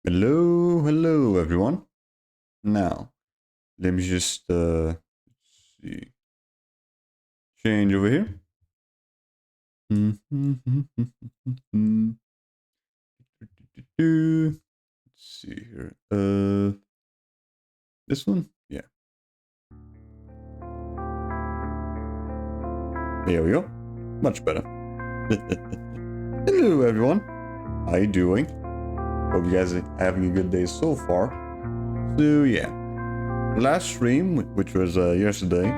Hello everyone. Now, let me just see. Change over here. Let's see here. This one? Yeah. There we go. Much better. Hello everyone. How you doing? Hope you guys are having a good day so far. So yeah, last stream, which was yesterday,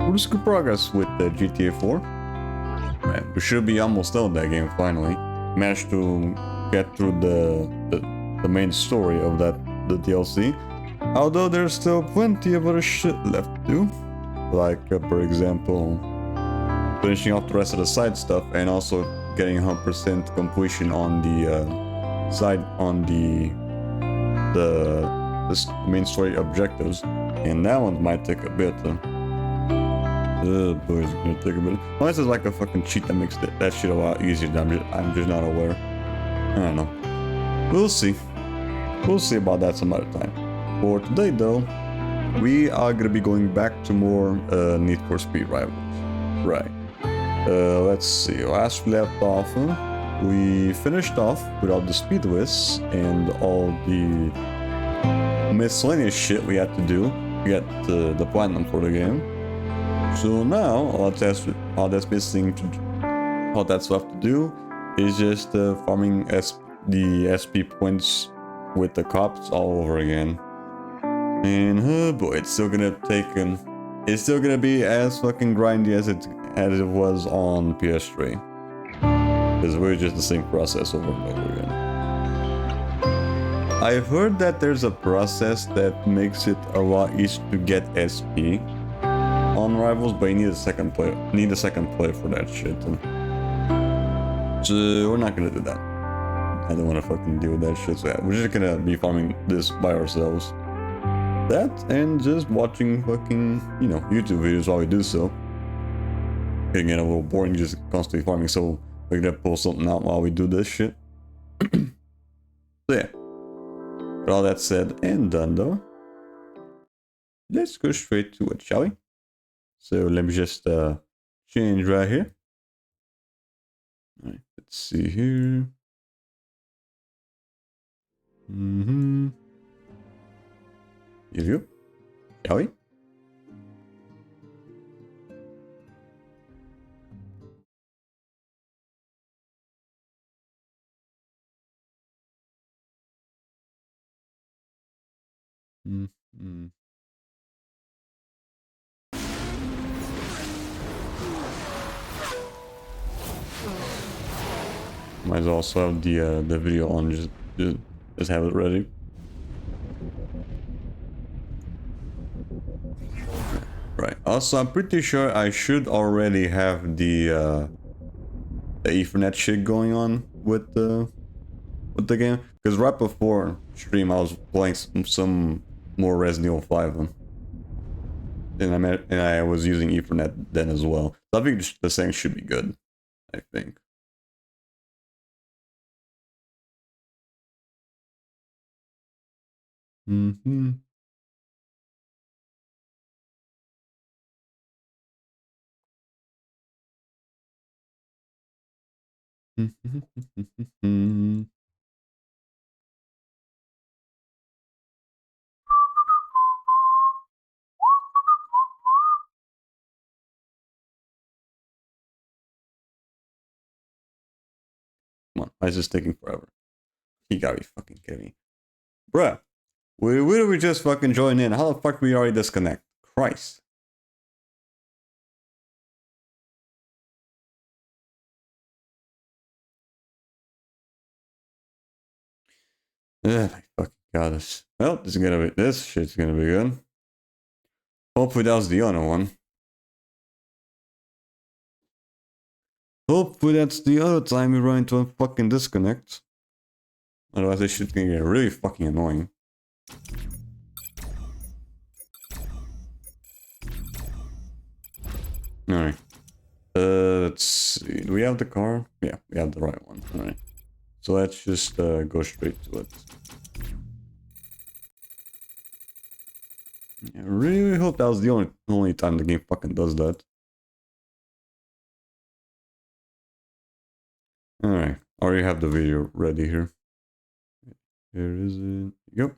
was good progress with the GTA 4. Man, we should be almost done with that game finally. Managed to get through the main story of the DLC. Although there's still plenty of other shit left to do. Like, for example, finishing off the rest of the side stuff and also getting 100% completion on the side on the main story objectives. And that one might take a bit. Oh boy, it's gonna take a bit. Unless there's like a fucking cheat that makes that shit a lot easier. I'm just not aware. I don't know. We'll see. We'll see about that some other time. For today though, we are gonna be going back to more Need for Speed Rivals. Right. Let's see. Last we left off, we finished off with all the speed lists and all the miscellaneous shit we had to do to get the platinum for the game. So now all that's left to do is just farming the SP points with the cops all over again. And oh boy, it's still gonna be as fucking grindy as it was on PS3. Because we're just the same process over and over again. I've heard that there's a process that makes it a lot easier to get SP on Rivals, but you need a second player. For that shit. So we're not gonna do that. I don't want to fucking deal with that shit. So yeah, we're just gonna be farming this by ourselves. That and just watching fucking, YouTube videos while we do so. Getting a little boring just constantly farming, so we're gonna pull something out while we do this shit. So yeah. With all that said and done though, let's go straight to it, shall we? So let me just change right here. Alright, let's see here. You? Shall we? Mm-hmm. Might as well also have the video on, just have it ready. Right. Also, I'm pretty sure I should already have the Ethernet shit going on with the game, because right before stream I was playing some more Resident Evil 5, and I was using Ethernet then as well. So I think the thing should be good. I think. Mm-hmm. Come on, why is this taking forever? You gotta be fucking kidding me. Bruh, where did we just fucking join in? How the fuck we already disconnect? Christ. Ugh, my fucking god. Well, this shit's gonna be good. Hopefully that was the other one. Hopefully that's the other time we run into a fucking disconnect. Otherwise this shit's gonna get really fucking annoying. Alright. Let's see. Do we have the car? Yeah, we have the right one. Alright. So let's just go straight to it. I really hope that was the only time the game fucking does that. Alright. Already have the video ready here. Here is it. Yep.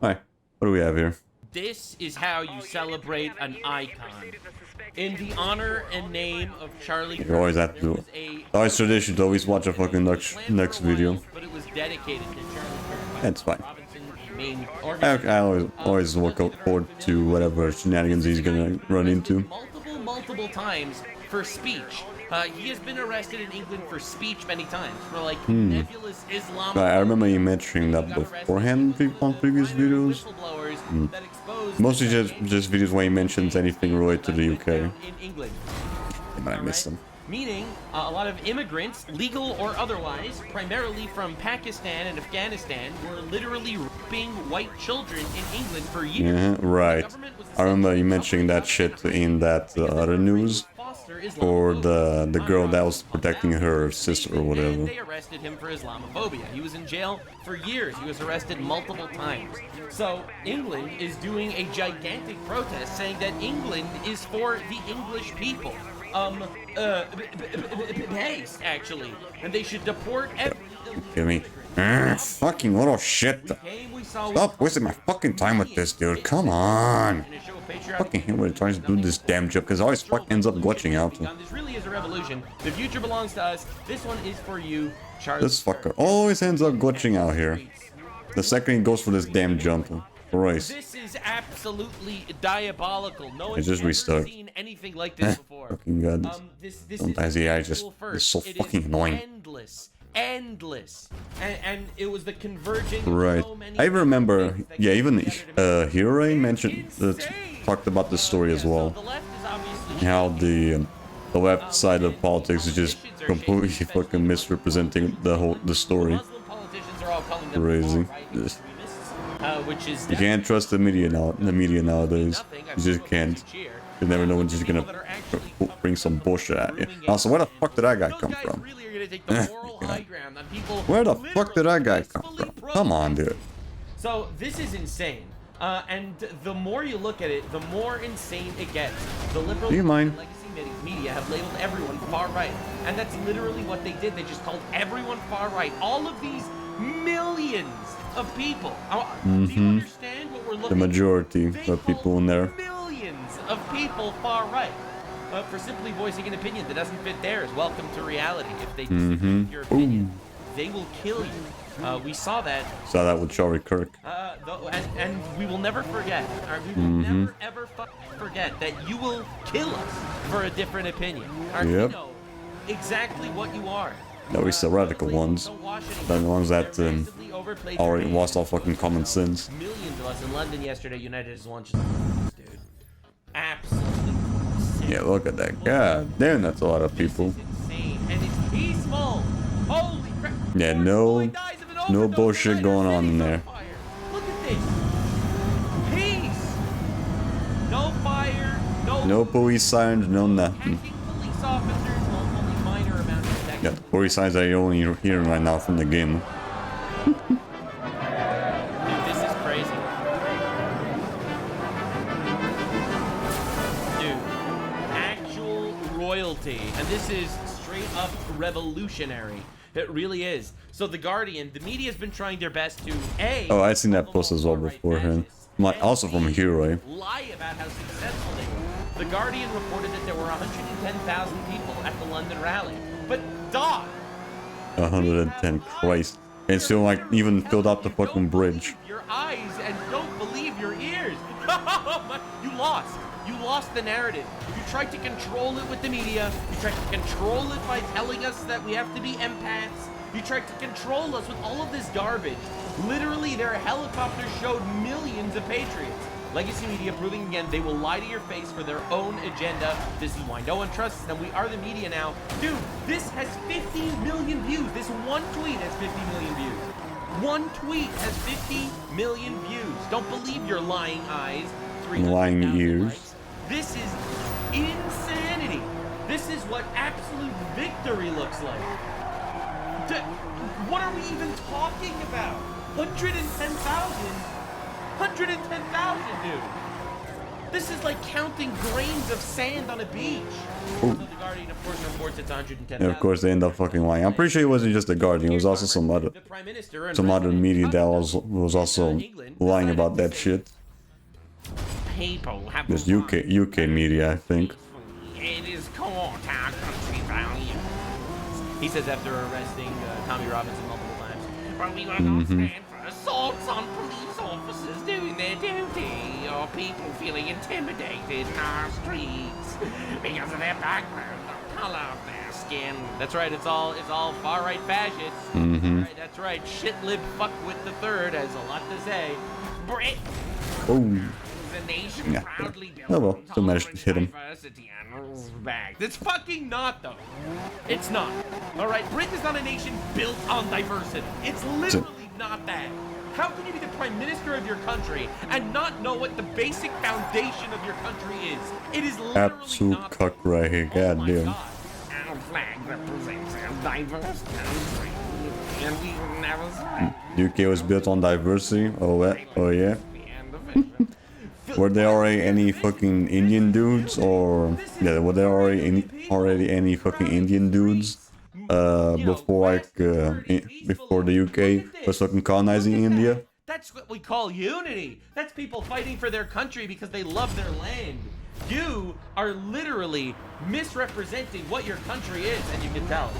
Alright. What do we have here? This is how you celebrate an icon. In the honor and name of Charlie You always have to do it. It's always tradition to always watch a fucking next video. But it was dedicated to Charlie. That's fine. I always look forward to whatever shenanigans he's gonna run into. Multiple times for speech. He has been arrested in England for speech many times for like nebulous Islam. Right, I remember you mentioning that beforehand on previous videos. Mostly just videos where he mentions anything related to the UK. In England. But I missed them. Meaning, a lot of immigrants, legal or otherwise, primarily from Pakistan and Afghanistan, were literally raping white children in England for years. Yeah, right. I remember you mentioning that shit in that other news. Or the girl that was protecting her sister or whatever. They arrested him for Islamophobia. He was in jail for years. He was arrested multiple times. So England is doing a gigantic protest saying that England is for the English people. Base, actually. And they should deport Give me. Fucking little shit. Stop wasting my fucking time with this, dude. Come on. Fucking hate when it tries to do this damn job, because it always fucking ends up glitching out. This really is a revolution. The future belongs to us. This one is for you, Charlie. This fucker always ends up glitching out here. The second he goes for this damn jump. Christ. This is absolutely diabolical. No one's just ever restart. seen anything like this before. Fucking god. This Sometimes the AI just is so fucking annoying. Endless. And it was the convergence. Right. I even remember, yeah, even Hiro mentioned talked about this story as well. How the left side of politics is just completely fucking misrepresenting the story. Crazy. You can't trust the media nowadays. You just can't. You never know when she's gonna bring some bullshit at you. Also, where the fuck did that guy come from? Where the fuck did that guy come from? Come on, dude. So this is insane. And the more you look at it, the more insane it gets. The liberal legacy media have labeled everyone far right, and that's literally what they did. They just called everyone far right. All of these millions of people. Do you understand what we're looking The majority They of people in there. Millions of people far right. For simply voicing an opinion that doesn't fit theirs. Welcome to reality. If they disagree with your opinion, they will kill you. We saw that. Saw that with Charlie Kirk. And we will never forget. We will never ever forget that you will kill us for a different opinion. You know exactly what you are. No, it's the radical ones. The ones that already lost all fucking common sense. Millions of us in London yesterday united as one. Dude. Absolutely. Yeah, look at that. God damn, that's a lot of people. Insane. And it's peaceful. Holy crap. Yeah, no bullshit going on in there. Look at this. Peace. No fire. No police sirens, no nothing. Police officers, only minor amount of protection. Yeah, the police sirens are only hearing right now from the game. Dude, this is crazy. Dude, actual royalty. And this is straight up revolutionary. It really is. So the Guardian, the media has been trying their best to Oh, I've seen that post as well beforehand. Also from Hero. Lie about how successful they were. The Guardian reported that there were 110,000 people at the London rally. But dog! 110, Christ. And still like even filled out the fucking bridge. Your eyes and don't believe your ears. You lost. You lost the narrative. You tried to control it with the media. You tried to control it by telling us that we have to be empaths. You tried to control us with all of this garbage. Literally, their helicopters showed millions of patriots. Legacy media proving again they will lie to your face for their own agenda. This is why no one trusts them. We are the media now. Dude, this has 50 million views. This one tweet has 50 million views. One tweet has 50 million views. Don't believe your lying eyes. Lying ears. Likes. This is insanity. This is what absolute victory looks like. What are we even talking about? 110,000? 110,000, dude. This is like counting grains of sand on a beach. So the Guardian, of course, reports it's 110,000. And of course, they end up fucking lying. I'm pretty sure it wasn't just the Guardian. It was also some other media that was also lying about that shit. People have This UK media, I think. It is caught our country values. He says after arresting Tommy Robinson multiple times. But we will not stand for assaults on police officers doing their duty or people feeling intimidated in our streets because of their background or color of their skin. That's right, it's all far-right fascists. Right, that's right, shitlib fuckwit the third has a lot to say. Brit. Oh. The nation proudly built Oh well, still managed to hit him. It's fucking not though. It's not. Alright, Britain's not a nation built on diversity. It's literally not that. How can you be the prime minister of your country and not know what the basic foundation of your country is? It is literally Absolute not. cuck right here, goddamn. Our flag represents a diverse country, and we will never. UK was built on diversity. Oh what? Oh yeah. Were there already any fucking Indian dudes, or yeah, were there already any fucking Indian dudes before before the UK was fucking colonizing India? That's what we call unity. That's people fighting for their country because they love their land. You are literally misrepresenting what your country is, and you can tell.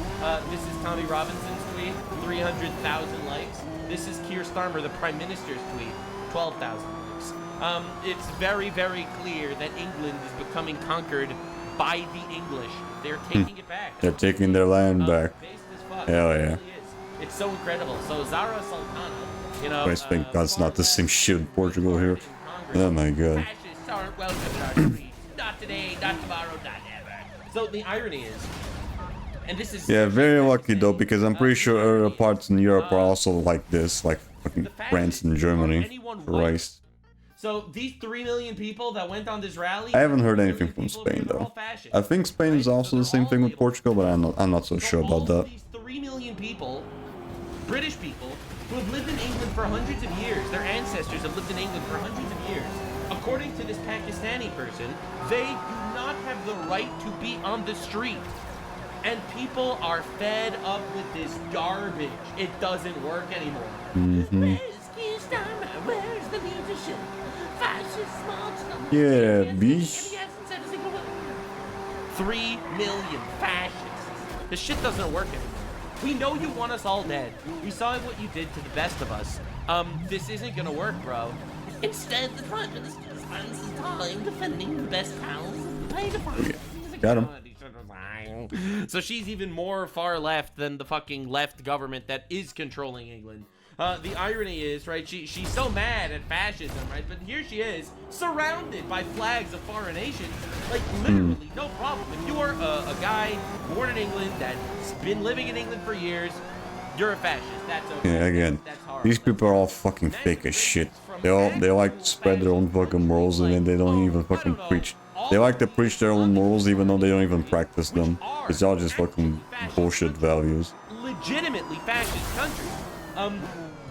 This is Tommy Robinson's tweet, 300,000 likes. This is Keir Starmer, the Prime Minister's tweet, 12,000 likes. It's very, very clear that England is becoming conquered by the English. They're taking it back. They're taking their land back. Based as fuck. Hell It yeah. really is. It's so incredible. So Zara Sultana, you know. I think that's not the same shit in Portugal here. Oh my god. Fascists aren't welcome in our streets. Not today, not tomorrow, not ever. So the irony is, and this is Yeah, very lucky though, because I'm pretty sure other parts in Europe are also like this, like fucking France and Germany. Christ. So these 3 million people that went on this rally. I haven't heard anything from Spain though. I think Spain is also the same thing with Portugal, but I'm not so sure about that. These 3 million people, British people, who have lived in England for hundreds of years. Their ancestors have lived in England for hundreds of years. According to this Pakistani person, they do not have the right to be on the street. And people are fed up with this garbage. It doesn't work anymore. Where's Keir Starmer? Where's the musician? Fascist small Yeah, bitch. 3 million fascists. This shit doesn't work anymore. We know you want us all dead. We saw what you did to the best of us. This isn't gonna work, bro. Instead, the Prime Minister spends his time defending the best pals of the paedophile. Got him. So she's even more far left than the fucking left government that is controlling England. The irony is, right, she's so mad at fascism, right, but here she is, surrounded by flags of foreign nations, like, literally, no problem. If you are a guy born in England that's been living in England for years, you're a fascist. That's okay. Yeah, again, That's horrible. these people are all fucking fake as shit. They like to spread their own fucking morals, and then they don't even fucking preach. They like to preach their own morals even though they don't even practice them. It's all just fucking bullshit values. Legitimately fascist countries.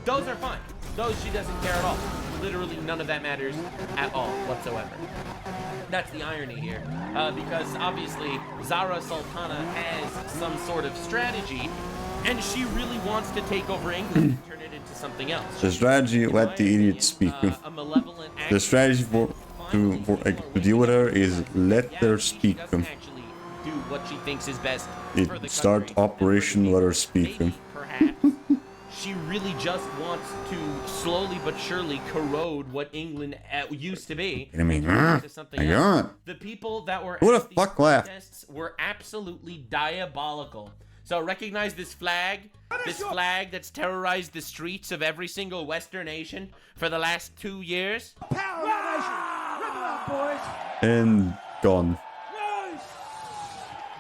Those are fine. Those she doesn't care at all. Literally none of that matters at all whatsoever. That's the irony here. Because obviously Zara Sultana has some sort of strategy, and she really wants to take over England and turn it into something else. The strategy, let the idiot speak. The strategy to deal with her is let her speak. Actually do what she thinks is best for the Start country. Operation Let Her Speak. Maybe, perhaps, she really just wants to slowly but surely corrode what England used to be. I mean, into something hang else. on. The people that were Who the at these fuck laughed? protests were absolutely diabolical. So recognize this flag? This flag that's terrorized the streets of every single Western nation for the last 2 years? And gone.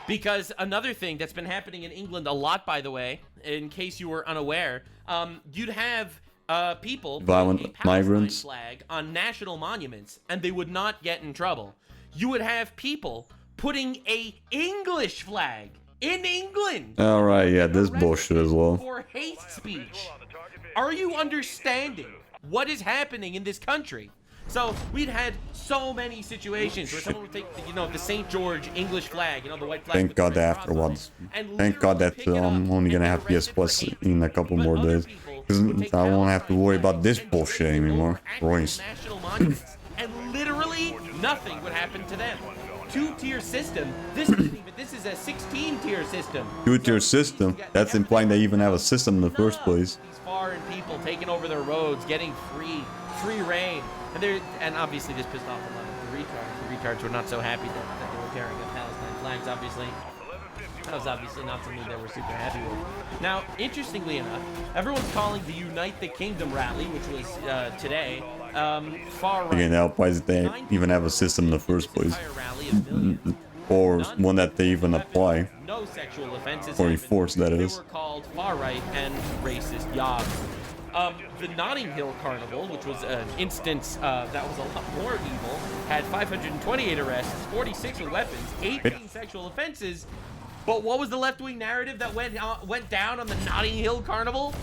Because another thing that's been happening in England a lot, by the way, in case you were unaware, you'd have people Violent putting a Palestine migrants. flag on national monuments, and they would not get in trouble. You would have people putting a English flag in England. Alright, yeah, this arrested bullshit as well. For hate speech. Are you understanding what is happening in this country? So we'd had so many situations where someone would take, the St. George English flag, the white flag. Thank with the God red afterwards. cross on it, and Thank God that literally pick it I'm up only gonna and have arrest PS it Plus for hate in a couple speech. more But other days. people Because would take I won't have to worry Palestine about this flags bullshit and anymore. over actual Royce. national monuments, and literally nothing would happen to them. 2-tier system. This is a 16-tier system. 2-tier system? That's implying they even have a system in the first place. These foreign people taking over their roads, getting free reign, and obviously this pissed off a lot of the retards. The retards were not so happy that they were carrying up Palestine flags. Obviously, that was obviously not something they were super happy with. Now, interestingly enough, everyone's calling the Unite the Kingdom rally, which was today, far right. Again, now why does they even have a system in the first place? Entire rally of millions. Or one that they even apply. No sexual offenses. Or enforce, that They is. were called far right and racist yobs. The Notting Hill Carnival, which was an instance that was a lot more evil, had 528 arrests, 46 with weapons, 18 sexual offenses. But what was the left-wing narrative that went down on the Notting Hill Carnival?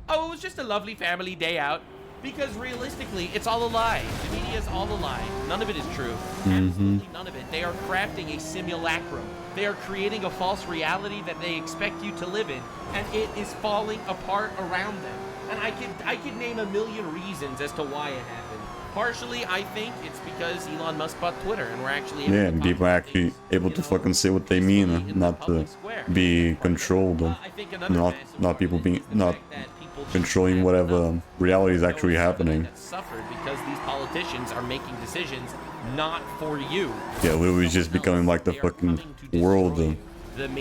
Oh, it was just a lovely family day out. Because realistically, it's all a lie. The media is all a lie. None of it is true. Absolutely none of it. They are crafting a simulacrum. They are creating a false reality that they expect you to live in, and it is falling apart around them. And I could name a million reasons as to why it happened. Partially, I think it's because Elon Musk bought Twitter, and we're actually able Yeah, to and talk people are about actually things, able to fucking say what they mean, and not to be controlled, I think another massive not people being is the not fact that people just controlling have whatever reality is actually happening. that suffered because these politicians are making decisions not for you. Yeah, literally just becoming like the fucking world,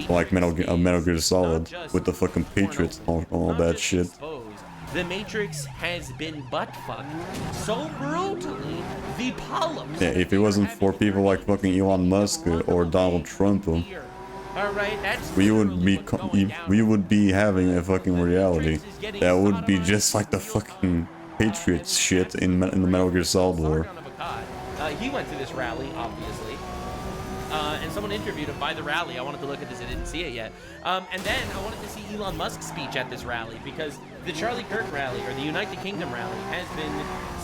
like Metal Gear Solid with the fucking Patriots and all that shit. The Matrix has been butt-fucked so brutally, the polyps... Yeah, if it wasn't for people like fucking Elon Musk or Donald Trump, Alright, that's we would be having a fucking reality that would be just like the fucking Patriots shit in the Metal Gear Solid War. He went to this rally, obviously. And someone interviewed him by the rally. I wanted to look at this, I didn't see it yet. And then I wanted to see Elon Musk's speech at this rally, because the Charlie Kirk rally, or the Unite the Kingdom rally, has been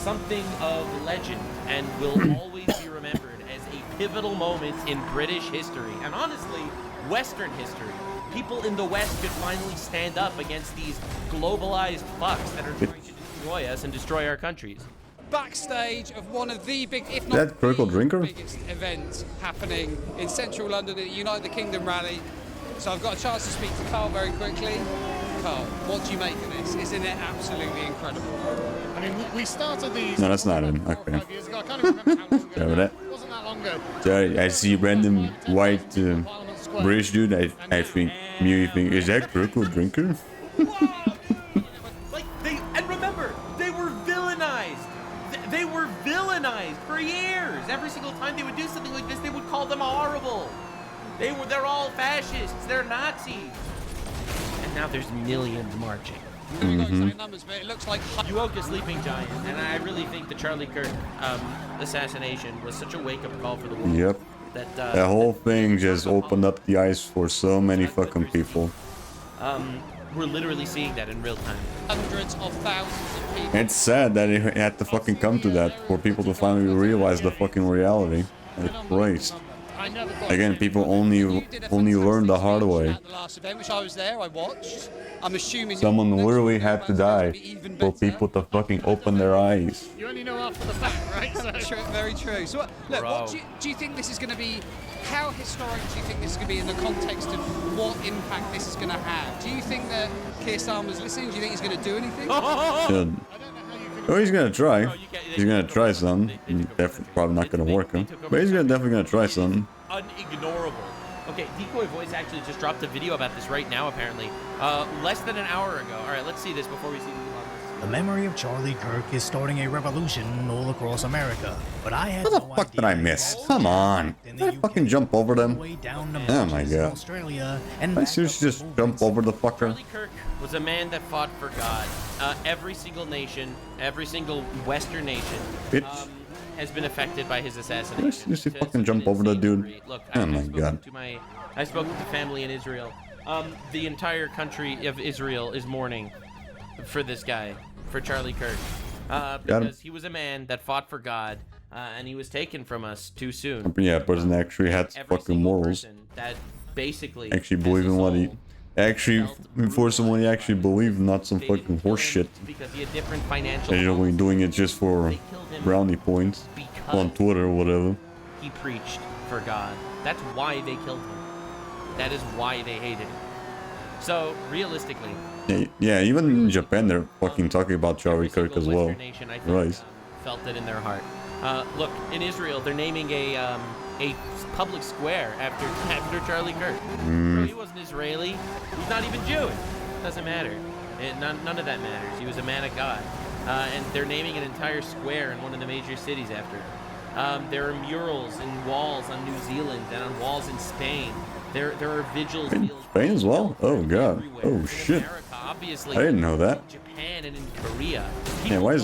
something of legend and will always be remembered as a pivotal moment in British history. And honestly, Western history. People in the West could finally stand up against these globalized fucks that are trying to destroy us and destroy our countries. Backstage of one of the big, if not That Critical Drinker? biggest events happening in central London at the United Kingdom rally. So I've got a chance to speak to Carl very quickly. Carl, what do you make of this? Isn't it absolutely incredible? I mean, we started these. No, that's not him. 4 or Okay. 5 years ago. I can't even remember how long ago. Remember that? It wasn't that long ago. So I see random white British dude. I think you think is that Critical Drinker? Like and remember, they were villainized. They were villainized for years. Every single time they would do something like this, they would call them horrible. They're all fascists. They're Nazis. And now there's millions marching. Numbers, but it looks like You woke a sleeping giant, and I really think the Charlie Kirk assassination was such a wake-up call for the world. Yep. That whole thing just opened up the eyes for so many fucking people. We're literally seeing that in real time. hundreds of thousands of people. It's sad that it had to fucking come to that for people to finally realize the fucking reality. Like Christ. I never thought. Again, people only learn the hard way. At the last event, which I was there, I watched. I'm assuming Someone literally had to die for people to fucking open their eyes. You only know after the fact, right? So. True, very true. So, look, Bro. what do you think this is going to be? How historic do you think this is going to be in the context of what impact this is going to have? Do you think that Keir Starmer's listening? Do you think he's going to do anything? Should. Oh, he's gonna try. He's gonna try something. Definitely, probably not gonna work, huh? But he's definitely gonna try something. Unignorable. Okay, Decoy Voice actually just dropped a video about this right now, apparently. Less than an hour ago. All right, let's see this before we see the The memory of Charlie Kirk is starting a revolution all across America. But I had What the fuck did I miss? Come on. Did I fucking jump over them? Oh my god. Australia and I seriously just jump over the fucker? Charlie Kirk was a man that fought for God. Every single nation, every single Western nation, Bitch. has been affected by his assassination. Seriously fucking jump over the dude? Look, Oh my god. I spoke to family in Israel. The entire country of Israel is mourning for this guy, for Charlie Kirk, because he was a man that fought for God, and he was taken from us too soon. Yeah, person actually had Every fucking single morals. person that basically Actually has believe a in what he... soul Actually, felt for someone he actually believed, not some They fucking didn't kill horse him shit. because he had different financial They're only goals. doing it just for They killed him brownie points because on Twitter or whatever. he preached for God. That's why they killed him. That is why they hated him. So realistically, Yeah, even in Japan they're fucking talking about Charlie every Kirk single as well. Western nation, I think, Right. felt it in their heart. Look, in Israel, they're naming a public square after Charlie Kirk. Bro, he wasn't Israeli. He's not even Jewish. Doesn't matter. None of that matters. He was a man of God. And they're naming an entire square in one of the major cities after him. There are murals and walls on New Zealand and on walls in Spain. There are vigils. In Spain as well? Oh god. everywhere. Oh In shit. America, obviously. I didn't know that. Japan and in Korea. Yeah, why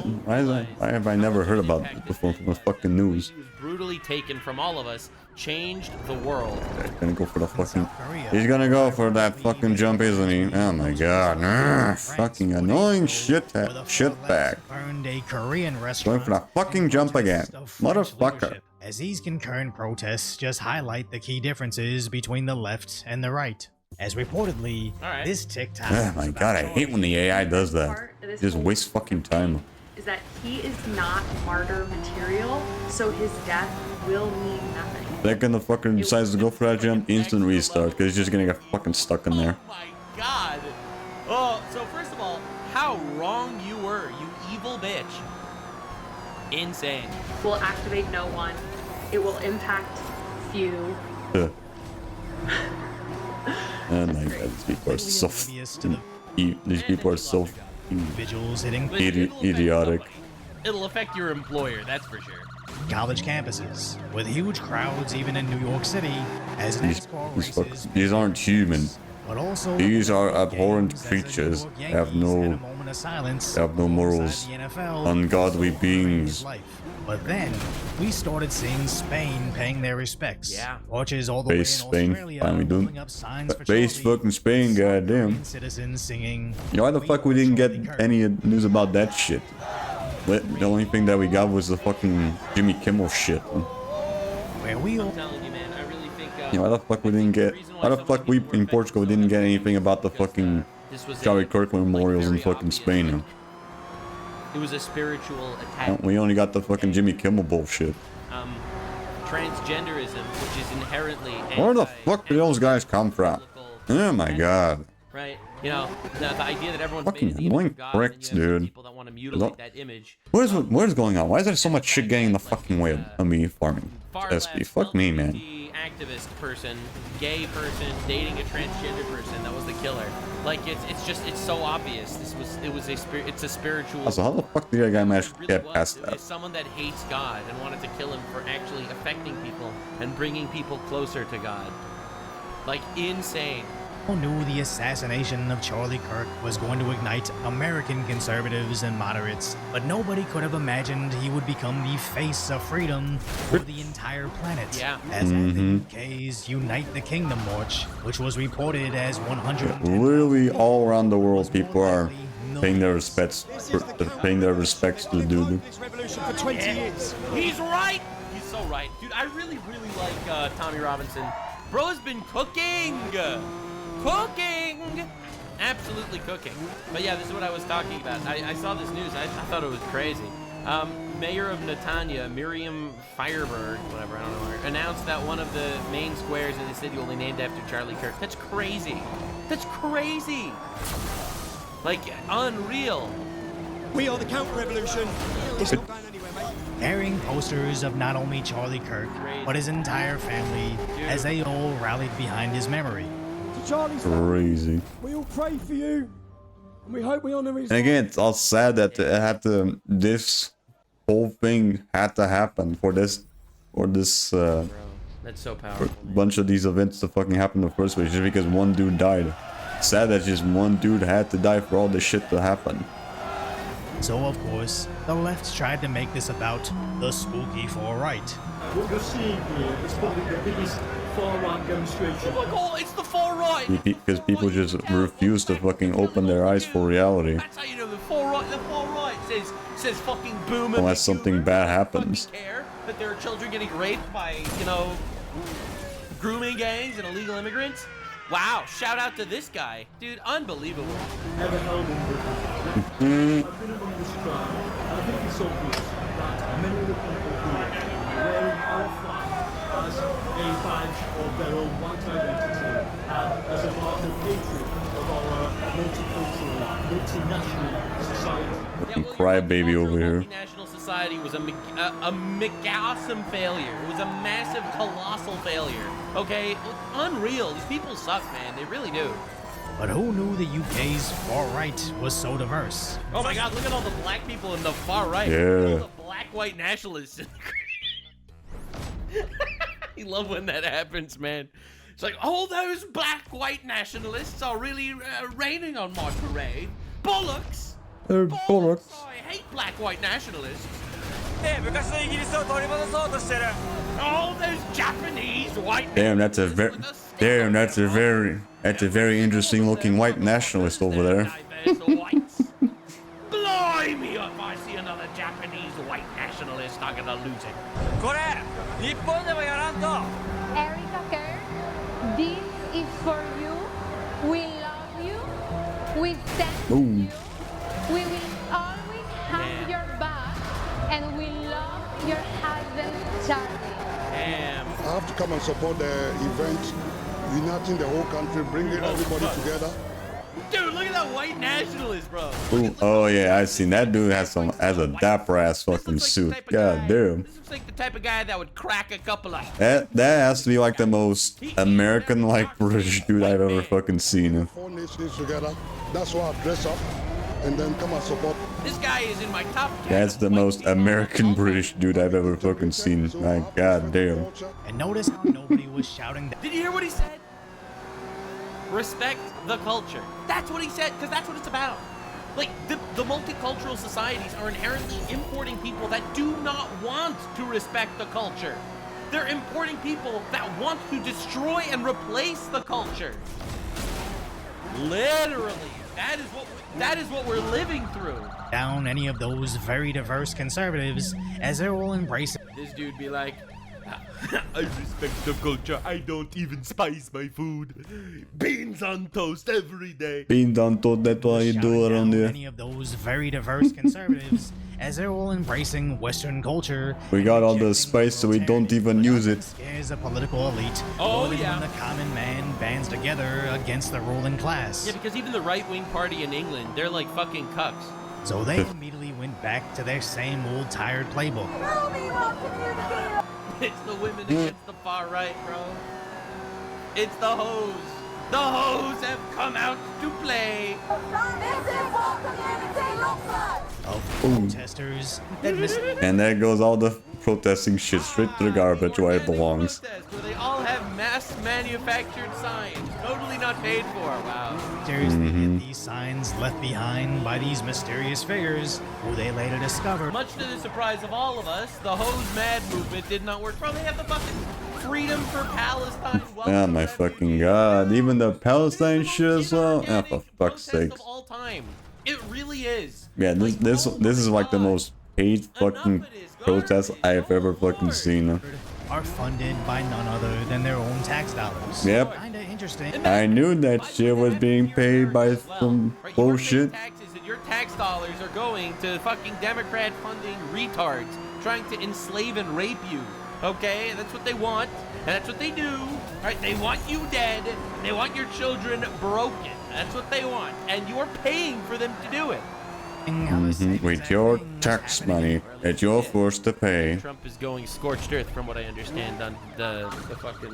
have I never heard about it before from the fucking news? He was brutally taken from all of us, changed the world. He's gonna go for the fucking... He's gonna go for that fucking jump, isn't he? Oh my god. Fucking annoying shitbag. Burned a Korean Going restaurant. for the fucking jump again. Motherfucker. As these concurrent protests just highlight the key differences between the left and the right. As reportedly, Alright. this TikTok. Oh my god, I hate when the AI does that. Just wastes fucking time. Is that he is not martyr material, so his death will mean nothing. Second the fucker decides to go for that jump, instant restart, because he's just gonna get fucking stuck in there. Oh my god. Oh, so first of all, how wrong you were, you evil bitch. Insane. Will activate no one. It will impact few. And like these people are so these people are so Vigils hitting idiotic. It'll affect your employer, that's for sure. college campuses, with huge crowds even in New York City, as These aren't human. but also These are abhorrent creatures. Have no morals. Ungodly beings. But then we started seeing Spain paying their respects. Yeah. Watches all the way in Base Spain, Australia finally doing- holding up signs for Base Charlie. fucking Spain, goddamn. Citizens singing. You know why the fuck we didn't get any news about that shit? The only thing that we got was the fucking Jimmy Kimmel shit. Where we all I'm telling you, man, I really think Yeah, why the fuck we didn't get? Why the fuck we in Portugal didn't get anything about the fucking Charlie Kirk memorials in fucking Spain? It was a spiritual attack. We only got the fucking Jimmy Kimmel bullshit. Transgenderism, which is inherently Where the fuck do those guys come from? Oh my god. Right? You know, the idea that everyone's Fucking made in the image annoying of God, pricks, and you have dude. people that want to mutilate that image. What is going on? Why is there so much shit getting in the fucking way of me farming SP? Fuck me, man. Activist person, gay person, dating a transgender person, that was the killer. Like it's so obvious. It's a spiritual. Also, how the fuck did that guy manage to really get was. past It that? was someone that hates God and wanted to kill him for actually affecting people and bringing people closer to God. Like insane. Who knew the assassination of Charlie Kirk was going to ignite American conservatives and moderates, but nobody could have imagined he would become the face of freedom for the entire planet. Yeah. As at the UK's Unite the Kingdom march, which was reported as 110. Literally all around the world, people are paying their respects to the dude. He's right. He's so right, dude. I really like Tommy Robinson. Bro's been cooking. Absolutely cooking. But yeah, this is what I was talking about. I saw this news. I thought it was crazy. Mayor of Netanya, Miriam Fireberg, whatever, I don't know her, announced that one of the main squares in the city will be named after Charlie Kirk. That's crazy. That's crazy. Like, unreal. We are the counter-revolution. It's not going anywhere, mate. Carrying posters of not only Charlie Kirk, but his entire family, as they all rallied behind his memory. Charlie's Crazy. we all pray for you, and we hope we honor his. And again, it's all sad that it had to. This whole thing had to happen for this, That's so powerful. bunch of these events to fucking happen in the first place, just because one dude died. Sad that just one dude had to die for all this shit to happen. So of course, the left tried to make this about the spooky far-right. What you're seeing here is probably the biggest far-right demonstration. Oh my god, it's the far right. Because people just refuse to fucking open their eyes for reality That's how you know the far right. The far right says fucking boomer. unless something bad happens. Care that there are children getting raped by, you know, grooming gangs and illegal immigrants. Wow, shout out to this guy. Dude, unbelievable. Never held in Britain. I've been among this crowd, and I think it's obvious that many of the people who are wearing our flag as a badge of their own white identity and as a mark of hatred of our multicultural, multinational society. Crybaby over here. Multinational society was a McAwesome failure. It was a massive, colossal failure. Okay, unreal. These people suck, man. They really do. But who knew the UK's far-right was so diverse? Oh my god, look at all the black people in the far right. Yeah. All the black white nationalists. I love when that happens, man. It's like, all those black white nationalists are really raining on my parade. Bollocks! Bollocks. I hate black white nationalists. ねえ、昔のイギリスを取り戻そうとしてる。 All those Japanese white Damn, that's a very interesting looking white nationalist over there. Blimey, if I see another Japanese white nationalist, I'm gonna lose it. これ、日本でもやらんと。 Erica Kerr, this is for you. We love you. We stand with Boom. you. We will always have your back, and we love your husband, Charlie. Damn. I have to come and support the event, uniting the whole country, bringing everybody together. Dude, look at that white nationalist, bro. Ooh, oh yeah, I seen that dude has a dapper ass fucking suit. God damn. This looks like the type of guy that would crack a couple of. That has to be like the most American like British dude I've ever fucking seen. 4 nations together. That's why I dress up and then come and support. This guy is in my top 10. That's the most American British dude I've ever fucking seen. My god damn. And notice how nobody was shouting that. Did you hear what he said? Respect the culture. That's what he said, because that's what it's about. Like, the multicultural societies are inherently importing people that do not want to respect the culture. They're importing people that want to destroy and replace the culture. Literally. That is what we're living through. Down any of those very diverse conservatives, as they're all embracing This dude be like, I respect the culture. I don't even spice my food. Beans on toast every day. Beans on toast, that's what you do Shouting around down here. many of those very diverse conservatives as they're all embracing Western culture. We got all the rejecting spice so we world don't heritage, even but use nothing it. Scares a political elite. Oh, more than yeah. when the common man bands together against the ruling class. Yeah, because even the right-wing party in England, they're like fucking cucks. So they immediately went back to their same old tired playbook. It's the women against the far right, bro. It's the hoes. The hoes have come out to play. Of protesters that And there goes all the protesting shit straight to the garbage where it belongs. Protest where they all have mass manufactured signs, totally not paid for. Wow. they get these signs left behind by these mysterious figures who they later discover. Much to the surprise of all of us, the hose mad movement did not work. Bro, they have the fucking Freedom for Palestine. Oh my fucking god. Even the Palestine shit as well? Oh, for fuck's sake. Of all time. It really is. Yeah, this is like the most paid fucking protest I've ever fucking seen. Are funded by none other than their own tax dollars. Yep. Kinda interesting. I knew that shit was being paid by some Right, bullshit. Your taxes and your tax dollars are going to fucking Democrat funding retards trying to enslave and rape you. Okay, that's what they want, and that's what they do. Right? They want you dead, and they want your children broken. That's what they want, and you're paying for them to do it. With your tax money that you're forced to pay. Trump is going scorched earth, from what I understand, on the fucking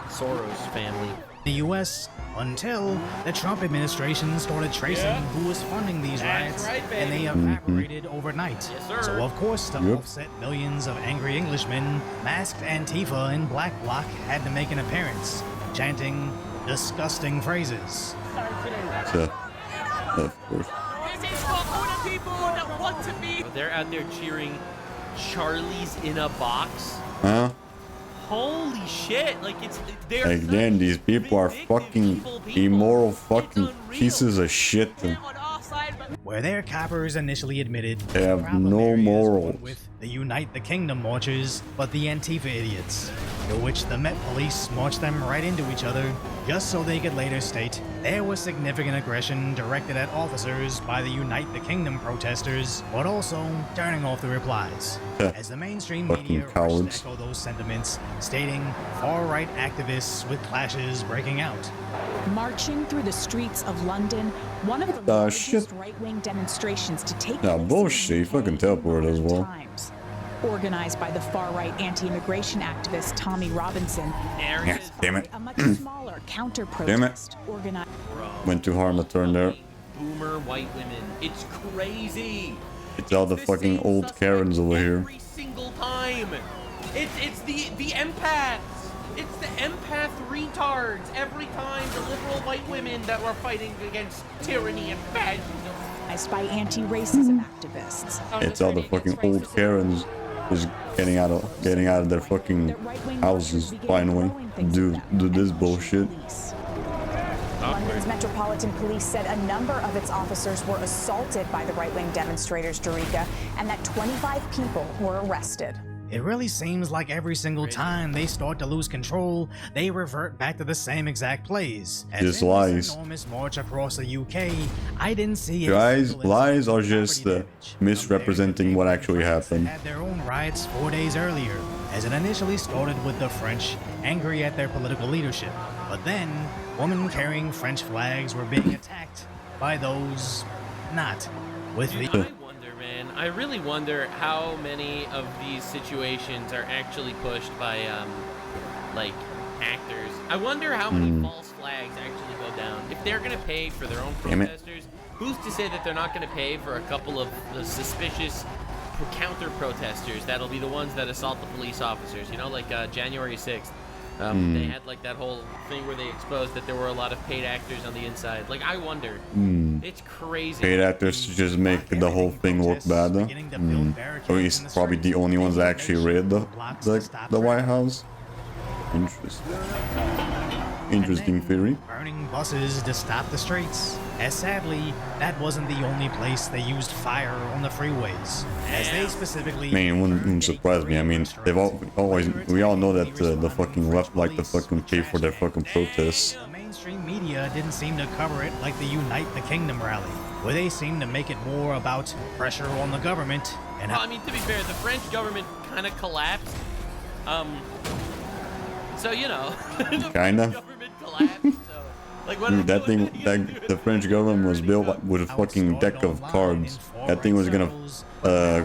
Soros family. The U.S. until the Trump administration started tracing who was funding these That's riots, right, and they baby. evaporated overnight. Yes, sir. So of course, to offset millions of angry Englishmen, masked Antifa and Black Bloc had to make an appearance, chanting disgusting phrases. So, of course. They're out there cheering Charlie's in a box. Huh? Holy shit! Like they're Again, these people are fucking immoral fucking pieces of shit. Where their coppers initially admitted They have problem no areas morals. with the Unite the Kingdom marchers, but the Antifa idiots, to which the Met Police marched them right into each other, just so they could later state there was significant aggression directed at officers by the Unite the Kingdom protesters, but also turning off the replies. As the mainstream Fucking media rushed cowards. to echo those sentiments, stating far-right activists with clashes breaking out. Marching through the streets of London, one of the largest shit. right-wing demonstrations to take Nah, place bullshit. You fucking teleport as well. times. Organized by the far-right anti-immigration activist Tommy Robinson, Yeah, damn it. a much smaller counter-protest organized. Went too hard on the turn there. Boomer white women. It's crazy. It's all the fucking old Karens over here. Every single time. It's the empaths. It's the empath retards every time. The liberal white women that were fighting against tyranny and fascism. By anti-racism activists. It's all the fucking old Karens just getting out of their fucking houses finally. Do this bullshit. London's Metropolitan Police said a number of its officers were assaulted by the right-wing demonstrators, Dorica, and that 25 people were arrested. It really seems like every single time they start to lose control, they revert back to the same exact plays. As Just in this lies. enormous march across the UK, I didn't see Guys, lies are just misrepresenting what actually happened. had their own riots 4 days earlier, as it initially started with the French angry at their political leadership. But then, women carrying French flags were being attacked by those not. With the I wonder, man. I really wonder how many of these situations are actually pushed by, like, actors. I wonder how many false flags actually go down. If they're gonna pay for their own Damn it. protesters, who's to say that they're not gonna pay for a couple of the suspicious counter-protesters that'll be the ones that assault the police officers? You know, like January 6th. They had like that whole thing where they exposed that there were a lot of paid actors on the inside. Like, I wonder. It's crazy. Paid actors to just make the whole thing look bad. Or he's probably the only ones that actually raid the White House. Interesting. interesting theory. Burning buses to stop the streets. As sadly, that wasn't the only place they used fire on the freeways. As they specifically... I mean, it wouldn't surprise me. I mean, they've always... We all know that the fucking left like to fucking pay for their fucking protests. The mainstream media didn't seem to cover it like the Unite the Kingdom rally, where they seemed to make it more about pressure on the government and... Well, I mean, to be fair, the French government kind of collapsed. So, you know, the Kinda. French government collapsed, so... Like, what Dude, that thing, the French government was built with a fucking deck of cards. That thing was gonna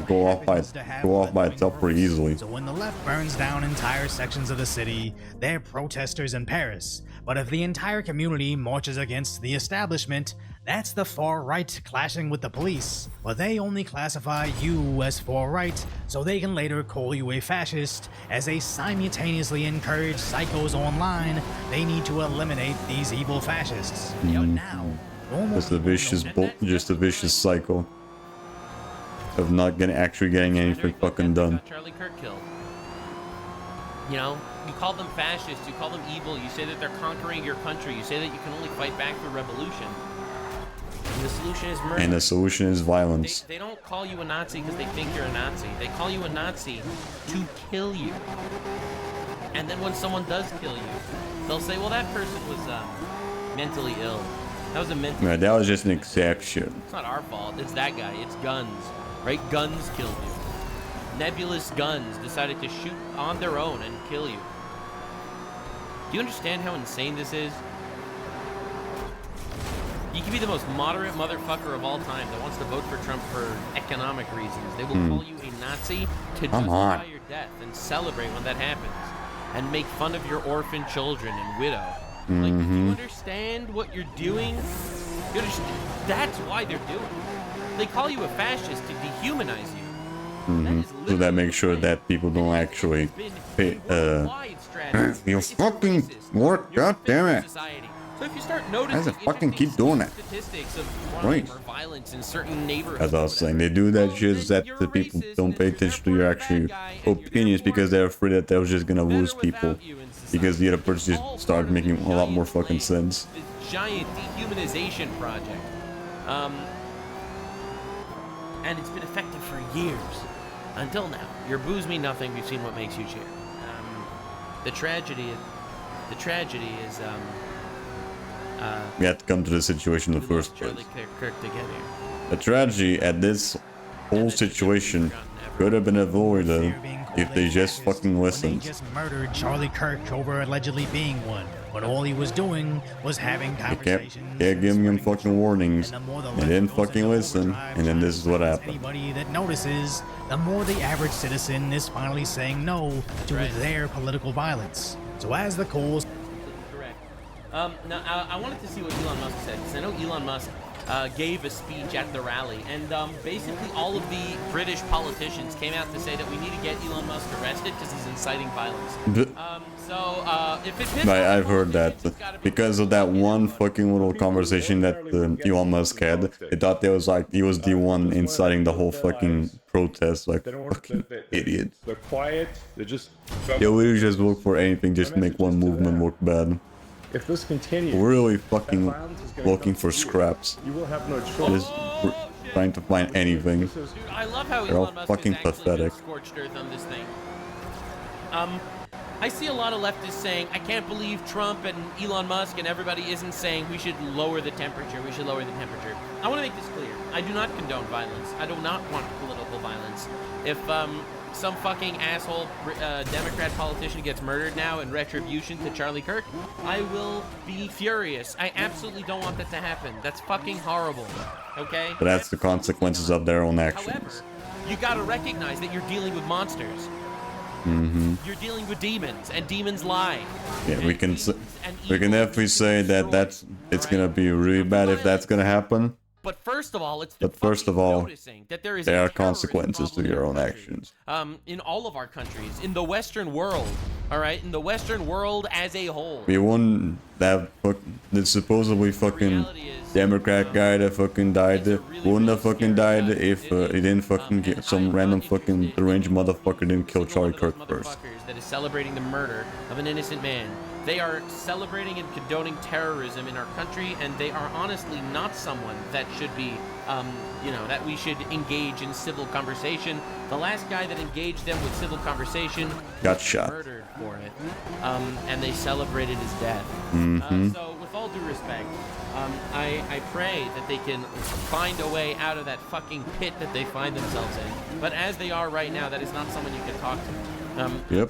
go off by itself pretty easily. So when the left burns down entire sections of the city, they're protesters in Paris. But if the entire community marches against the establishment, that's the far right clashing with the police. But they only classify you as far right, so they can later call you a fascist. As they simultaneously encourage psychos online, they need to eliminate these evil fascists. But now, Just a vicious cycle of not actually getting anything fucking done. Charlie Kirk killed. You know, you call them fascists, you call them evil, you say that they're conquering your country, you say that you can only fight back through revolution. And the solution is murder. And the solution is violence. They don't call you a Nazi because they think you're a Nazi. They call you a Nazi to kill you. And then when someone does kill you, they'll say, well, that person was mentally ill. That was a mental... Man, that was just an exception. It's not our fault. It's that guy. It's guns. Right? Guns killed you. Nebulous guns decided to shoot on their own and kill you. Do you understand how insane this is? You can be the most moderate motherfucker of all time that wants to vote for Trump for economic reasons. They will call you a Nazi to justify your death and celebrate when that happens. And make fun of your orphan children and widow. Like, do you understand what you're doing? You understand? That's why they're doing it. They call you a fascist to dehumanize you. So that makes sure that people don't actually pay, you fucking work, goddammit. So if you start noticing, Why does it fucking keep doing that? Statistics of crime Right. or violence in certain neighborhoods. As I was saying, they do that shit that the people don't pay attention to your actual opinions because they're afraid that they're just gonna lose people. Because the other person just started making a lot more fucking sense. This giant dehumanization project. And it's been effective for years. Until now. Your boos mean nothing. We've seen what makes you cheer. The tragedy is We had to come to this situation in the first place. Charlie Kirk to get here. The tragedy at this whole situation could have been avoided if they just fucking They listened. just murdered Charlie Kirk over allegedly being one, but all he was doing was having They kept conversations. giving him fucking warnings. And the more the They left didn't goes into fucking listen, overdrive and then trying this is what to happened. Anybody that notices, the more the average citizen is finally saying no to their political violence. So as the calls Correct. Now, I wanted to see what Elon Musk said, because I know Elon Musk gave a speech at the rally, and basically all of the British politicians came out to say that we need to get Elon Musk arrested because he's inciting violence. If it I've heard that because of that one fucking little conversation that Elon Musk had. They thought that was like he was the one inciting the whole fucking protest, like fucking idiot. They're quiet. They're just. They literally just look for anything just to make one movement look bad. If this continues, Really fucking looking for scraps. you will have no choice. Just trying to find anything. Dude, I love how They're all Elon Musk fucking is actually pathetic. scorched earth on this thing. I see a lot of leftists saying, I can't believe Trump and Elon Musk and everybody isn't saying we should lower the temperature, we should lower the temperature. I want to make this clear. I do not condone violence. I do not want political violence. If some fucking asshole Democrat politician gets murdered now in retribution to Charlie Kirk, I will be furious. I absolutely don't want that to happen. That's fucking horrible. Okay? But that's the consequences of their own However, actions. you gotta recognize that you're dealing with monsters. You're dealing with demons, and demons lie. Yeah, we can definitely say that it's gonna be really bad if that's gonna happen. But first of all, noticing that there is there a are terrorist consequences to problem in your our own country. actions. In all of our countries, in the Western world, all right, in the Western world as a whole. We wouldn't have it's supposedly fucking Reality is Democrat guy that fucking died wouldn't have fucking died if he didn't fucking get some random fucking deranged motherfucker didn't kill Charlie Kirk first. That is celebrating the murder of an innocent man. They are celebrating and condoning terrorism in our country, and they are honestly not someone that should be, you know, that we should engage in civil conversation. The last guy that engaged them with civil conversation got shot, murdered for it, and they celebrated his death. So, with all due respect, I pray that they can find a way out of that fucking pit that they find themselves in. But as they are right now, that is not someone you can talk to.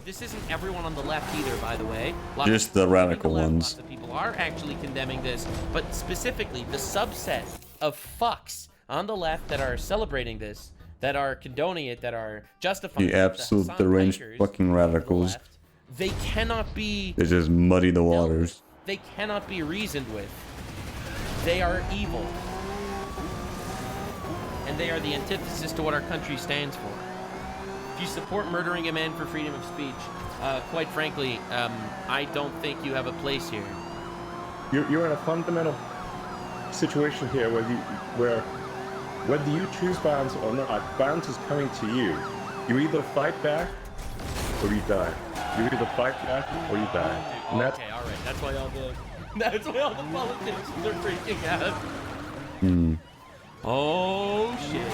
This isn't everyone on the left either, by the way. Just the radical ones. Lots of people are actually condemning this, but specifically the subset of fucks on the left that are celebrating this, that are condoning it, that are justifying the absolute deranged fucking radicals. They cannot be... They just muddy the waters. They cannot be reasoned with. They are evil. And they are the antithesis to what our country stands for. If you support murdering a man for freedom of speech, quite frankly, I don't think you have a place here. You're in a fundamental situation here where whether you choose violence or not, violence is coming to you. You either fight back or you die. You either fight back or you die. And Okay, all right. That's why all the politicians are freaking out. Oh shit.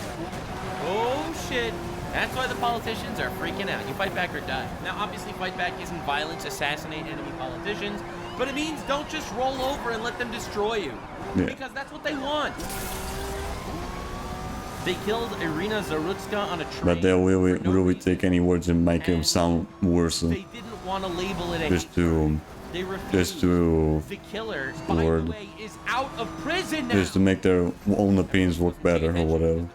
Oh shit. That's why the politicians are freaking out. You fight back or die. Now, obviously, fight back isn't violence, assassinate enemy politicians, but it means don't just roll over and let them destroy you. Yeah. Because that's what they want. They killed Irina Zarutska on a train. But they will really take any words and make it sound worse. They didn't want to label it Just to the killer, by the way, is out of prison now. Just to make their own opinions work better or whatever.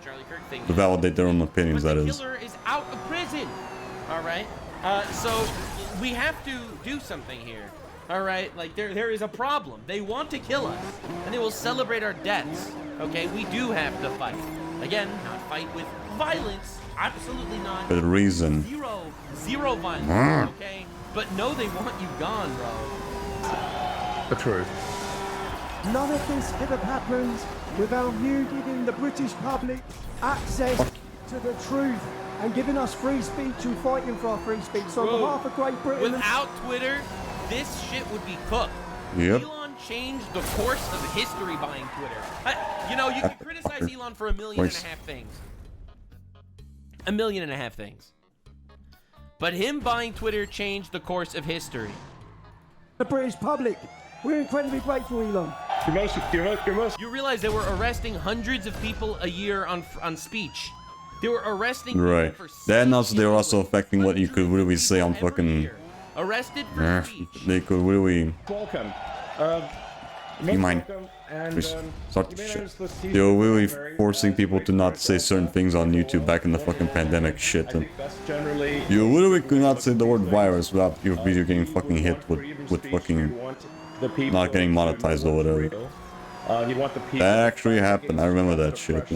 To validate their own opinions, that is. The killer is out of prison. All right. So we have to do something here. All right. Like there is a problem. They want to kill us, and they will celebrate our deaths. Okay. We do have to fight. Again, not fight with violence. Absolutely not. With reason. Zero violence. Okay. But no, they want you gone, bro. The truth. None of this could have happened without you giving the British public access to the truth and giving us free speech and fighting for our free speech. So on behalf of Great Britain... Without Twitter, this shit would be cooked. Yep. Elon changed the course of history buying Twitter. You know, you can criticize Elon for 1.5 million things. 1.5 million things. But him buying Twitter changed the course of history. The British public, we're incredibly grateful, Elon. You realize they were arresting hundreds of people a year on speech. They were arresting right. people for Then also they're also affecting what you could really say on fucking. Arrested for speech. They could really. Welcome. You mind? They were really forcing people to not say certain things on YouTube back in the fucking pandemic shit. And you literally could not say the word virus without your video getting fucking hit with fucking not getting monetized or whatever. That actually happened. I remember that shit.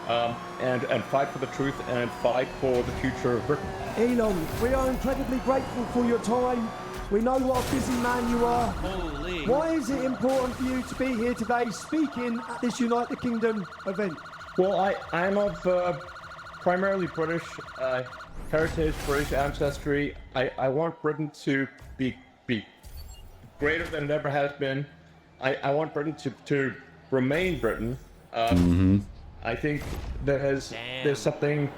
And fight for the truth and fight for the future of Britain. Elon, we are incredibly grateful for your time. We know what a busy man you are. Holy. Why is it important for you to be here today speaking at this United Kingdom event? Well, I'm of primarily British heritage, British ancestry. I want Britain to be greater than it ever has been. I want Britain to remain Britain. I think there's something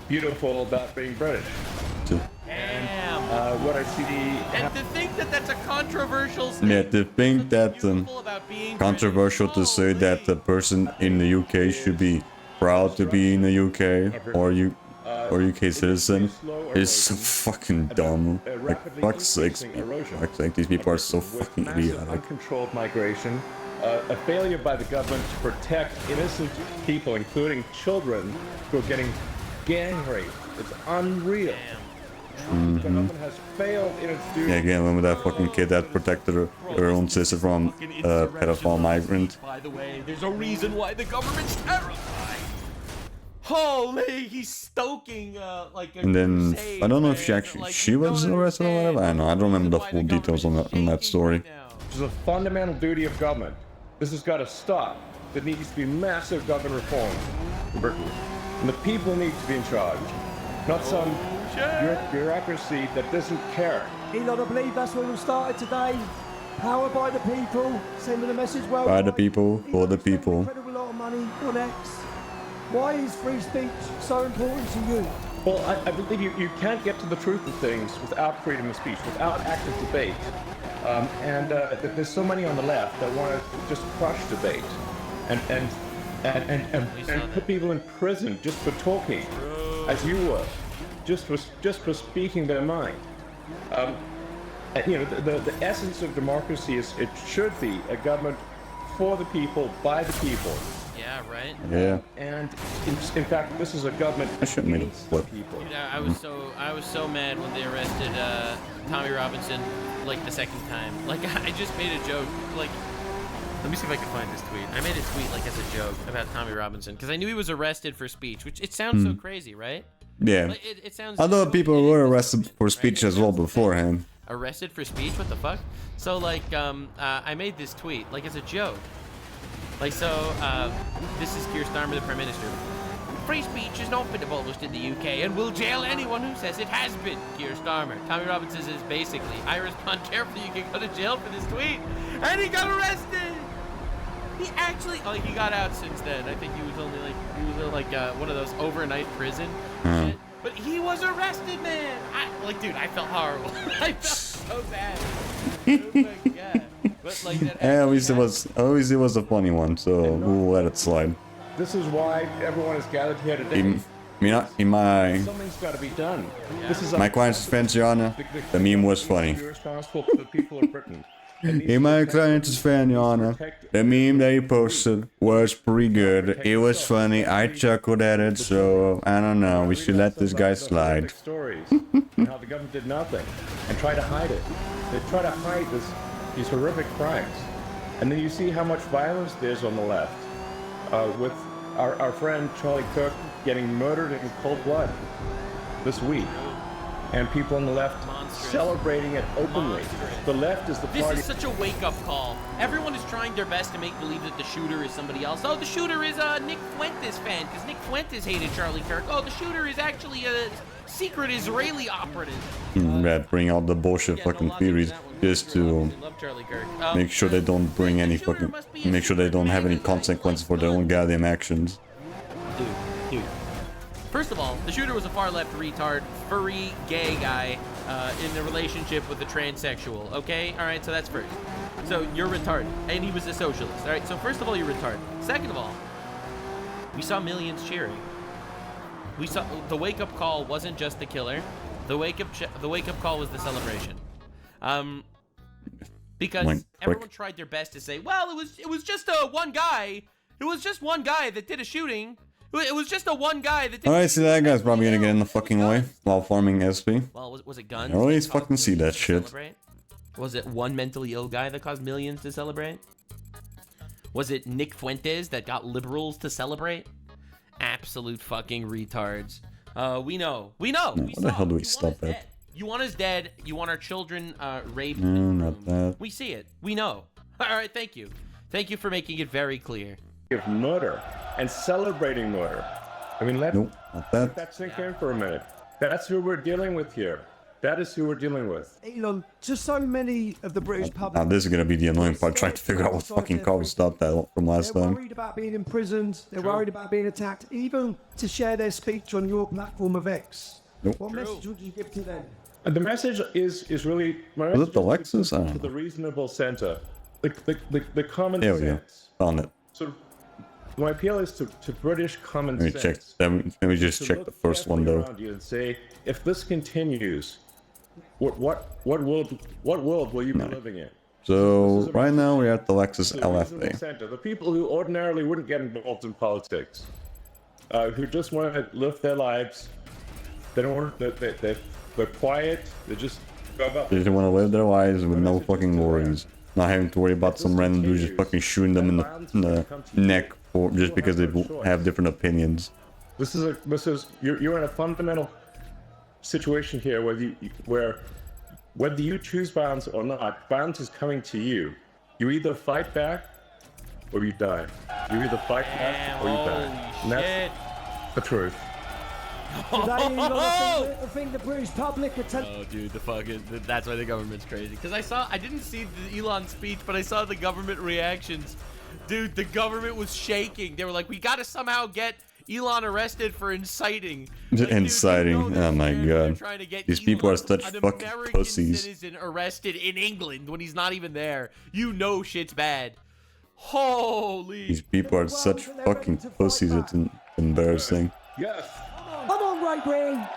beautiful about being British. And what I see... And to think that that's a controversial statement. Yeah, to think that controversial to say that the person in the UK should be proud to be in the UK or UK citizen is so fucking dumb. Like, fuck's sakes, man. Fuck's sake, these people are so fucking idiotic. Uncontrolled migration, a failure by the government to protect innocent people, including children, who are getting gang raped. It's unreal. The government has failed in its duty. Yeah, again, remember that fucking kid that protected her own sister from a pedophile migrant? By the way, there's a reason why the government's terrified. Holy, he's stoking like a And then crusade, I don't know if she was arrested or whatever. I don't know. I don't remember the full details on that story. Which is a fundamental duty of government. This has got to stop. There needs to be massive government reform in Britain. And the people need to be in charge, not some bureaucracy that doesn't care. Elon, I believe that's where we started today. Power by the people, sending a message well. By the people, for the people. Incredible lot of money on X. Why is free speech so important to you? Well, I believe you can't get to the truth of things without freedom of speech, without active debate. There's so many on the left that want to just crush debate and put people in prison just for talking, as you were, just for speaking their mind. And, you know, the essence of democracy is it should be a government for the people, by the people. Yeah, right. Yeah. And in fact, this is a government against the people. Dude, I was so mad when they arrested Tommy Robinson like the second time. Like I just made a joke. Like, let me see if I can find this tweet. I made a tweet like as a joke about Tommy Robinson because I knew he was arrested for speech, which it sounds so crazy, right? Yeah. Like, it sounds. Although so people were arrested for speech as well beforehand. Arrested for speech? What the fuck? So like, I made this tweet like as a joke. Like so, this is Keir Starmer, the Prime Minister. Free speech has not been abolished in the UK and will jail anyone who says it has been. Keir Starmer. Tommy Robinson says basically, I respond carefully, you can go to jail for this tweet. And he got arrested! He actually, like, he got out since then. I think he was only like, one of those overnight prison shit. But he was arrested, man! Dude, I felt horrible. I felt so bad. Oh my god. But, like, that At least it was a funny one, so we'll let it slide. This is why everyone is gathered here today. Something's got to be done. This is my client's defense, Your Honor, the meme was funny. You're responsible for the people of Britain. In my client's defense, Your Honor, the meme that he posted was pretty good. It was funny. I chuckled at it, so I don't know. We should let this guy slide. Stories and how the government did nothing and try to hide it. They try to hide these horrific crimes, and then you see how much violence there's on the left. With our friend Charlie Kirk getting murdered in cold blood this week, and people on the left celebrating it openly. The left is the party. This is such a wake-up call. Everyone is trying their best to make believe that the shooter is somebody else. Oh, the shooter is a Nick Fuentes fan because Nick Fuentes hated Charlie Kirk. Oh, the shooter is actually a secret Israeli operative. Bring out the bullshit fucking theories just to make sure they don't bring any fucking, make sure they don't have any consequences for their own goddamn actions. Dude. First of all, the shooter was a far-left retard, furry, gay guy in a relationship with a transsexual, okay? All right, so that's first. So you're retarded, and he was a socialist, all right? So first of all, you're retarded. Second of all, we saw millions cheering. We saw the wake-up call wasn't just the killer. The wake-up call was the celebration. Because everyone tried their best to say, well, it was just one guy. It was just one guy that did a shooting. It was just one guy that did. Alright, see that guy's probably gonna get in the fucking way while farming SP. Well, was it guns? I always fucking see that shit. Was it one mentally ill guy that caused millions to celebrate? Was it Nick Fuentes that got liberals to celebrate? Absolute fucking retards. We know. No, what the hell do we stop at? You want us dead. You want our children raped. No, not that. We see it. We know. All right, thank you. Thank you for making it very clear. Of murder and celebrating murder. I mean, let that sink in for a minute. That's who we're dealing with here. That is who we're dealing with. Elon, just so many of the British public. Now this is gonna be the annoying part, trying to figure out what fucking car we stopped that from last They're time. worried about being imprisoned. They're worried about being attacked, even to share their speech on your platform of X. Nope. What message would you give to them? The message is really. Was it the Lexus? I don't know. The reasonable center, the common There we go. sense. Found it. So my appeal is to British common Let me sense. check. Let me just check the first one though. Around you and say, if this continues, what world will you be living in? So right now we're at the Lexus The reasonable LFA. center, the people who ordinarily wouldn't get involved in politics, who just want to live their lives. They don't want. They're quiet. They just go about. They just want to live their lives with no fucking worries, not having to worry about some random dude just fucking shooting them in the neck for just because they have different opinions. This is you're in a fundamental situation here where whether you choose violence or not, violence is coming to you. You either fight back or you die. You either fight back or you die. And that's the truth. Today, I think the British public are telling. Oh, dude, that's why the government's crazy. Because I didn't see the Elon speech, but I saw the government reactions. Dude, the government was shaking. They were like, we got to somehow get Elon arrested for inciting. Like, inciting. Dude, you know, oh my god. These people are such an fucking American pussies. Citizen arrested in England when he's not even there. You know shit's bad. Holy. These people are such fucking pussies. It's embarrassing. Yes. Come on, Ray Green.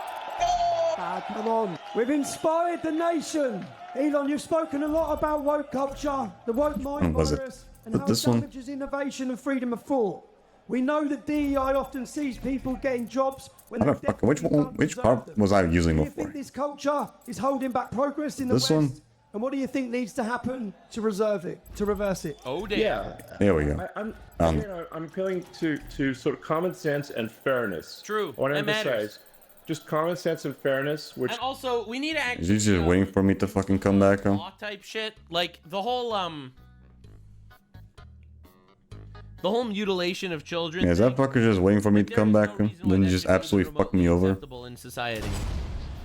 Come on. We've inspired the nation. Elon, you've spoken a lot about woke culture, the woke mind Was it? virus, and But how this it one? damages innovation and freedom of thought. We know that DEI often sees people getting jobs when How the they fuck? Which part was I using Do you before? think this culture is holding back progress in the This West? one? And what do you think needs to happen to reverse it? Oh, damn. Yeah. There we go. I'm appealing to sort of common sense and fairness. True. I want to That matters. emphasize just common sense and fairness, which And also, we need to Is actually. he just waiting for me to fucking come back on? Law type shit, like the whole mutilation of children. Yeah, is that fucker just waiting for me to come back on? Then you just absolutely fuck me over? Acceptable in society.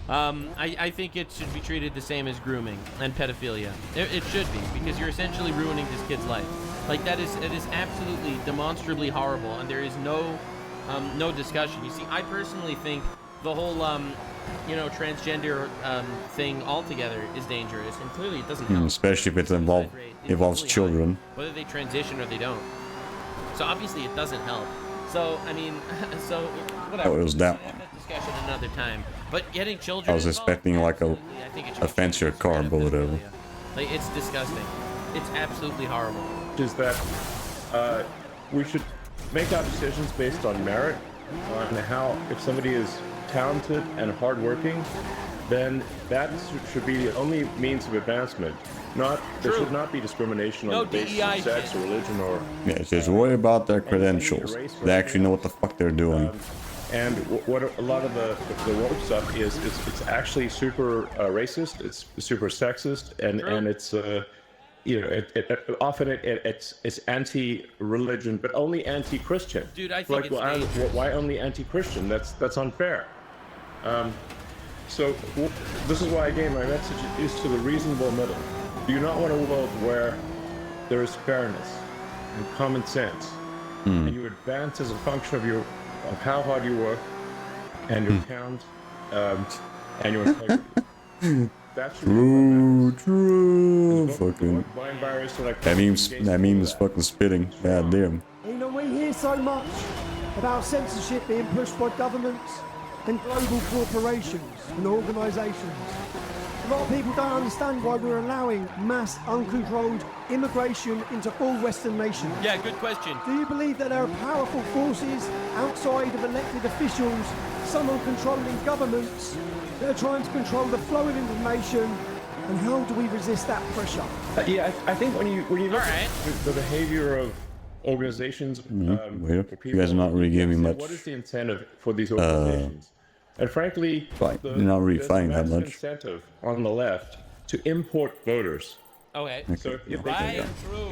I think it should be treated the same as grooming and pedophilia. It should be, because you're essentially ruining this kid's life. Like it is absolutely demonstrably horrible, and there is no discussion. You see, I personally think the whole transgender thing altogether is dangerous, and clearly it doesn't help. Especially if it involves children. Whether they transition or they don't. So obviously it doesn't help. So I mean, so whatever. Oh, it was that We'll have that discussion another time. But getting children. I was involved, expecting like a fancier car, but whatever. Like, it's disgusting. It's absolutely horrible. is that we should make our decisions based on merit, on how if somebody is talented and hardworking, then that should be the only means of advancement. There should not be discrimination on the basis DEI of sex or religion or. Yeah, just worry about their credentials. They actually know what the fuck they're doing. And what a lot of the woke stuff is it's actually super racist. It's super sexist, and it's often it's anti-religion, but only anti-Christian. Dude, I think it's why only anti-Christian? That's unfair. So this is why again my message is to the reasonable middle. Do you not want a world where there is fairness and common sense, and you advance as a function of how hard you work and your talent and your integrity? That should True. Fucking. That meme is fucking spitting. God damn. You know, we hear so much about censorship being pushed by governments and global corporations and organisations. A lot of people don't understand why we're allowing mass, uncontrolled immigration into all Western nations. Yeah, good question. Do you believe that there are powerful forces outside of elected officials, some are controlling governments, that are trying to control the flow of information? And how do we resist that pressure? I think when you look at the behavior of organizations, You guys are not really giving me much. what is the incentive for these organizations? And frankly, You're not really fighting that there's a much. incentive on the left to import voters. Okay. So if Right,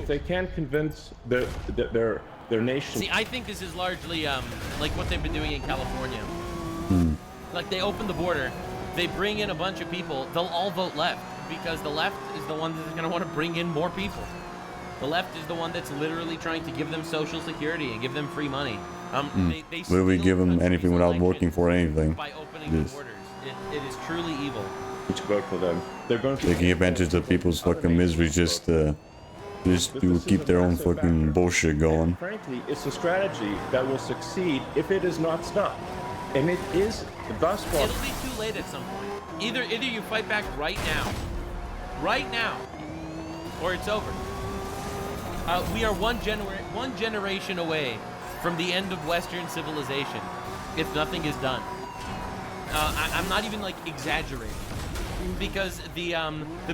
they can't convince their nation. See, I think this is largely like what they've been doing in California. Like, they open the border, they bring in a bunch of people, they'll all vote left, because the left is the one that's going to want to bring in more people. The left is the one that's literally trying to give them Social Security and give them free money. They Will we give them anything without working for anything? by opening the borders. It is truly evil. To vote for them. They're going to Taking advantage of people's fucking misery just to keep their own fucking bullshit going. Frankly, it's a strategy that will succeed if it is not stopped. And it is thus far. It'll be too late at some point. Either you fight back right now, or it's over. We are one generation away from the end of Western civilization, if nothing is done. I'm not even like exaggerating, because the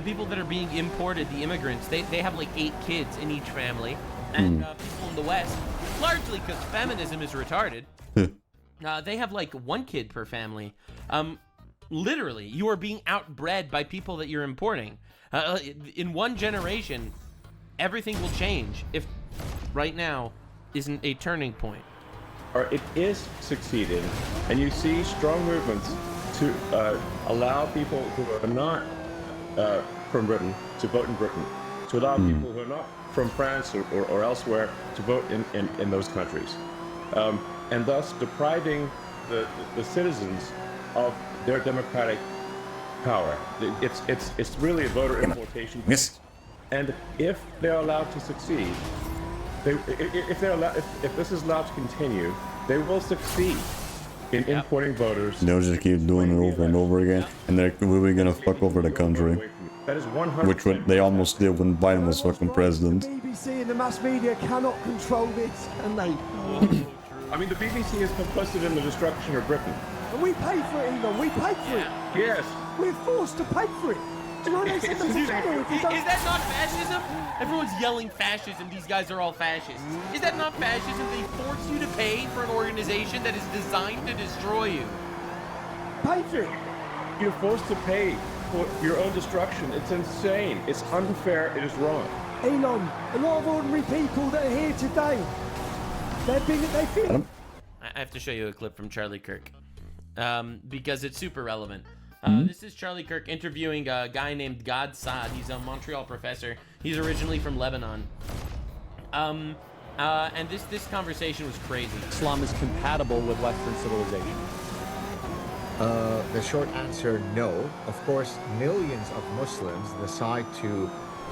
people that are being imported, the immigrants, they have like 8 kids in each family, and people in the West, largely because feminism is retarded, they have like 1 kid per family. Literally, you are being outbred by people that you're importing. In one generation, everything will change if right now isn't a turning point. Or it is succeeding, and you see strong movements to allow people who are not from Britain to vote in Britain, to allow people who are not from France or elsewhere to vote in those countries, and thus depriving the citizens of their democratic power. It's really a voter importation. Yes. And if they're allowed to succeed, if this is allowed to continue, they will succeed in importing voters. They'll just keep doing it over and over again, and they're really gonna fuck over the country. That is 100%. Which they almost did when Biden was fucking president. The BBC and the mass media cannot control this, can they? I mean, the BBC is complicit in the destruction of Britain. And we pay for it, Elon. We pay for it. Yes. We're forced to pay for it. Do you know they said there's a figure if you don't... Is that not fascism? Everyone's yelling fascism. These guys are all fascists. Is that not fascism? They force you to pay for an organization that is designed to destroy you. Pay for it. You're forced to pay for your own destruction. It's insane. It's unfair. It is wrong. Elon, a lot of ordinary people that are here today, they feel... I have to show you a clip from Charlie Kirk because it's super relevant. This is Charlie Kirk interviewing a guy named Gad Saad. He's a Montreal professor. He's originally from Lebanon. And this conversation was crazy. Islam is compatible with Western civilization. The short answer, no. Of course, millions of Muslims decide to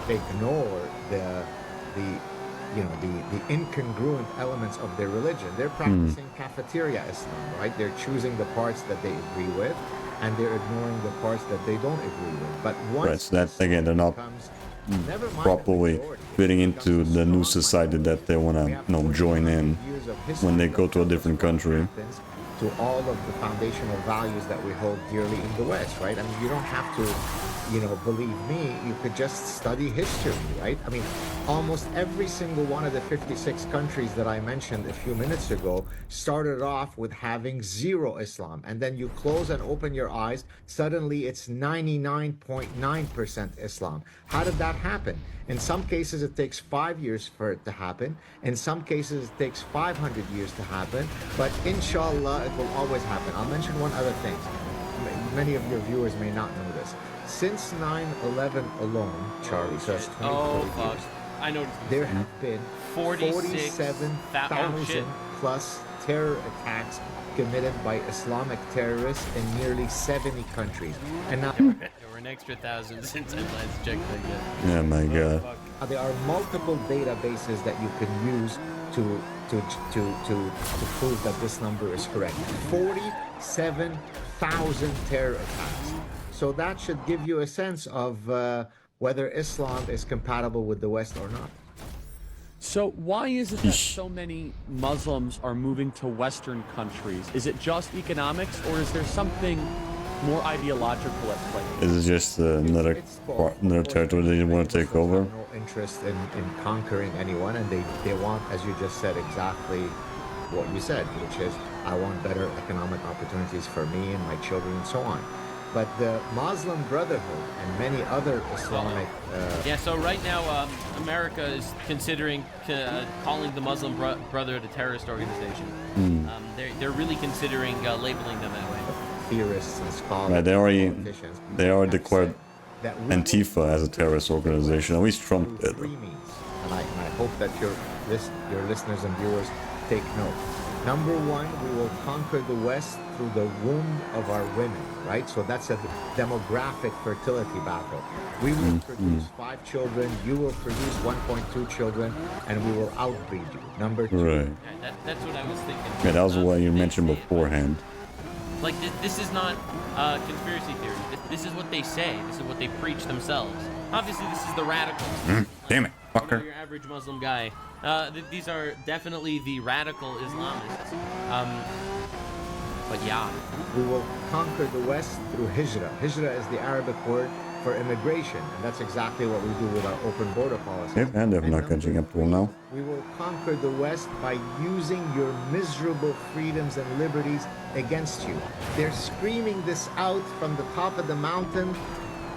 ignore the incongruent elements of their religion. They're practicing cafeteria Islam, right? They're choosing the parts that they agree with, and they're ignoring the parts that they don't agree with. But once right, so that again, they're not properly fitting into the new society that they want to join in when they go to a different country. To all of the foundational values that we hold dearly in the West, right? I mean, you don't have to, believe me, you could just study history, right? I mean, almost every single one of the 56 countries that I mentioned a few minutes ago started off with having zero Islam. And then you close and open your eyes, suddenly it's 99.9% Islam. How did that happen? In some cases, it takes 5 years for it to happen. In some cases, it takes 500 years to happen. But inshallah, it will always happen. I'll mention one other thing. Many of your viewers may not know this. Since 9/11 alone, Charlie, so that's 24 years, I know there have been 47,000 plus terror attacks committed by Islamic terrorists in nearly 70 countries. And now there were an extra 1,000 since I last checked again. Yeah, my God. There are multiple databases that you can use to prove that this number is correct. 47,000 terror attacks. So that should give you a sense of whether Islam is compatible with the West or not. So why is it that so many Muslims are moving to Western countries? Is it just economics, or is there something more ideological at play? Is it just another territory they want to take over? No interest in conquering anyone, and they want, as you just said, exactly what you said, which is, I want better economic opportunities for me and my children and so on. But the Muslim Brotherhood and many other Islamic... so right now, America is considering calling the Muslim Brotherhood a terrorist organization. They're really considering labeling them that way. Theorists and scholars. Right, they already declared Antifa as a terrorist organization. At least Trump did. And I hope that your listeners and viewers take note. Number one, we will conquer the West through the womb of our women, right? So that's a demographic fertility battle. We will produce 5 children, you will produce 1.2 children, and we will outbreed you. Number 2. Right. That's what I was thinking. Yeah, that was what you mentioned beforehand. Like, this is not conspiracy theory. This is what they say. This is what they preach themselves. Obviously, this is the radicals. Damn it, fucker. Your average Muslim guy. These are definitely the radical Islamists. But yeah. We will conquer the West through hijrah. Hijrah is the Arabic word for immigration, and that's exactly what we do with our open border policy. Yep, and they're not catching up till now. We will conquer the West by using your miserable freedoms and liberties against you. They're screaming this out from the top of the mountain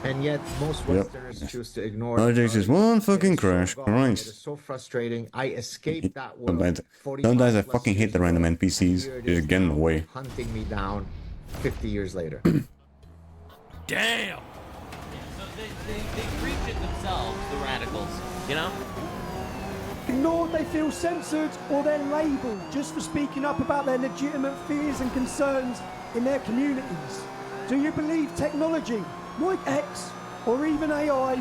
And yet, most Westerners choose to ignore Oh, there's just one fucking crash. It is Christ. so frustrating. I escaped that world. Sometimes I fucking hate the random NPCs. They're just getting away. Hunting me down 50 years later. Damn! So they preach it themselves, the radicals, you know? Ignored, they feel censored, or they're labelled just for speaking up about their legitimate fears and concerns in their communities. Do you believe technology, like X, or even AI,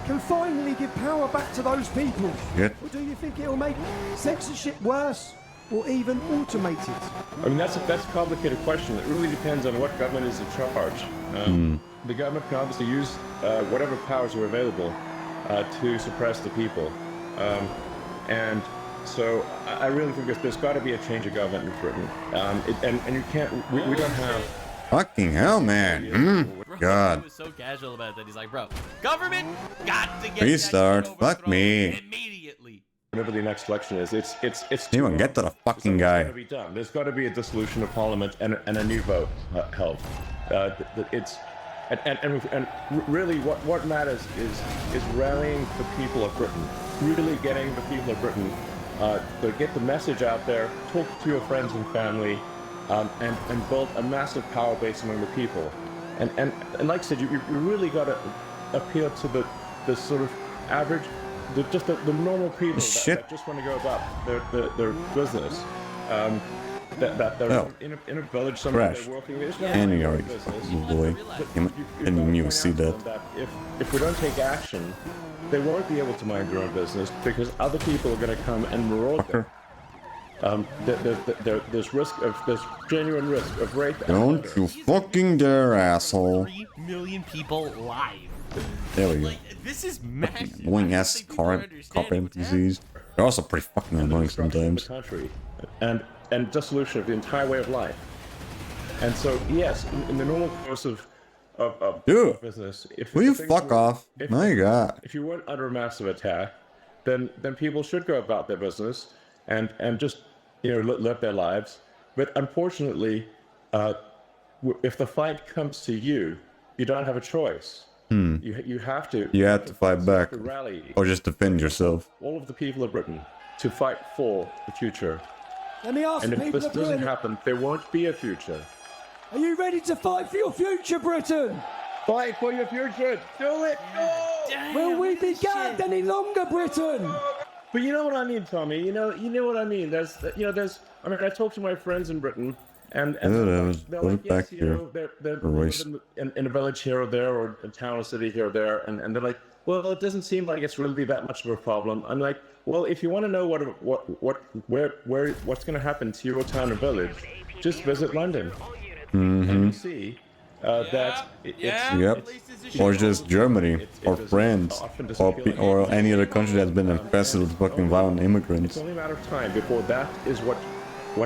can finally give power back to those people? Yep. Or do you think it'll make censorship worse, or even automate it? I mean, that's a complicated question. It really depends on what government is in charge. The government can obviously use whatever powers are available to suppress the people. And so I really think there's got to be a change of government in Britain. And you can't, we don't have... Fucking hell, man. God. He was so casual about that. He's like, bro, government got to get Restart. that shit Fuck me. immediately. Whenever the next election is, it's Even get to the fucking guy. It's got to be done. There's got to be a dissolution of parliament and a new vote held. It's and really what matters is rallying the people of Britain, really getting the people of Britain to get the message out there, talk to your friends and family, and build a massive power base among the people. And like I said, you really got to appeal to the sort of average, the normal people that just want to go about their business. That they're in a village somewhere, they're working. And you already boy. I didn't even see that. If we don't take action, they won't be able to mind their own business because other people are going to come and maraud them. There's genuine risk of rape. Don't you fucking dare, asshole. 3 million people live. There we go. This is massive. Annoying ass car NPCs. They're also pretty fucking annoying sometimes. Country and dissolution of the entire way of life. And so, yes, in the normal course of business, will you fuck off? My God. If you weren't under a massive attack, then people should go about their business and just live their lives. But unfortunately, if the fight comes to you, you don't have a choice. You have to. You have to fight back, rally, or just defend yourself. All of the people of Britain to fight for the future. Let me ask and if people this doesn't happen, there won't be a future. Are you ready to fight for your future, Britain? Fight for your future. Do it. Will we be gagged any longer, Britain? But you know what I mean, Tommy. You know what I mean. There's. I mean, I talk to my friends in Britain, and they're like, yes, they're in a village here or there, or a town or city here or there, and they're like, well, it doesn't seem like it's really that much of a problem. I'm like, well, if you want to know what's going to happen to your town or village, just visit London, and you see that it's or just Germany, or France, or any other country that's been infested with fucking violent immigrants. It's only a matter of time before that is what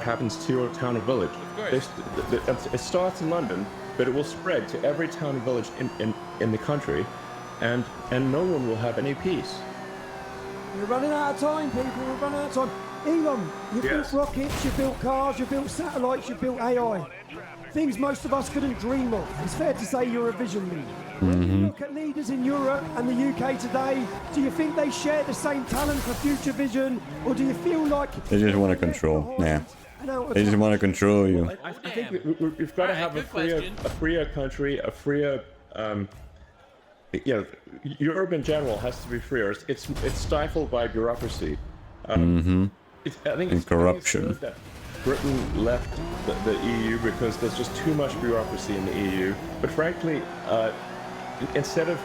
happens to your town or village. It starts in London, but it will spread to every town and village in the country, and no one will have any peace. We're running out of time, people. We're running out of time. Elon, you built rockets, you built cars, you built satellites, you built AI. Things most of us couldn't dream of. It's fair to say you're a visionary. When you look at leaders in Europe and the UK today, do you think they share the same talent for future vision, or do you feel like they just want to control? Nah. They just want to control you. I think we've got to have a freer country, a freer. Europe in general has to be freer. It's stifled by bureaucracy. I think it's corruption. That Britain left the EU because there's just too much bureaucracy in the EU. But frankly, instead of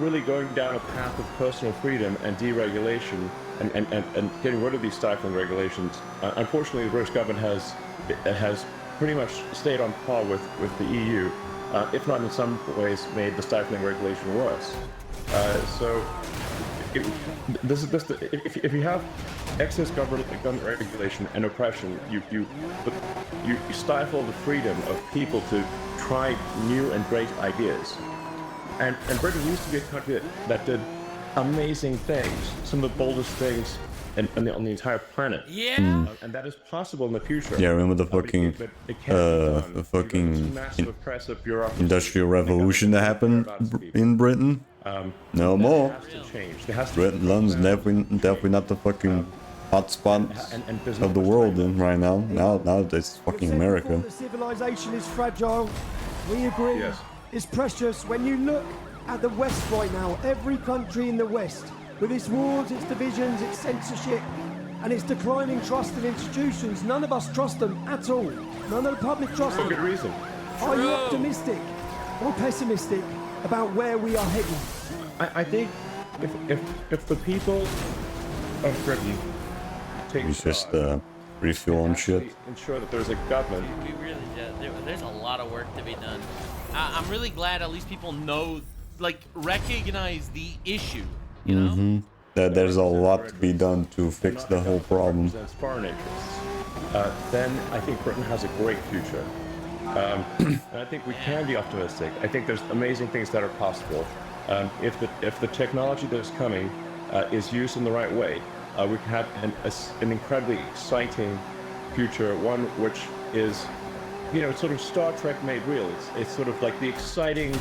really going down a path of personal freedom and deregulation and getting rid of these stifling regulations, unfortunately, the British government has pretty much stayed on par with the EU, if not in some ways made the stifling regulation worse. If you have excess government regulation and oppression, you stifle the freedom of people to try new and great ideas. And Britain used to be a country that did amazing things, some of the boldest things on the entire planet. Yeah. And that is possible in the future. Yeah, remember the fucking, industrial revolution that happened in Britain? No more. London's definitely not the fucking hotspot of the world in right now. Now it's fucking America. The civilization is fragile. We agree. Yes. It's precious. When you look at the West right now, every country in the West, with its wars, its divisions, its censorship, and its declining trust in institutions, none of us trust them at all. None of the public trust them. For good reason. Are you optimistic or pessimistic about where we are heading? I think if the people of Britain take He's just refuel and shit. ensure that there's a government. We really there's a lot of work to be done. I'm really glad at least people know, like, recognize the issue. You know? That there's a lot to be done to fix the whole problem. Foreign interests. Then I think Britain has a great future. And I think we can be optimistic. I think there's amazing things that are possible. If the technology that is coming is used in the right way, we can have an incredibly exciting future, one which is, sort of Star Trek made real. It's sort of like the exciting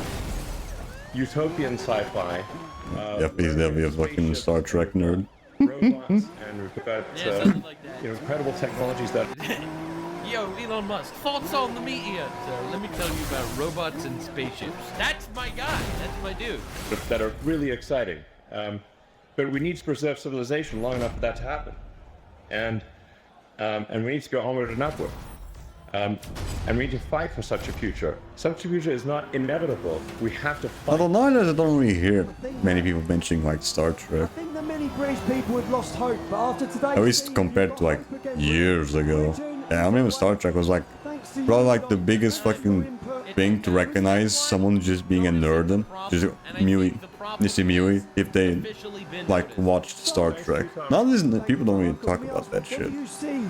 utopian sci-fi. He's definitely a fucking Star Trek nerd. Robots, and we've got incredible technologies that. Yo, Elon Musk, thoughts on the meteor? So let me tell you about robots and spaceships. That's my guy. That's my dude. That are really exciting. But we need to preserve civilization long enough for that to happen. And we need to go onward and upward. And we need to fight for such a future. Such a future is not inevitable. We have to fight. I don't know, I don't really hear many people mentioning like Star Trek. I think that many British people had lost hope, but after today, At least compared to like years ago. Yeah, I remember Star Trek was like probably like the biggest fucking thing to recognize someone just being a nerd and just immediately if they like watched Star Trek. Nowadays people don't really talk about that shit. What do you see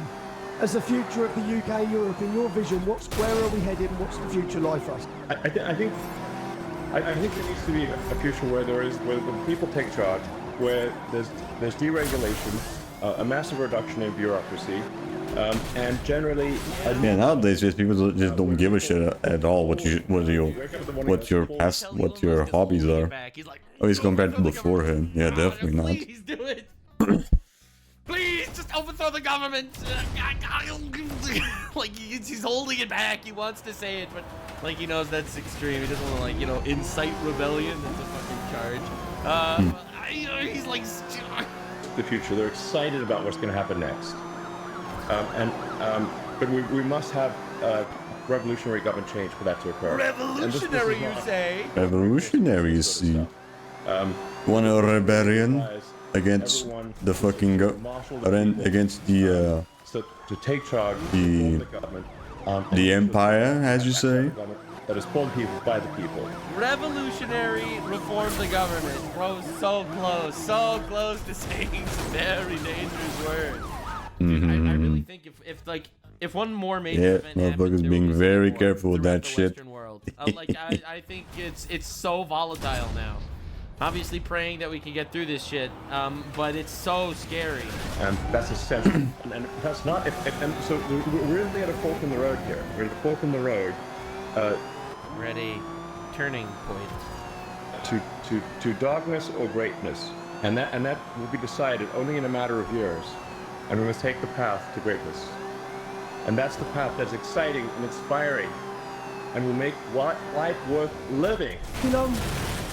as the future of the UK, Europe, in your vision? Where are we headed? What's the future like for us? I think there needs to be a future where the people take charge, where there's deregulation, a massive reduction in bureaucracy, and generally. Yeah, nowadays just people just don't give a shit at all what your hobbies are. At least compared to beforehand. Yeah, definitely not. Please do it. Please just overthrow the government. Like he's holding it back. He wants to say it, but like he knows that's extreme. He doesn't want to incite rebellion. That's a fucking charge. He's like the future. They're excited about what's going to happen next. But we must have revolutionary government change for that to occur. Revolutionary, you say? Revolutionary, you see. Want a rebellion against the fucking against the to take charge the government, the empire, as you say. That is for the people, by the people. Revolutionary, reform the government. Bro, so close to saying some very dangerous words. I really think if one more major event motherfuckers being very careful with that shit. I think it's so volatile now. Obviously praying that we can get through this shit, but it's so scary. And that's essential. and that's not so we're really at a fork in the road here. We're at a fork in the road. Ready, turning point. To darkness or greatness, and that will be decided only in a matter of years. And we must take the path to greatness. And that's the path that's exciting and inspiring, and will make life worth living.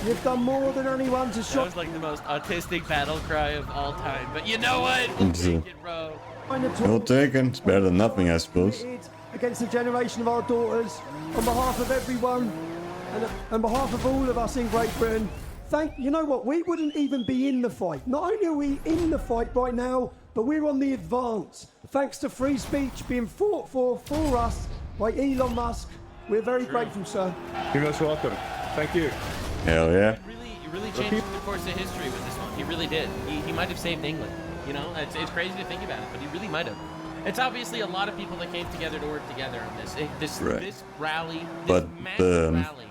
You've done more than anyone to show. That was like the most autistic battle cry of all time. But you know what? We'll take it, bro. We'll take it. It's better than nothing, I suppose. Against the generation of our daughters, on behalf of everyone, and on behalf of all of us in Great Britain, you know what? We wouldn't even be in the fight. Not only are we in the fight right now, but we're on the advance. Thanks to free speech being fought for us by Elon Musk. We're very grateful, sir. You're most welcome. Thank you. Hell yeah. You really changed the course of history with this one. He really did. He might have saved England. It's crazy to think about it, but he really might have. It's obviously a lot of people that came together to work together on this. This rally, this massive rally,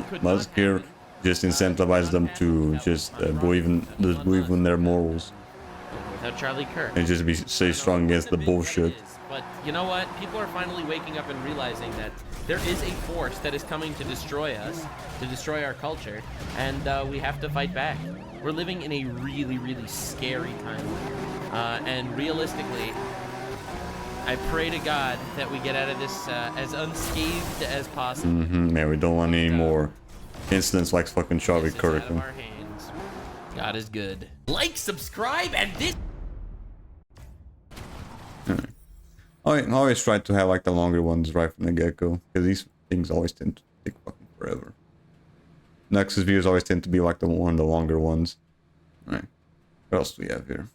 could Musk here just incentivized them to just believe in their morals. without Charlie Kirk. And just stay strong against the bullshit. But you know what? People are finally waking up and realizing that there is a force that is coming to destroy us, to destroy our culture, and we have to fight back. We're living in a really, really scary time. And realistically, I pray to God that we get out of this as unscathed as possible. Man, we don't want any more incidents like fucking Charlie Kirk. Out of our hands. God is good. Like, subscribe, and this. I always try to have like the longer ones right from the get-go, because these things always tend to take fucking forever. Nexus videos always tend to be like one of the longer ones. Alright, what else do we have here?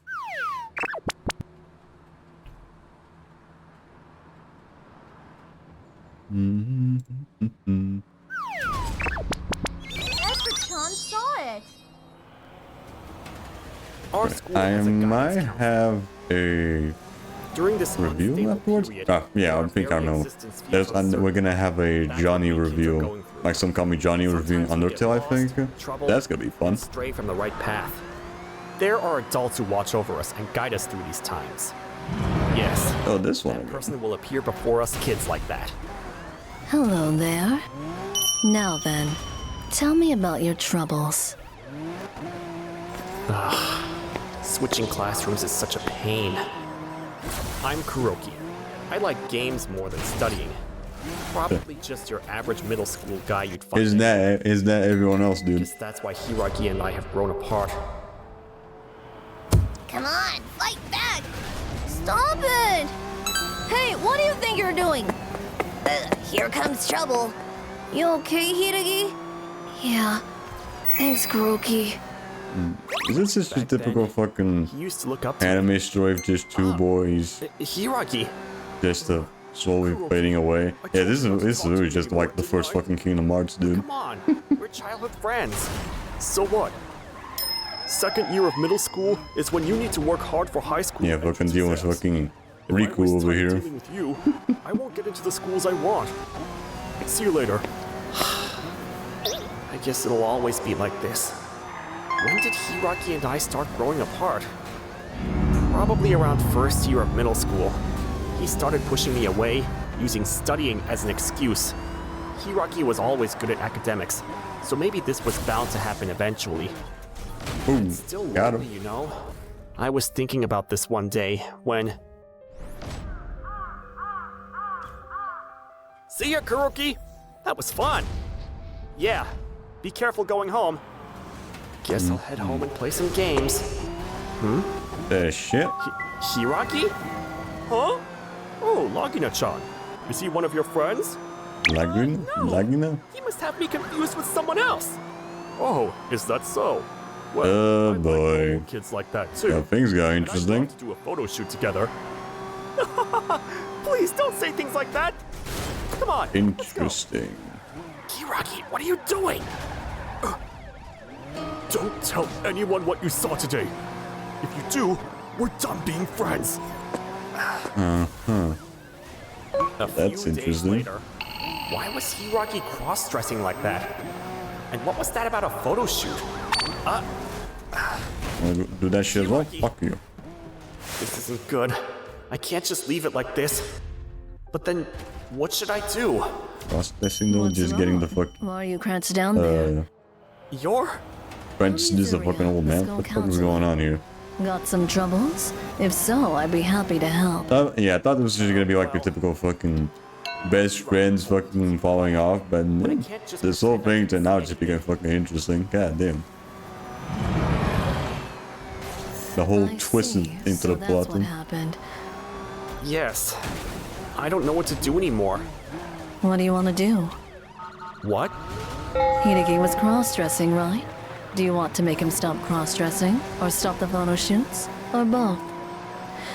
Sean saw it. Our school I has a might guidance have a During this review afterwards. Yeah, I think I know. We're gonna have a Johnny review, like some call me Johnny reviewing Undertale. I think that's gonna be fun. Stray from the right path. There are adults who watch over us and guide us through these times. Yes. Oh, this one. That person will appear before us kids like that. Hello there. Now then, tell me about your troubles. Switching classrooms is such a pain. I'm Kuroki. I like games more than studying. Probably just your average middle school guy you'd find. Is that everyone else, dude? Guess that's why Hiraki and I have grown apart. Come on, fight back! Stop it! Hey, what do you think you're doing? Here comes trouble. You okay, Hiragi? Yeah. Thanks, Kuroki. Is this just a typical fucking used to look up to anime story of just two boys Hiraki just slowly fading away? Yeah, this is really just like the first fucking Kingdom Hearts, dude. Come on, we're childhood friends. So what? Second year of middle school is when you need to work hard for high school. Yeah, fucking dealing with fucking Riku over here. Dealing with you, I won't get into the schools I want. See you later. I guess it'll always be like this. When did Hiraki and I start growing apart? Probably around first year of middle school. He started pushing me away, using studying as an excuse. Hiraki was always good at academics, so maybe this was bound to happen eventually. Boom, It's still got lonely, him. you know? I was thinking about this one day when... See ya, Kuroki! That was fun! Yeah, be careful going home. Guess I'll head home and play some games. The shit? Hiraki? Huh? Oh, Lagina-chan. Is he one of your friends? Lagina? He must have me confused with someone else. Oh, is that so? Well, Oh I like boy. normal kids like that too. Yeah, things got And I'd interesting. love to do a photo shoot together. Please don't say things like that. Come on. Interesting. Hiraki, what are you doing? Don't tell anyone what you saw today. If you do, we're done being friends. Uh-huh. That's Few days interesting. later, why was Hiraki cross-dressing like that? And what was that about a photo shoot? Wanna do that shit as well? Fuck you. This isn't good. I can't just leave it like this. But then, what should I do? Processing though, just getting the fuck. Why are you crouched down there? You're... French is a fucking old man. What the fuck is going on here? Got some troubles? If so, I'd be happy to help. Yeah, I thought this was just gonna be like your typical fucking best friends fucking falling off, but this whole thing turned out just became fucking interesting. God damn. The whole twist into the That's plot. what happened. Yes. I don't know what to do anymore. What do you want to do? What? Hideki was cross-dressing, right? Do you want to make him stop cross-dressing? Or stop the photo shoots? Or both?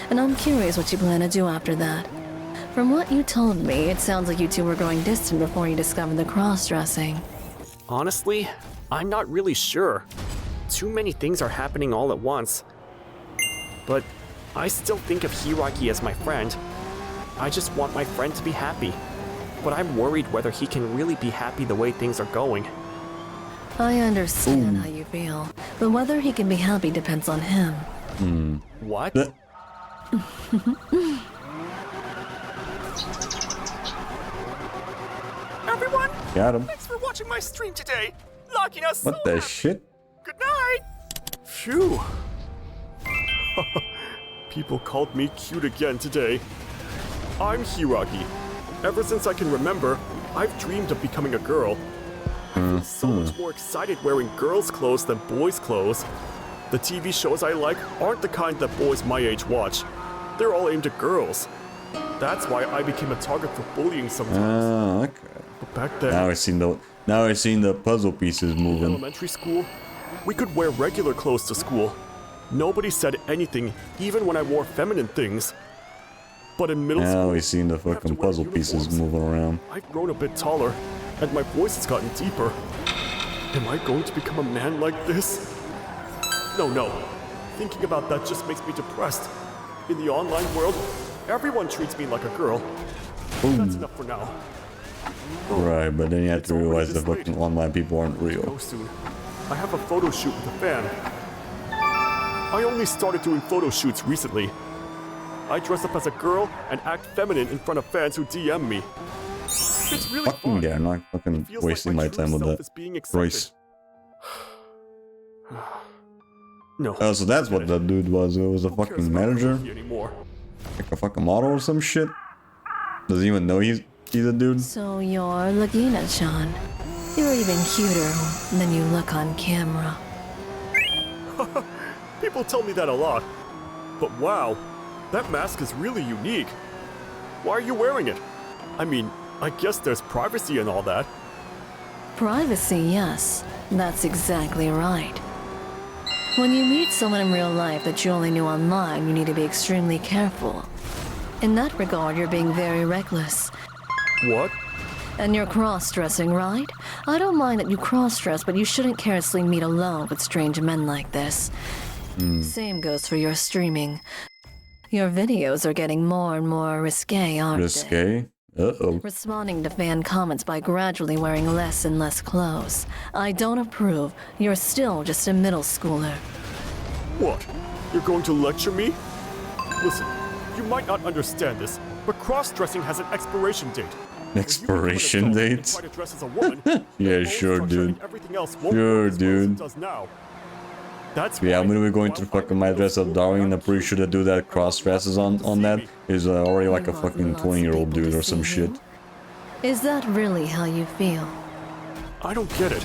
And I'm curious what you plan to do after that. From what you told me, it sounds like you two were growing distant before you discovered the cross-dressing. Honestly, I'm not really sure. Too many things are happening all at once. But I still think of Hiraki as my friend. I just want my friend to be happy. But I'm worried whether he can really be happy the way things are going. I understand how you feel, but whether he can be happy depends on him. What? Everyone, Got him. thanks for watching my stream today. Locking us. What the shit? Good night. Phew. People called me cute again today. I'm Hiragi. Ever since I can remember, I've dreamed of becoming a girl. I feel so much more excited wearing girls' clothes than boys' clothes. The TV shows I like aren't the kind that boys my age watch. They're all aimed at girls. That's why I became a target for bullying sometimes. Oh, okay. But back then, Now I seen the puzzle pieces in moving. elementary school, we could wear regular clothes to school. Nobody said anything, even when I wore feminine things. But in middle school, Now we seen the fucking puzzle pieces moving around. I've grown a bit taller, and my voice has gotten deeper. Am I going to become a man like this? No. Thinking about that just makes me depressed. In the online world, everyone treats me like a girl. That's enough for now. Right, but then you have to realize the fucking online people aren't Go real. soon. I have a photo shoot with a fan. I only started doing photo shoots recently. I dress up as a girl and act feminine in front of fans who DM me. It's really Fucking yeah, I'm not fucking feels wasting like my my true time with self that. is being accepted. Royce. No. Oh, so that's what that dude was. It was a fucking manager? Anymore. Like a fucking model or some shit? Doesn't even know he's a dude? So you're Lagina-chan. You're even cuter than you look on camera. People tell me that a lot. But wow, that mask is really unique. Why are you wearing it? I mean, I guess there's privacy and all that. Privacy, yes. That's exactly right. When you meet someone in real life that you only knew online, you need to be extremely careful. In that regard, you're being very reckless. What? And you're cross-dressing, right? I don't mind that you cross-dress, but you shouldn't carelessly meet alone with strange men like this. Same goes for your streaming. Your videos are getting more and more risque, aren't they? Risque? Uh-oh. Responding to fan comments by gradually wearing less and less clothes. I don't approve. You're still just a middle schooler. What? You're going to lecture me? Listen, you might not understand this, but cross-dressing has an expiration date. Expiration date? Try to dress as a woman, Yeah, sure, dude. everything else won't Sure, work as well as it dude. does now. That's Yeah, why, when we're going to fucking My Dress Up Darling, and I'm pretty sure that dude that cross dresses on that is already like a fucking 20-year-old dude or some shit. Is that really how you feel? I don't get it.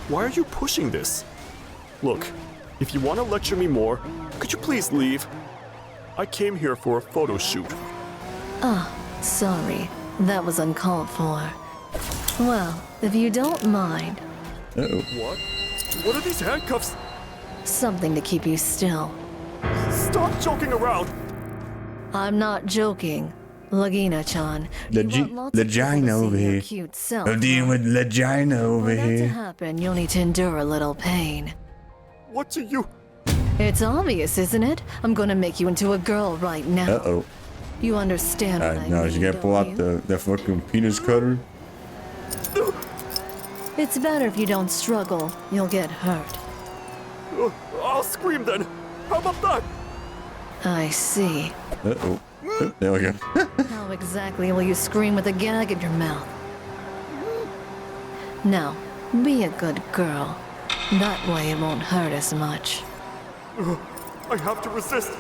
Why are you pushing this? Look, if you want to lecture me more, could you please leave? I came here for a photo shoot. Ah, sorry. That was uncalled for. Well, if you don't mind, Uh-oh. What? What are these handcuffs? something to keep you still. Stop joking around! I'm not joking. Lagina-chan. Legina over here. Cute self. I'm dealing with Legina over For that to here. happen, you'll need to endure a little pain. What do you... It's obvious, isn't it? I'm gonna make you into a girl right now. Uh-oh. You understand what I No, mean, you gotta pull don't out you? the fucking penis cutter. It's better if you don't struggle. You'll get hurt. I'll scream then! How about that? I see. Uh-oh. There we go. How exactly will you scream with a gag in your mouth? Now, be a good girl. That way it won't hurt as much. I have to resist.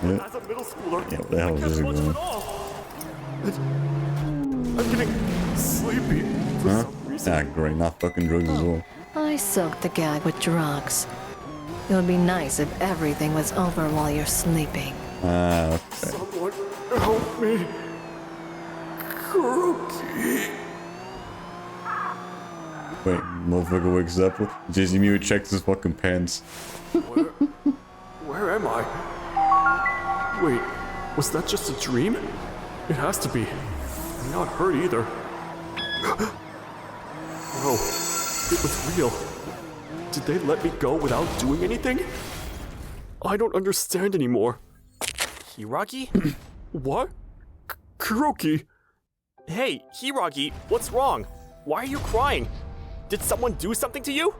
Yeah. As a middle schooler, Yeah, what the hell is this much of going? it all. I'm getting sleepy for Huh? some reason. Ah, great. Not fucking drugs as well. I soaked the gag with drugs. It would be nice if everything was over while you're sleeping. Ah, okay. Someone help me. Kuroki. Wait, motherfucker wakes up. Jay-Z Mew checks his fucking pants. Where am I? Wait, was that just a dream? It has to be. I'm not hurt either. Bro, it was real. Did they let me go without doing anything? I don't understand anymore. Hiragi? What? Kuroki? Hey, Hiragi, what's wrong? Why are you crying? Did someone do something to you?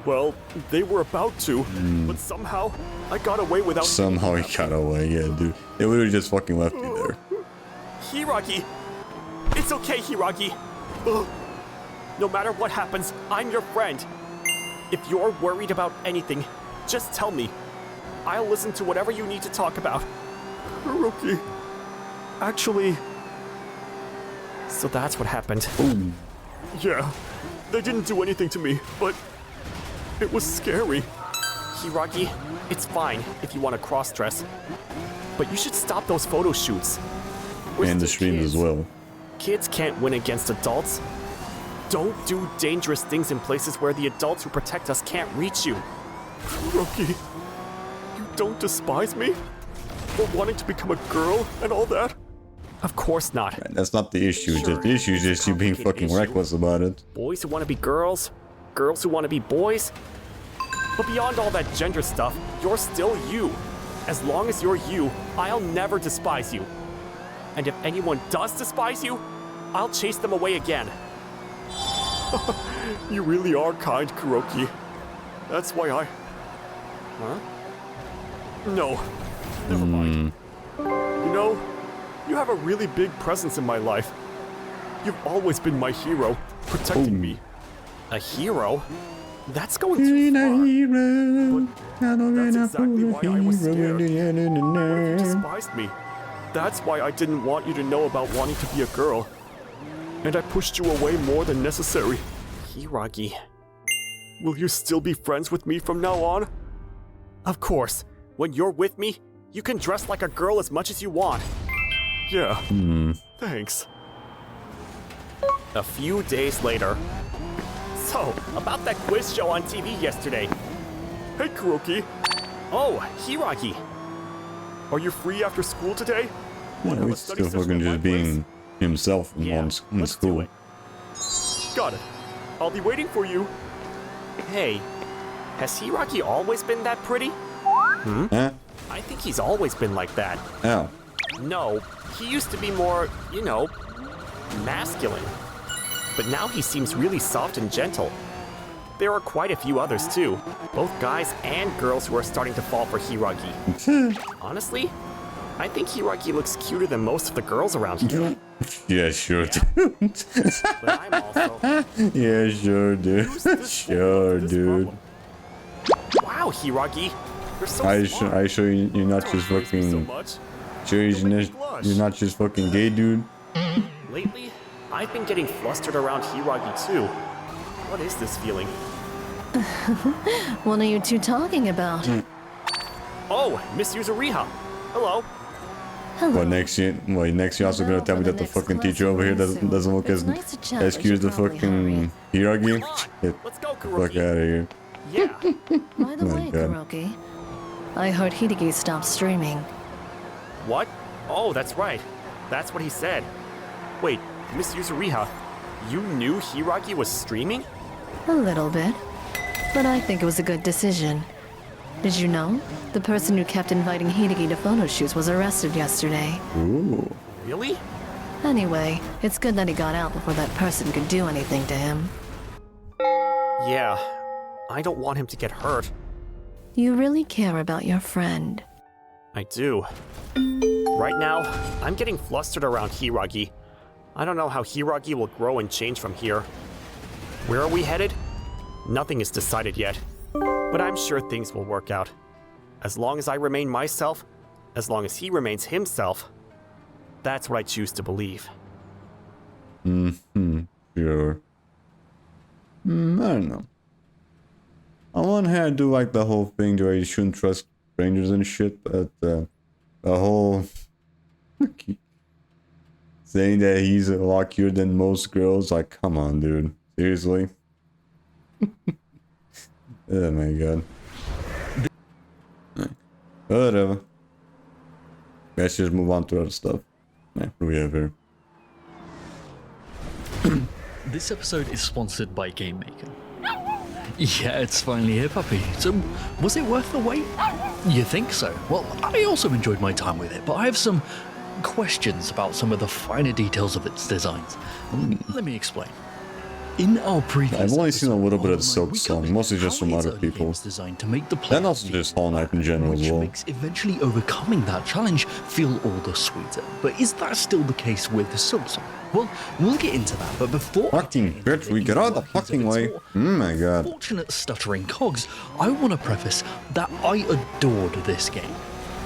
Well, they were about to, but somehow I got away without... Somehow he got away, yeah, dude. They would have just fucking left you there. Hiragi! It's okay, Hiragi. Ugh. No matter what happens, I'm your friend. If you're worried about anything, just tell me. I'll listen to whatever you need to talk about. Hiroki. Actually... So that's what happened. Ooh. Yeah, they didn't do anything to me, but... It was scary. Hiragi, it's fine if you want to cross-dress. But you should stop those photo shoots. And the streams as well. Kids can't win against adults. Don't do dangerous things in places where the adults who protect us can't reach you. Hiroki, you don't despise me? For wanting to become a girl and all that? Of course not. Right, that's not the issue. Sure, just the issue is just you being fucking reckless about it. Boys who want to be girls, girls who want to be boys. But beyond all that gender stuff, you're still you. As long as you're you, I'll never despise you. And if anyone does despise you, I'll chase them away again. You really are kind, Kuroki. That's why I... Huh? No. Never mind. You know, you have a really big presence in my life. You've always been my hero, protecting me. A hero? That's going too far. But that's exactly why I was scared. What if you despised me? That's why I didn't want you to know about wanting to be a girl. And I pushed you away more than necessary. Hiragi, will you still be friends with me from now on? Of course. When you're with me, you can dress like a girl as much as you want. Yeah. Thanks. A few days later. So, about that quiz show on TV yesterday. Hey, Kuroki. Oh, Hiragi. Are you free after school today? Yeah, he's still fucking just being himself in school. Got it. I'll be waiting for you. Hey, has Hiragi always been that pretty? Huh? I think he's always been like that. Oh. No, he used to be more, you know, masculine. But now he seems really soft and gentle. There are quite a few others too, both guys and girls who are starting to fall for Hiragi. Honestly, I think Hiragi looks cuter than most of the girls around here. Yeah, sure, dude. But I'm also... Yeah, sure, dude. Sure, dude. Wow, Hiragi, you're so smart. I show you, you're not just fucking... Sure, you're not just fucking gay, dude. Lately, I've been getting flustered around Hiragi too. What is this feeling? What are you two talking about? Oh, Miss Yuzuriha. Hello. Well, next you're also gonna tell me that the fucking teacher over here doesn't look as cute as the fucking Hiragi? Get Let's go, the fuck out of here. Yeah. By the way, God. Kuroki, I heard Hideki stopped streaming. What? Oh, that's right. That's what he said. Wait, Miss Yuzuriha, you knew Hiragi was streaming? A little bit. But I think it was a good decision. Did you know? The person who kept inviting Hideki to photo shoots was arrested yesterday. Ooh. Really? Anyway, it's good that he got out before that person could do anything to him. Yeah, I don't want him to get hurt. You really care about your friend. I do. Right now, I'm getting flustered around Hiragi. I don't know how Hiragi will grow and change from here. Where are we headed? Nothing is decided yet. But I'm sure things will work out. As long as I remain myself, as long as he remains himself, that's what I choose to believe. Sure. I don't know. On one hand, I do like the whole thing where you shouldn't trust strangers and shit, but the whole saying that he's a lot cuter than most girls, like, come on, dude. Seriously? Oh my god. Whatever. Let's just move on to other stuff. Yeah, what do we have here? This episode is sponsored by Game Maker. Yeah, it's finally here, puppy. So, was it worth the wait? You think so? Well, I also enjoyed my time with it, but I have some questions about some of the finer details of its designs. Let me explain. In our previous I've only seen a little bit of the episode, Silk we Song, covered mostly just how from its other early people. games designed to make the player And also just Hollow Knight in general as which well. makes eventually overcoming that challenge feel all the sweeter. But is that still the case with Silk Song? Well, we'll get into that, but before Fucking bitch, we get out of the fucking way. Oh my god. Fortunate stuttering cogs, I want to preface that I adored this game.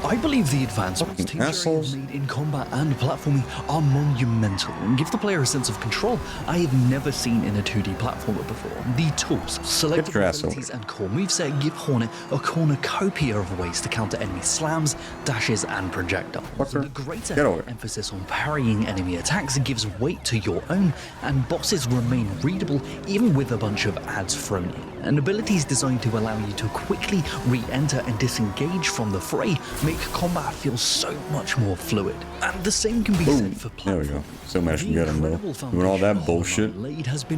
I believe the advancements Team Cherry have made in combat and platforming are monumental and give the player a sense of control I have never seen in a 2D platformer before. The tools, selective abilities and core moveset give Hornet a cornucopia of ways to counter enemy slams, dashes and projectiles. And a greater emphasis on parrying enemy attacks gives weight to your own, and bosses remain readable even with a bunch of ads thrown in. And abilities designed to allow you to quickly re-enter and disengage from the fray make combat feel so much more fluid. And the same can be said for There we go. So managed to get him though. Doing all that bullshit.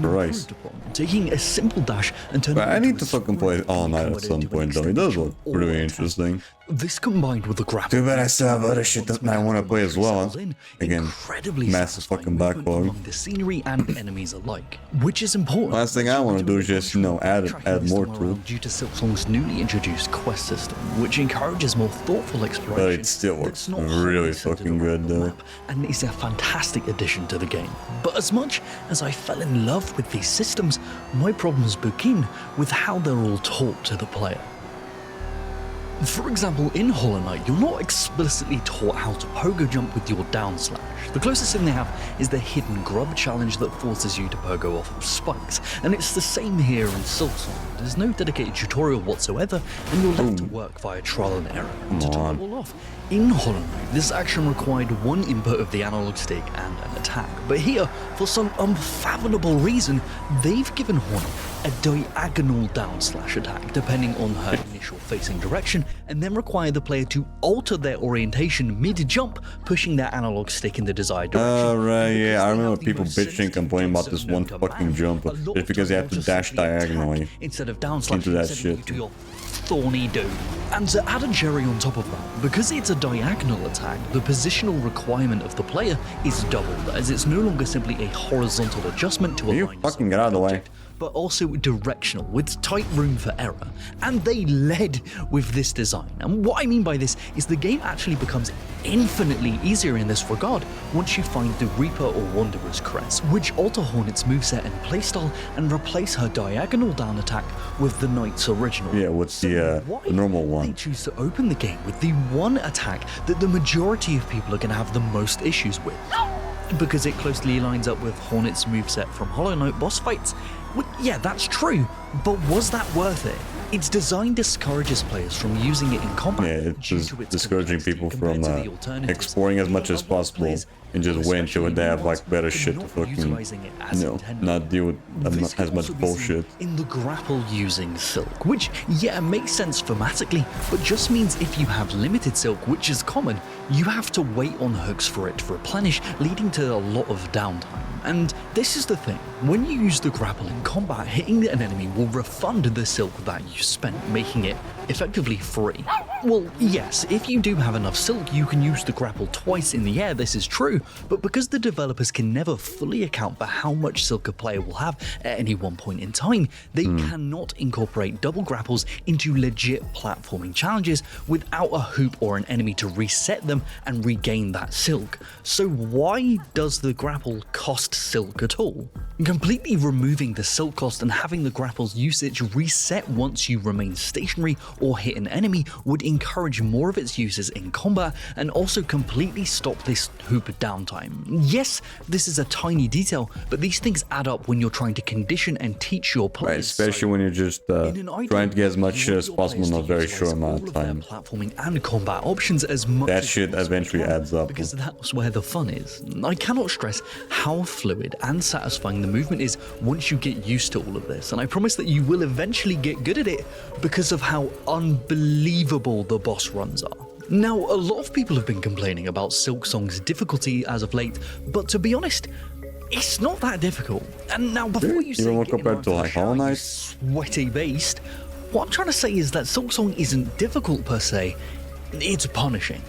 Christ. Taking a simple dash and turning But I need to fucking play All Night at some point though. It does look really interesting. This combined with the grapple. Too bad I still have other shit that I want to play as well. Again, massive fucking backlog. The scenery and enemies alike, which is important. Last thing I want to do is just, you know, add more to it. Due to Silk Song's newly introduced quest system, which encourages more thoughtful exploration. But it still looks really fucking good though. And is a fantastic addition to the game. But as much as I fell in love with these systems, my problems begin with how they're all taught to the player. For example, in Hollow Knight, you're not explicitly taught how to pogo jump with your down slash. The closest thing they have is the hidden grub challenge that forces you to pogo off of spikes, and it's the same here in Silk Song. There's no dedicated tutorial whatsoever, and you're left to work via trial and error to top it all off. In Hollow Knight, this action required one input of the analog stick and an attack, but here, for some unfathomable reason, they've given Hornet a diagonal down slash attack depending on her initial facing direction, and then require the player to alter their orientation mid-jump, pushing their analog stick in the desired direction. Right, yeah, I remember people bitching, complaining about this one fucking jump, just because you have to dash diagonally instead of down slash into that shit. to your thorny doom. And to add a cherry on top of that, because it's a diagonal attack, the positional requirement of the player is doubled, as it's no longer simply a horizontal adjustment to align fucking get out of the way. but also directional, with tight room for error. And they led with this design. And what I mean by this is the game actually becomes infinitely easier in this regard once you find the Reaper or Wanderer's crest, which alter Hornet's moveset and playstyle and replace her diagonal down attack with the Knight's original. Yeah, with the normal one. They choose to open the game with the one attack that the majority of people are going to have the most issues with, because it closely lines up with Hornet's moveset from Hollow Knight boss fights. Well, yeah, that's true, but was that worth it? Its design discourages players from using it in combat. Yeah, it's just discouraging people from exploring as much as possible and just wait until they have like better shit to fucking, you know, not deal with as much bullshit. In the grapple using Silk, which, yeah, makes sense thematically, but just means if you have limited Silk, which is common, you have to wait on hooks for it to replenish, leading to a lot of downtime. And this is the thing, when you use the grapple in combat, hitting an enemy will refund the Silk that you spent, making it effectively free. Well, yes, if you do have enough Silk, you can use the grapple twice in the air, this is true, but because the developers can never fully account for how much Silk a player will have at any one point in time, they cannot incorporate double grapples into legit platforming challenges without a hoop or an enemy to reset them and regain that Silk. So why does the grapple cost Silk at all? Completely removing the Silk cost and having the grapple's usage reset once you remain stationary or hit an enemy would encourage more of its uses in combat and also completely stop this hoop downtime. Yes, this is a tiny detail, but these things add up when you're trying to condition and teach your players. Right, especially when you're just trying to get as much shit as possible in a very short amount of time. Platforming and combat options as much that shit eventually adds up. Because that's where the fun is. I cannot stress how fluid and satisfying the movement is once you get used to all of this, and I promise that you will eventually get good at it because of how unbelievable the boss runs are. Now, a lot of people have been complaining about Silk Song's difficulty as of late, but to be honest, it's not that difficult. And now, before you say even compared to like Hollow Knight, sweaty based, what I'm trying to say is that Silk Song isn't difficult per se, it's punishing.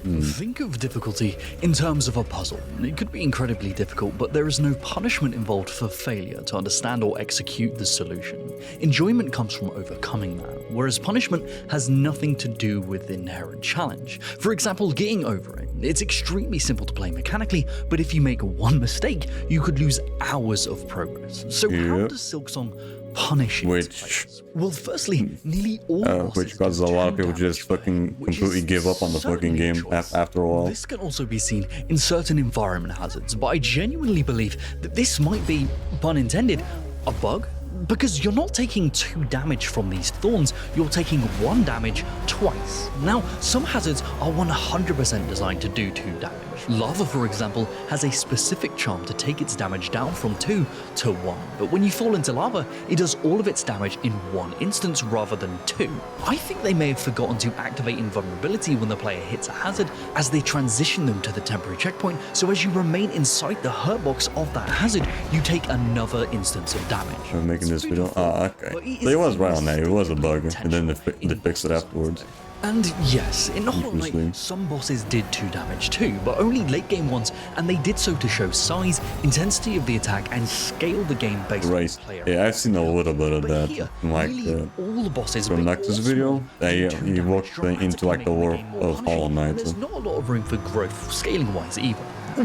Think of difficulty in terms of a puzzle. It could be incredibly difficult, but there is no punishment involved for failure to understand or execute the solution. Enjoyment comes from overcoming that, whereas punishment has nothing to do with inherent challenge. For example, getting over it. It's extremely simple to play mechanically, but if you make one mistake, you could lose hours of progress. So how does Silksong punish its players? Well, firstly, nearly all bosses which causes a lot of people just fucking completely give up on the fucking game after a while. This can also be seen in certain environment hazards, but I genuinely believe that this might be, pun intended, a bug. Because you're not taking 2 damage from these thorns, you're taking 1 damage twice. Now, some hazards are 100% designed to do 2 damage. Lava, for example, has a specific charm to take its damage down from 2 to 1, but when you fall into lava, it does all of its damage in 1 instance rather than 2. I think they may have forgotten to activate invulnerability when the player hits a hazard as they transition them to the temporary checkpoint, so as you remain inside the hurt box of that hazard, you take another instance of damage. I'm making this video. Oh, okay. So it was right on that. It was a bug, and then they fixed it afterwards. And yes, in Hollow Knight, some bosses did 2 damage too, but only late game ones, and they did so to show size, intensity of the attack, and scale the game based on player. Yeah, I've seen a little bit of that. Here, Like all the bosses from Nexus video, he walked into like the lore of Hollow Knight. There's not a lot of room for growth scaling wise either.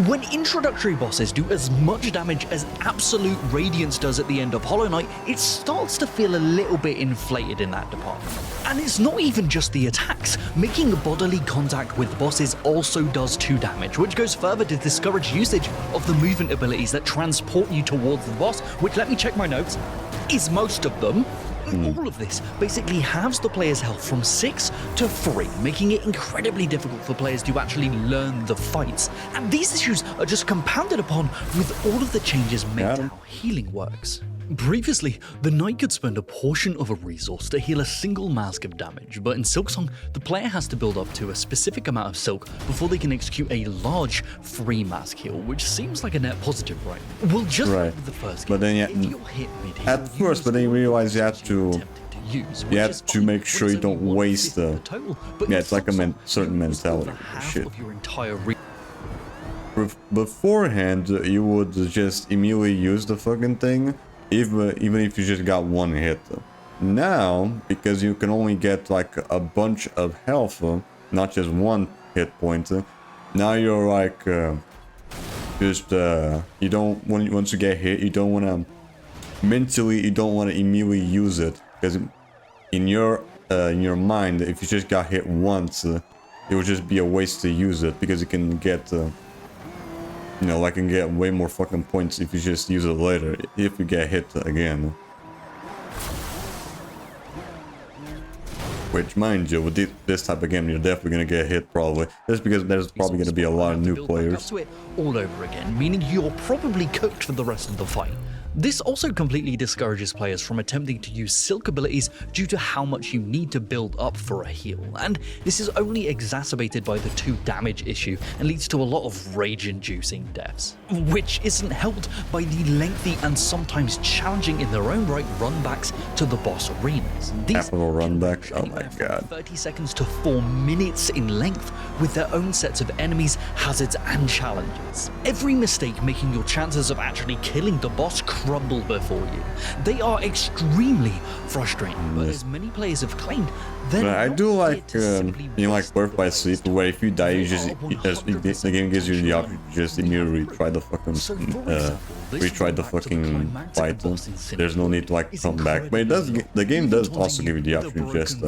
When introductory bosses do as much damage as Absolute Radiance does at the end of Hollow Knight, it starts to feel a little bit inflated in that department. And it's not even just the attacks. Making bodily contact with bosses also does 2 damage, which goes further to discourage usage of the movement abilities that transport you towards the boss, which, let me check my notes, is most of them. All of this basically halves the player's health from 6 to 3, making it incredibly difficult for players to actually learn the fights. And these issues are just compounded upon with all of the changes made to how healing works. Previously, the knight could spend a portion of a resource to heal a single mask of damage, but in Silksong, the player has to build up to a specific amount of silk before they can execute a large free mask heal, which seems like a net positive, right? Well, just like with the first game, but then if you're hit mid-heal, at first, but then you realize you have to make sure you don't waste the. Yeah, it's like a certain mentality. Shit. Beforehand, you would just immediately use the fucking thing. Even if you just got 1 hit. Now, because you can only get like a bunch of health, not just 1 hit point, now you're like, you don't, once you get hit, you don't want to, mentally, you don't want to immediately use it, because in your mind, if you just got hit once, it would just be a waste to use it, because you can get, you know, I can get way more fucking points if you just use it later, if you get hit again. Which, mind you, with this type of game, you're definitely gonna get hit probably. Just because there's probably gonna be a lot of new players. All over again, meaning you're probably cooked for the rest of the fight. This also completely discourages players from attempting to use silk abilities due to how much you need to build up for a heal, and this is only exacerbated by the 2 damage issue and leads to a lot of rage-inducing deaths, which isn't helped by the lengthy and sometimes challenging in their own right runbacks to the boss arenas. These runbacks, oh my god. 30 seconds to 4 minutes in length with their own sets of enemies, hazards, and challenges. Every mistake making your chances of actually killing the boss crumble before you. They are extremely frustrating, but as many players have claimed, but I do like, you know, like Birth by Sleep, where if you die, you just, the game gives you the option to just immediately retry the fucking fight. There's no need to like come back. But it does, the game does also give you the option to just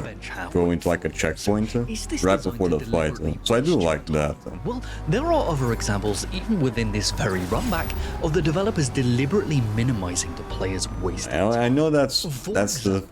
go into like a checkpoint right before the fight. So I do like that. Well, there are other examples, even within this very runback, of the developers deliberately minimizing the player's wasted. I know that's the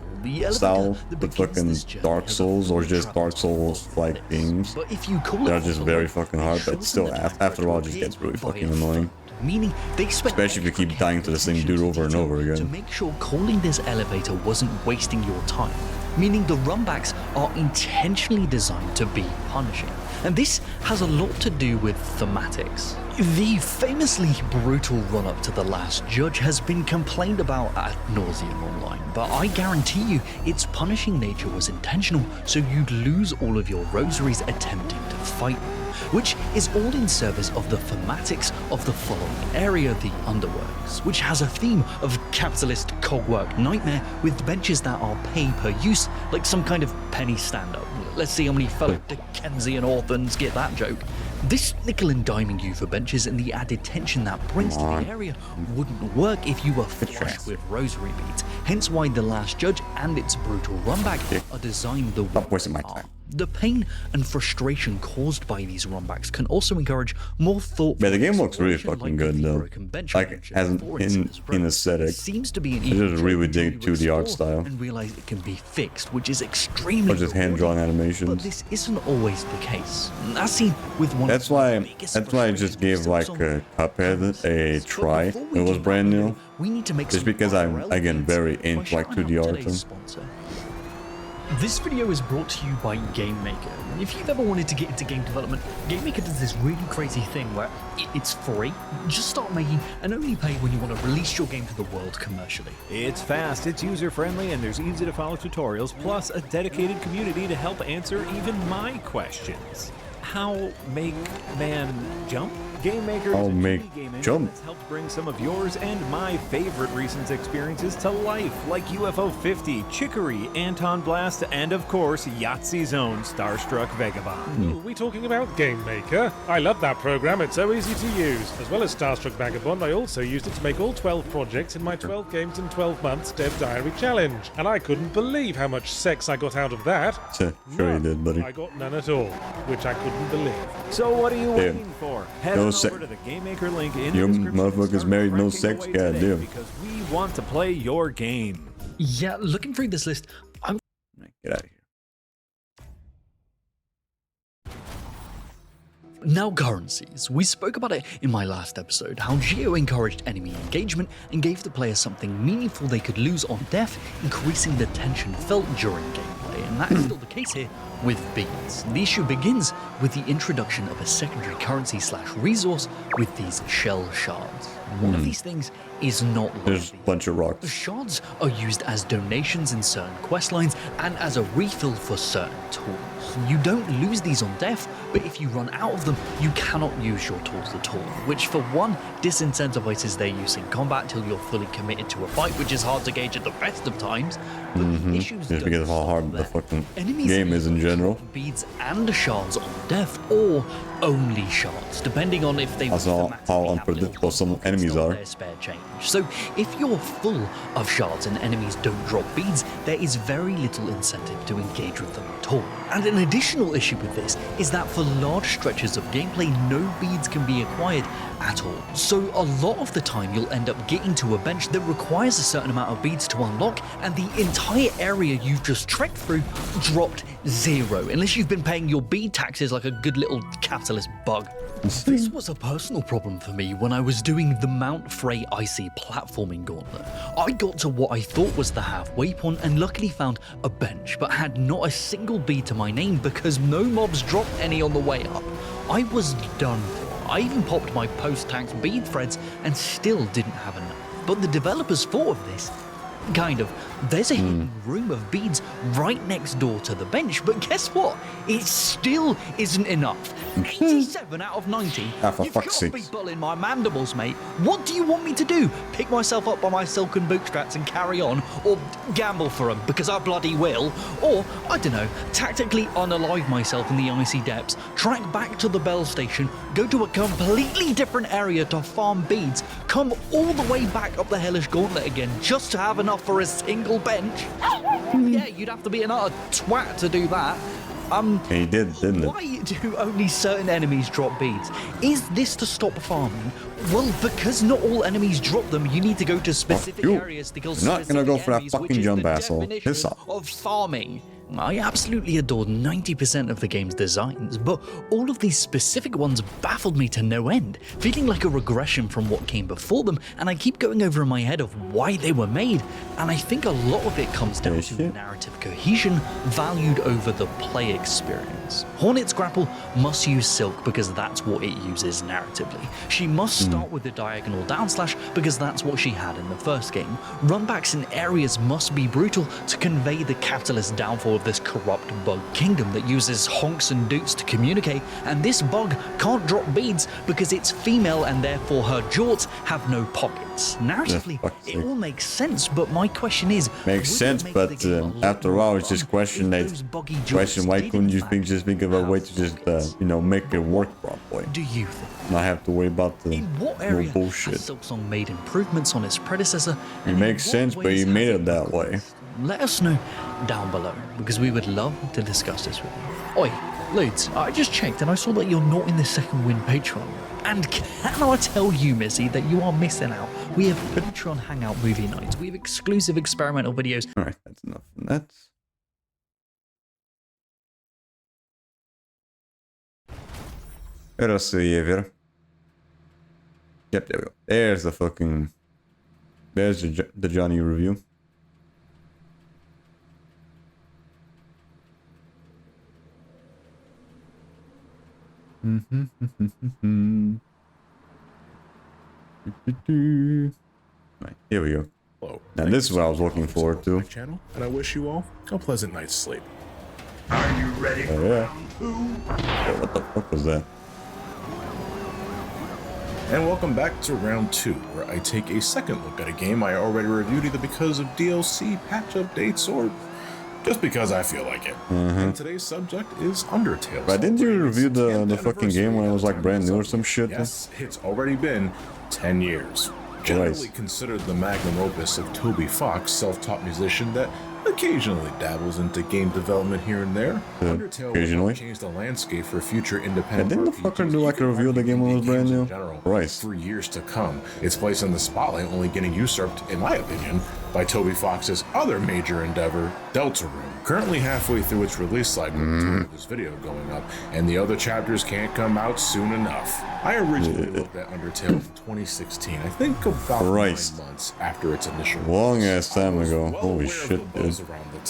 style, the fucking Dark Souls or just Dark Souls like games. They're just very fucking hard, but still after a while it just gets really fucking annoying. Meaning they spent, especially if you keep dying to the same dude over and over again. To make sure calling this elevator wasn't wasting your time. Meaning the runbacks are intentionally designed to be punishing. And this has a lot to do with thematics. The famously brutal run-up to the Last Judge has been complained about ad nauseum online, but I guarantee you its punishing nature was intentional, so you'd lose all of your rosaries attempting to fight them. which is all in service of the thematics of the following area, the Underworks, which has a theme of capitalist cogwork nightmare with benches that are pay per use, like some kind of penny stand-up. Let's see how many fellow Dickensian orphans get that joke. This nickel and diming you for benches and the added tension that brings to the area wouldn't work if you were flush with rosary beads, hence why the Last Judge and its brutal runback are designed the way they are. The pain and frustration caused by these runbacks can also encourage more thoughtful. Yeah, the game looks really fucking good though. Like, as in aesthetic, seems to be an I just really dig to the art style. And realize it can be fixed, which is extremely. Or just hand-drawn animations. But this isn't always the case. As seen with one. That's why I just gave like Cuphead a try. It was brand new. We need to make just because I'm again very into like 2D art. This video is brought to you by GameMaker. If you've ever wanted to get into game development, GameMaker does this really crazy thing where it's free, just start making, and only pay when you want to release your game to the world commercially. It's fast, it's user-friendly, and there's easy-to-follow tutorials, plus a dedicated community to help answer even my questions. How make man jump? GameMaker is a 2D game engine that's helped bring some of yours and my favorite recent experiences to life, like UFO 50, Chicory, Anton Blast, and of course, Yahtzee's own Starstruck Vagabond. Are we talking about GameMaker? I love that program, it's so easy to use. As well as Starstruck Vagabond, I also used it to make all 12 projects in my 12 games in 12 months Dev Diary Challenge. And I couldn't believe how much sex I got out of that. Sure you did, buddy. I got none at all, which I couldn't believe. So what are you waiting for? Head on over to the GameMaker link in the description. Motherfuckers married, no sex, goddamn. Because we want to play your game. Yeah, looking through this list, I'm... Get out of here. Now currencies. We spoke about it in my last episode, how Geo encouraged enemy engagement and gave the player something meaningful they could lose on death, increasing the tension felt during gameplay, and that is still the case here with beads. The issue begins with the introduction of a secondary currency / resource with these shell shards. One of these things is not There's a bunch of rocks. The shards are used as donations in certain quest lines and as a refill for certain tools. You don't lose these on death, but if you run out of them, you cannot use your tools at all, which for one, disincentivizes their use in combat till you're fully committed to a fight, which is hard to gauge at the best of times. Just because of how hard the fucking game is in general. Beads and shards on death, or only shards, depending on if they also how unpredictable some enemies are. Spare change. So if you're full of shards and enemies don't drop beads, there is very little incentive to engage with them at all. And an additional issue with this is that for large stretches of gameplay, no beads can be acquired at all. So a lot of the time you'll end up getting to a bench that requires a certain amount of beads to unlock, and the entire area you've just trekked through dropped 0, unless you've been paying your bead taxes like a good little capitalist bug. This was a personal problem for me when I was doing the Mount Frey Icy platforming gauntlet. I got to what I thought was the halfway point and luckily found a bench, but had not a single bead to my name because no mobs dropped any on the way up. I was done for. I even popped my post-tax bead threads and still didn't have enough. But the developers thought of this. Kind of. There's a hidden room of beads right next door to the bench, but guess what? It still isn't enough. 87 out of 90. You've got to be pulling my mandibles, mate. What do you want me to do? Pick myself up by my silken bootstraps and carry on? Or gamble for them, because I bloody will? Or, I don't know, tactically unalive myself in the icy depths, track back to the bell station, go to a completely different area to farm beads, come all the way back up the hellish gauntlet again just to have enough for a single bench? Yeah, you'd have to be an utter twat to do that. He did, didn't it? Why do only certain enemies drop beads? Is this to stop farming? Well, because not all enemies drop them, you need to go to specific areas to kill You're not gonna go for that fucking jump, asshole. Piss off. Of farming. I absolutely adored 90% of the game's designs, but all of these specific ones baffled me to no end, feeling like a regression from what came before them, and I keep going over in my head of why they were made, and I think a lot of it comes down to narrative cohesion valued over the play experience. Hornet's Grapple must use Silk because that's what it uses narratively. She must start with the diagonal downslash because that's what she had in the first game. Runbacks in areas must be brutal to convey the capitalist downfall of of this corrupt bug kingdom that uses honks and doots to communicate, and this bug can't drop beads because it's female and therefore her jorts have no pockets. Narratively, it all makes sense, but my question is... Makes sense, but after all, it's just question why couldn't you just think of a way to just, you know, make it work properly? Do you think? Not have to worry about the no bullshit. Silksong made improvements on its predecessor. It makes sense, but he made it that way. Let us know down below, because we would love to discuss this with you. Oi, Ludes, I just checked and I saw that you're not in the Second Wind Patreon. And can I tell you, Missy, that you are missing out. We have Patreon Hangout movie nights. We have exclusive experimental videos. Alright, that's enough of that. Receiver. Yep, there we go. There's the fucking... There's the Johnny review. Right, here we go. Hello. Now this is what I was looking forward to. Channel, and I wish you all a pleasant night's sleep. Are you ready for round 2? Oh, what the fuck was that? And welcome back to round 2, where I take a second look at a game I already reviewed either because of DLC, patch updates, or just because I feel like it. And today's subject is Undertale. But didn't you review the fucking game when it was like brand new or some shit? Yes, it's already been 10 years. Generally considered the magnum opus of Toby Fox, self-taught musician that occasionally dabbles into game development here and there. Undertale will change the landscape for future independent didn't the fucker do like a review of the game when it was brand new? Christ. For years to come. Its place in the spotlight only getting usurped, in my opinion, by Toby Fox's other major endeavor, Deltarune. Currently halfway through its release cycle until this video going up, and the other chapters can't come out soon enough. I originally looked at Undertale in 2016, I think about 9 months after its initial release. Long ass time ago. Holy shit, dude.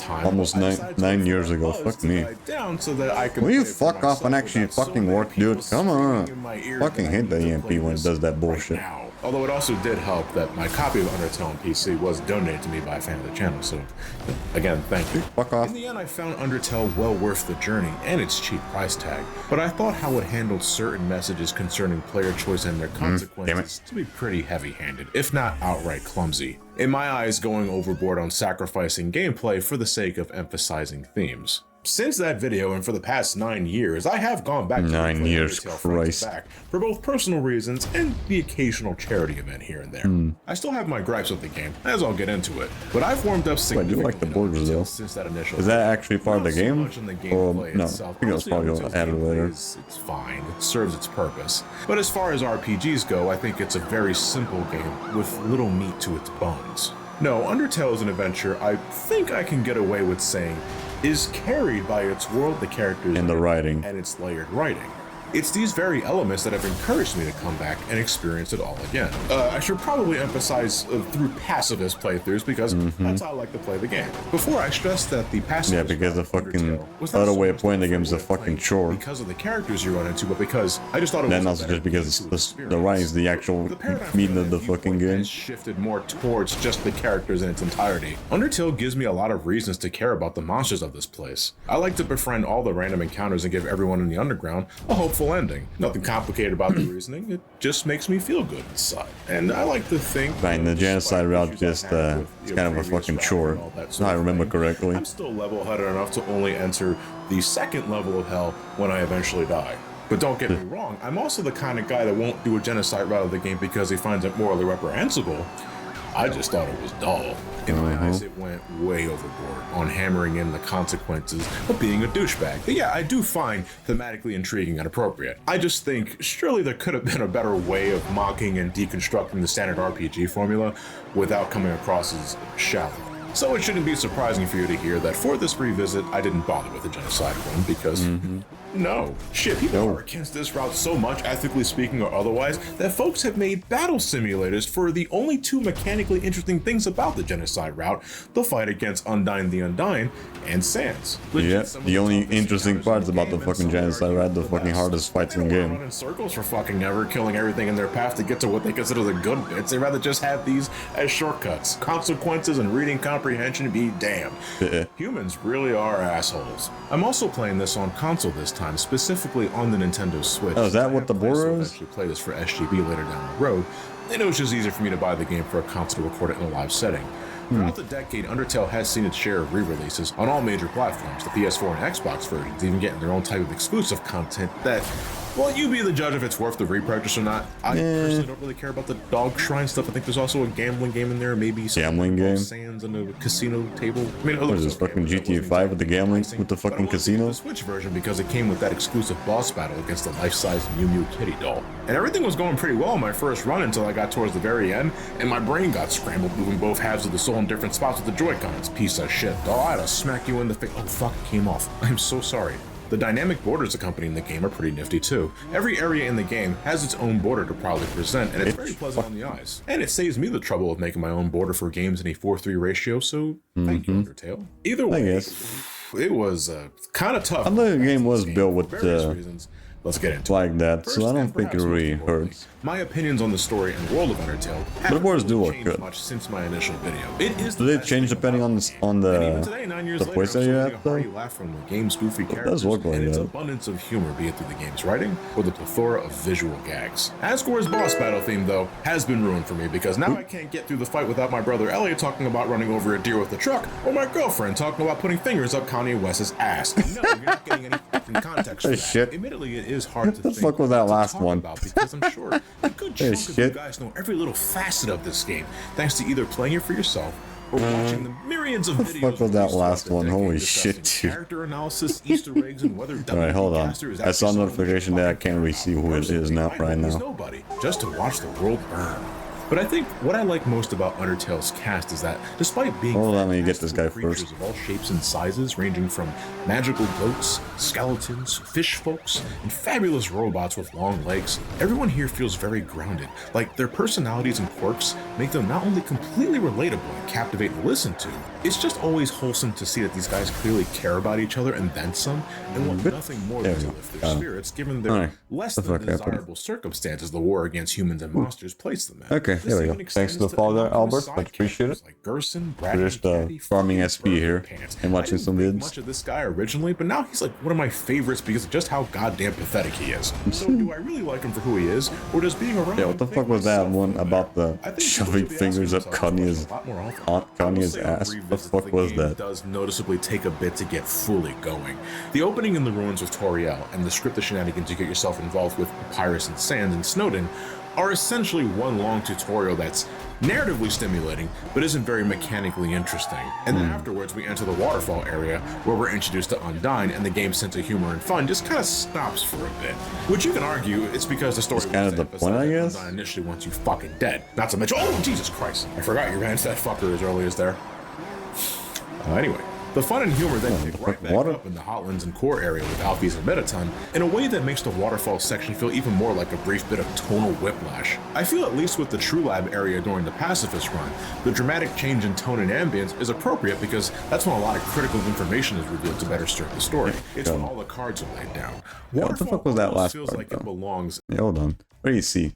Almost nine years ago. Fuck me. Will you fuck off and actually fucking work, dude? Come on. Fucking hate the EMP when it does that bullshit. Although it also did help that my copy of Undertale on PC was donated to me by a fan of the channel, so again, thank you. Fuck off. In the end, I found Undertale well worth the journey and its cheap price tag, but I thought how it handled certain messages concerning player choice and their consequences to be pretty heavy-handed, if not outright clumsy. In my eyes, going overboard on sacrificing gameplay for the sake of emphasizing themes. Since that video and for the past 9 years, I have gone back to 9 years, Christ. back for both personal reasons and the occasional charity event here and there. I still have my gripes with the game, as I'll get into it, but I've warmed up significantly. I do like the borders though. Since that initial Is that actually part of the game? Or no, I itself. think that's probably added later. It's fine, it serves its purpose. But as far as RPGs go, I think it's a very simple game with little meat to its bones. No, Undertale is an adventure I think I can get away with saying is carried by its world, the characters, and the writing, and its layered writing. It's these very elements that have encouraged me to come back and experience it all again. I should probably emphasize through pacifist playthroughs because that's how I like to play the game. Before I stress that the pacifist because the fucking other way of playing the game is a fucking chore. Because of the characters you run into, but because I just thought it was then also just because the writing is the actual meaning of the fucking game. Shifted more towards just the characters in its entirety. Undertale gives me a lot of reasons to care about the monsters of this place. I like to befriend all the random encounters and give everyone in the underground a hopeful ending. Nothing complicated about the reasoning, it just makes me feel good inside. And I like to think... Right, the genocide route just, it's kind of a fucking chore, if I remember correctly. I'm still level-headed enough to only enter the second level of hell when I eventually die. But don't get me wrong, I'm also the kind of guy that won't do a genocide route of the game because he finds it morally reprehensible. I just thought it was dull. In my eyes, it went way overboard on hammering in the consequences of being a douchebag. But yeah, I do find thematically intriguing and appropriate. I just think surely there could have been a better way of mocking and deconstructing the standard RPG formula without coming across as shallow. So it shouldn't be surprising for you to hear that for this revisit, I didn't bother with the genocide one because No. Shit, people are against this route so much, ethically speaking or otherwise, that folks have made battle simulators for the only two mechanically interesting things about the genocide route, the fight against Undyne the Undying and Sans. Yeah, the only interesting parts about the fucking genocide route, the fucking hardest fights in the game. Running circles for fucking ever, killing everything in their path to get to what they consider the good bits. They'd rather just have these as shortcuts. Consequences and reading comprehension be damned. Humans really are assholes. I'm also playing this on console this time, specifically on the Nintendo Switch. Oh, is that what the border is? Actually play this for SGB later down the road, and it was just easier for me to buy the game for a console to record it in a live setting. Throughout the decade, Undertale has seen its share of re-releases on all major platforms, the PS4 and Xbox versions even getting their own type of exclusive content that, well, you be the judge if it's worth the repurchase or not. I personally don't really care about the dog shrine stuff. I think there's also a gambling game in there, maybe some gambling game, sands and a casino table. I mean, what is this, fucking GTA 5 with the gambling, with the fucking casino? The Switch version because it came with that exclusive boss battle against the life-size Mew Mew kitty doll. And everything was going pretty well in my first run until I got towards the very end, and my brain got scrambled moving both halves of the soul in different spots with the Joy-Cons. Piece of shit. Oh, I had to smack you in the face. Oh, fuck, it came off. I'm so sorry. The dynamic borders accompanying the game are pretty nifty too. Every area in the game has its own border to proudly present, and it's very pleasant on the eyes. And it saves me the trouble of making my own border for games in a 4:3 ratio, so thank you, Undertale. Either way, it was kind of tough. I know the game was built with reasons. Let's get into like that, so I don't think it really hurts. My opinions on the story and world of Undertale the borders do look good. Much since my initial video. It is do they change depending on the place that you're at though? Laugh from the game's goofy characters, it does look like and its that. abundance of humor, be it through the game's writing or the plethora of visual gags. Asgore's boss battle theme, though, has been ruined for me because now I can't get through the fight without my brother Elliot talking about running over a deer with a truck, or my girlfriend talking about putting fingers up Kanye West's ass. No, you're not getting any fucking context for that. Shit. Admittedly, it is hard to think. What the fuck was that last one? Because I'm sure a good chunk of you guys know every little facet of this game, thanks to either playing it for yourself or watching the myriads of videos. What the fuck was that last one? Holy shit, dude. Character analysis, Easter eggs, and whether Alright, hold on. I saw a notification that I can't really see who it is now right now. Nobody, just to watch the world burn. But I think what I like most about Undertale's cast is that, despite being let me get this guy first. Of all shapes and sizes, ranging from magical goats, skeletons, fish folks, and fabulous robots with long legs, everyone here feels very grounded. Like their personalities and quirks make them not only completely relatable and captivating to listen to, it's just always wholesome to see that these guys clearly care about each other and then some, and want nothing more than to lift their spirits, given their less than desirable circumstances the war against humans and monsters place them in. Okay, here we go. Thanks to the father, Albert. Much appreciated. Like Gerson, Just farming SP here and watching some vids. Much of this guy originally, but now he's like one of my favorites because of just how goddamn pathetic he is. So do I really like him for who he is, or does being around? Yeah, what the fuck was that one about the shoving fingers up Kanye's Aunt Kanye's ass? What the fuck was that? It does noticeably take a bit to get fully going. The opening in the ruins of Toriel and the scripted shenanigans you get yourself involved with Papyrus and Sans and Snowden are essentially one long tutorial that's narratively stimulating, but isn't very mechanically interesting. And then afterwards, we enter the waterfall area, where we're introduced to Undyne, and the game's sense of humor and fun just kind of stops for a bit. Which you can argue it's because the story was kind of the point, I guess. Undyne initially wants you fucking dead. Not to mention, oh Jesus Christ! I forgot you ran into that fucker as early as there. Anyway. The fun and humor then pick right back up in the Hotlands and core area with Alphys and Metaton in a way that makes the waterfall section feel even more like a brief bit of tonal whiplash. I feel at least with the True Lab area during the Pacifist run, the dramatic change in tone and ambience is appropriate because that's when a lot of critical information is revealed to better serve the story. It's when all the cards are laid down. What the fuck was that last feels part, like it belongs. Yeah, hold on. What do you see?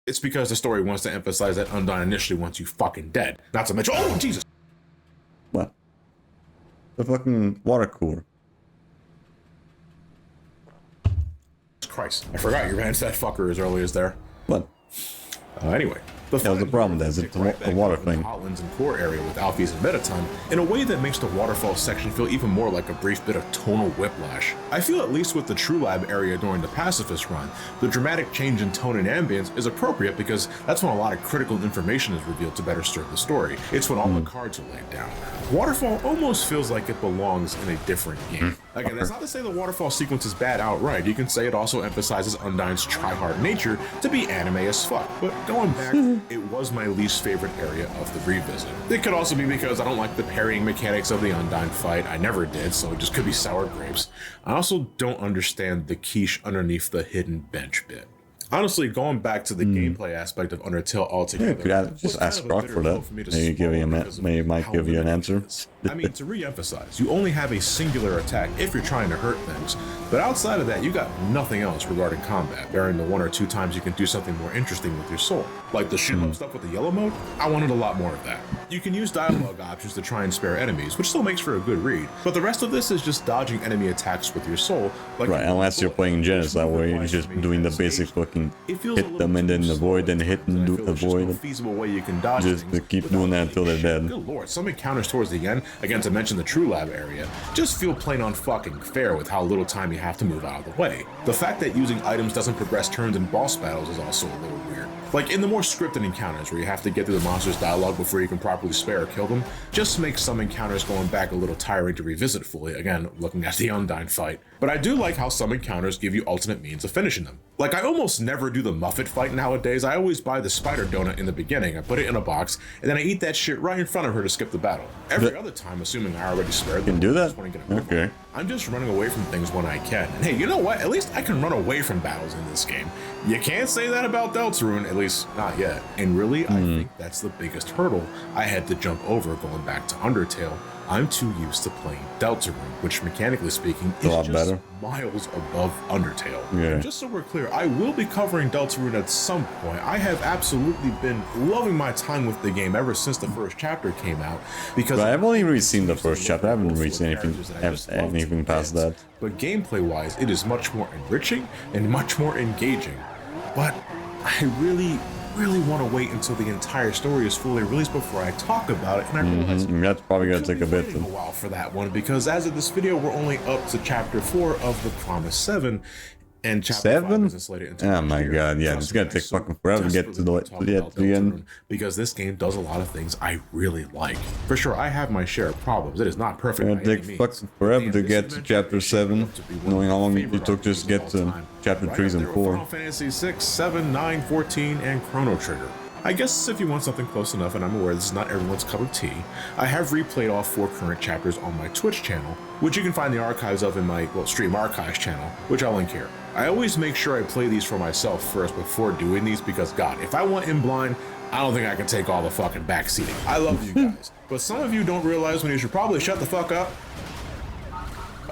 It's because the story wants to emphasize that Undyne initially wants you fucking dead. Not to mention, oh Jesus! What? The fucking water cooler. Christ, I forgot you ran into that fucker as early as there. What? Anyway. That was the problem, that's it's a water thing. Hotlands and core area with Alphys and Metaton in a way that makes the waterfall section feel even more like a brief bit of tonal whiplash. I feel at least with the True Lab area during the Pacifist run, the dramatic change in tone and ambience is appropriate because that's when a lot of critical information is revealed to better serve the story. It's when all the cards are laid down. Waterfall almost feels like it belongs in a different game. Again, that's not to say the waterfall sequence is bad outright. You can say it also emphasizes Undyne's try-hard nature to be anime as fuck. But going back, it was my least favorite area of the revisit. It could also be because I don't like the parrying mechanics of the Undyne fight. I never did, so it just could be sour grapes. I also don't understand the quiche underneath the hidden bench bit. Honestly, going back to the gameplay aspect of Undertale altogether, just ask Brock for that. Maybe give you maybe might give you an answer. I mean, to re-emphasize, you only have a singular attack if you're trying to hurt things, but outside of that, you got nothing else regarding combat, barring the 1 or 2 times you can do something more interesting with your soul. Like the shoot up stuff with the yellow mode, I wanted a lot more of that. You can use dialogue options to try and spare enemies, which still makes for a good read, but the rest of this is just dodging enemy attacks with your soul. Like right, unless you're playing Genocide, where you're just doing the basic fucking hit them and then avoid and hit and avoid them. Feasible way you can dodge just to keep doing that until they're dead. Good lord, some encounters towards the end, again to mention the True Lab area, just feel plain on fucking fair with how little time you have to move out of the way. The fact that using items doesn't progress turns in boss battles is also a little weird. Like in the more scripted encounters where you have to get through the monster's dialogue before you can properly spare or kill them, just makes some encounters going back a little tiring to revisit fully, again, looking at the Undyne fight. But I do like how some encounters give you alternate means of finishing them. Like I almost never do the Muffet fight nowadays. I always buy the spider donut in the beginning, I put it in a box, and then I eat that shit right in front of her to skip the battle. Every other time, assuming I already spared them, can do that? Okay. I'm just running away from things when I can. And hey, you know what? At least I can run away from battles in this game. You can't say that about Deltarune, at least not yet. And really, I think that's the biggest hurdle I had to jump over going back to Undertale. I'm too used to playing Deltarune, which mechanically speaking is just better. Miles above Undertale. Yeah. And just so we're clear, I will be covering Deltarune at some point. I have absolutely been loving my time with the game ever since the first chapter came out. Because I've only really seen the first chapter. I haven't really seen anything past that. But gameplay-wise, it is much more enriching and much more engaging. But I really want to wait until the entire story is fully released before I talk about it, and I realize that's probably gonna take a bit. A while for that one, because as of this video, we're only up to chapter 4 of The Promise 7, and chapter 5 isn't slated until oh my god, yeah, it's gonna take fucking forever to get to the end. Because this game does a lot of things I really like. For sure, I have my share of problems. It is not perfect. It's gonna take fucking forever to get to chapter 7, knowing how long it took just to get to chapter 3 and 4. Final Fantasy 6, 7, 9, 14, and Chrono Trigger. I guess if you want something close enough, and I'm aware this is not everyone's cup of tea, I have replayed all 4 current chapters on my Twitch channel, which you can find the archives of in my, Stream Archives channel, which I'll link here. I always make sure I play these for myself first before doing these because, God, if I went in blind, I don't think I can take all the fucking backseating. I love you guys, but some of you don't realize when you should probably shut the fuck up.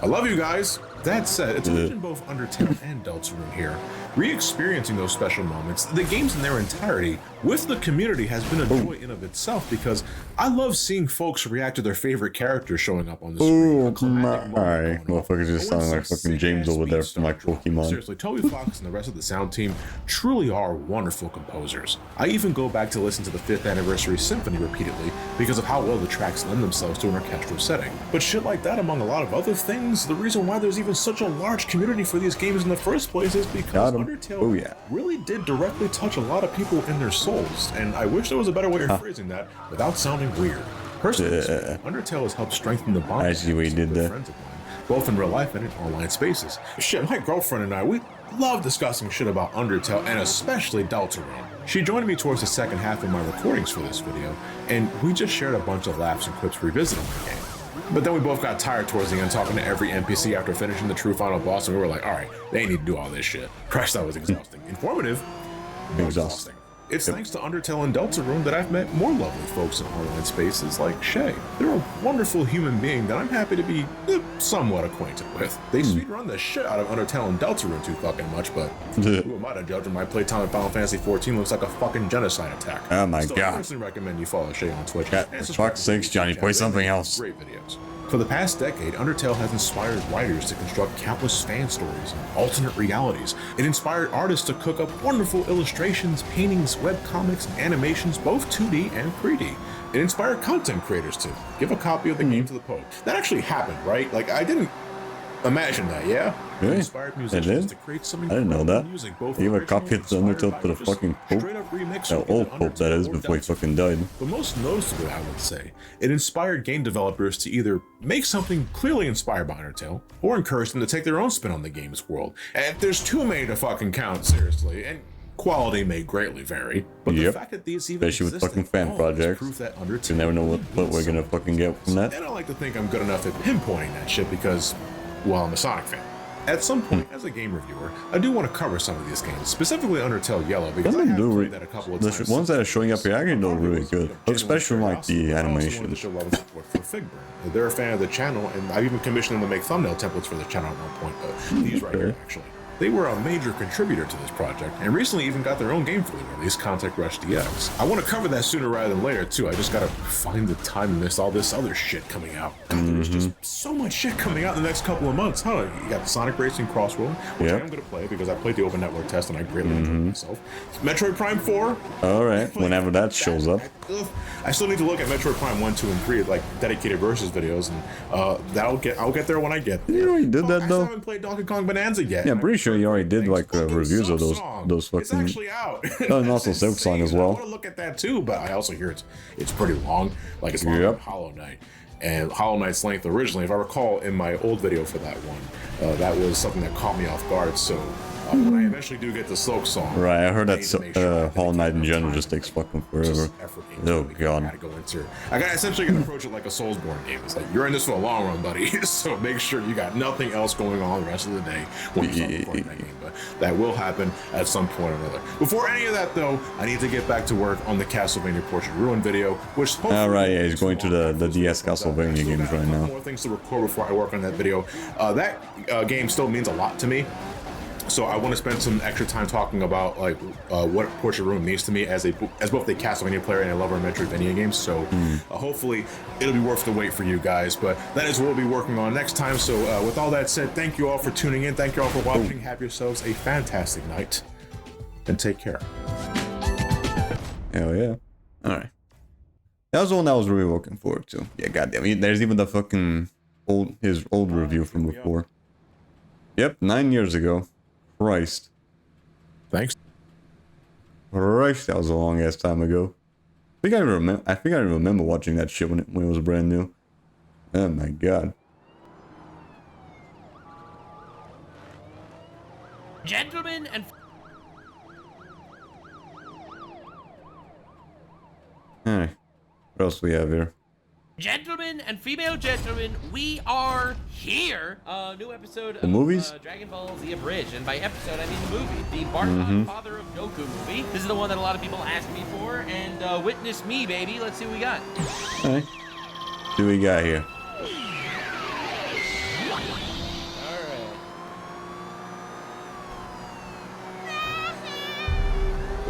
I love you guys. That said, it's mentioned both Undertale and Deltarune here. Re-experiencing those special moments, the games in their entirety, with the community has been a joy in of itself because I love seeing folks react to their favorite characters showing up on the screen. Alright, motherfuckers just sound like fucking James over there from like Pokemon. Seriously, Toby Fox and the rest of the sound team truly are wonderful composers. I even go back to listen to the 5th Anniversary Symphony repeatedly because of how well the tracks lend themselves to an orchestral setting. But shit like that, among a lot of other things, the reason why there's even such a large community for these games in the first place is because Undertale really did directly touch a lot of people in their souls, and I wish there was a better way of phrasing that without sounding weird. Personally, Undertale has helped strengthen the bond with friends of mine, both in real life and in online spaces. Shit, my girlfriend and I, we love discussing shit about Undertale, and especially Deltarune. She joined me towards the second half of my recordings for this video, and we just shared a bunch of laughs and clips revisiting the game. But then we both got tired towards the end talking to every NPC after finishing the true final boss, and we were like, alright, they need to do all this shit. Christ, that was exhausting. Informative, but exhausting. It's thanks to Undertale and Deltarune that I've met more lovely folks in online spaces like Shay. They're a wonderful human being that I'm happy to be somewhat acquainted with. They speedrun the shit out of Undertale and Deltarune too fucking much, but who am I to judge when my playtime in Final Fantasy 14 looks like a fucking genocide attack? Oh my Still, god. I personally recommend you follow Shay on Twitch. For fuck's sakes, Johnny, play something else. Great videos. For the past decade, Undertale has inspired writers to construct countless fan stories and alternate realities. It inspired artists to cook up wonderful illustrations, paintings, webcomics, and animations, both 2D and 3D. It inspired content creators to give a copy of the game to the Pope. That actually happened, right? Like, I didn't imagine that, yeah? Really? Inspired musicians to create some I didn't know that. music, both He gave a copy of the Undertale to the fucking Pope. The old Pope, that is, before he fucking died. But most noticeably, I would say, it inspired game developers to either make something clearly inspired by Undertale, or encourage them to take their own spin on the game's world. And there's too many to fucking count, seriously. And Quality may greatly vary, but the fact that these even especially with exist fucking at fan all is projects. proof that under You never know what we're gonna fucking get from that. And I like to think I'm good enough at pinpointing that shit because, well, I'm a Sonic fan. At some point, as a game reviewer, I do want to cover some of these games, specifically Undertale Yellow, because I have played that a couple of times. The ones that are showing up here actually look really good, especially like the animations. For Figburn. They're a fan of the channel, and I've even commissioned them to make thumbnail templates for the channel at one point. These right here, actually. They were a major contributor to this project, and recently even got their own game fully released, Contact Rush DX. I want to cover that sooner rather than later, too. I just gotta find the time amidst all this other shit coming out. God, there's just so much shit coming out in the next couple of months, huh? You got Sonic Racing Crossroad, which I am gonna play because I played the open network test and I greatly enjoyed myself. Metroid Prime 4. Alright, whenever that shows up. I still need to look at Metroid Prime 1, 2, and 3, like dedicated versus videos, and I'll get there when I get there. You already did that though? I haven't played Donkey Kong Bonanza yet. Yeah, I'm pretty sure you already did like reviews of those fucking. It's actually out. Oh, and also Silk Song as well. I want to look at that too, but I also hear it's pretty long. Like it's longer than Hollow Knight. And Hollow Knight's length originally, if I recall, in my old video for that one, that was something that caught me off guard. So when I eventually do get the Silk Song, right? I heard that Hollow Knight in general just takes fucking forever. Oh god. I got essentially gonna approach it like a Soulsborne game. It's like you're in this for a long run, buddy. So make sure you got nothing else going on the rest of the day when you start recording that game. But that will happen at some point or another. Before any of that, though, I need to get back to work on the Castlevania Portrait Ruin video, which alright, yeah, he's going to the DS Castlevania games right now. More things to record before I work on that video. That game still means a lot to me. So I want to spend some extra time talking about like what Portrait Ruin means to me as both a Castlevania player and a lover of Metroidvania games. So hopefully it'll be worth the wait for you guys. But that is what we'll be working on next time. So with all that said, thank you all for tuning in. Thank you all for watching. Have yourselves a fantastic night and take care. Hell yeah! All right, that was the one I was really looking forward to. Yeah, goddamn. There's even the fucking his old review from before. Yep, 9 years ago. Christ. Thanks. Christ, that was a long ass time ago. I think I remember watching that shit when it was brand new. Oh my god. Gentlemen and Alright. What else do we have here? Gentlemen and female gentlemen, we are here. New episode the movies? Dragon Ball Z Abridged, and by episode I mean the movie, the Bardock Father of Goku movie. This is the one that a lot of people asked me for, and witness me, baby. Let's see what we got. Alright. What do we got here?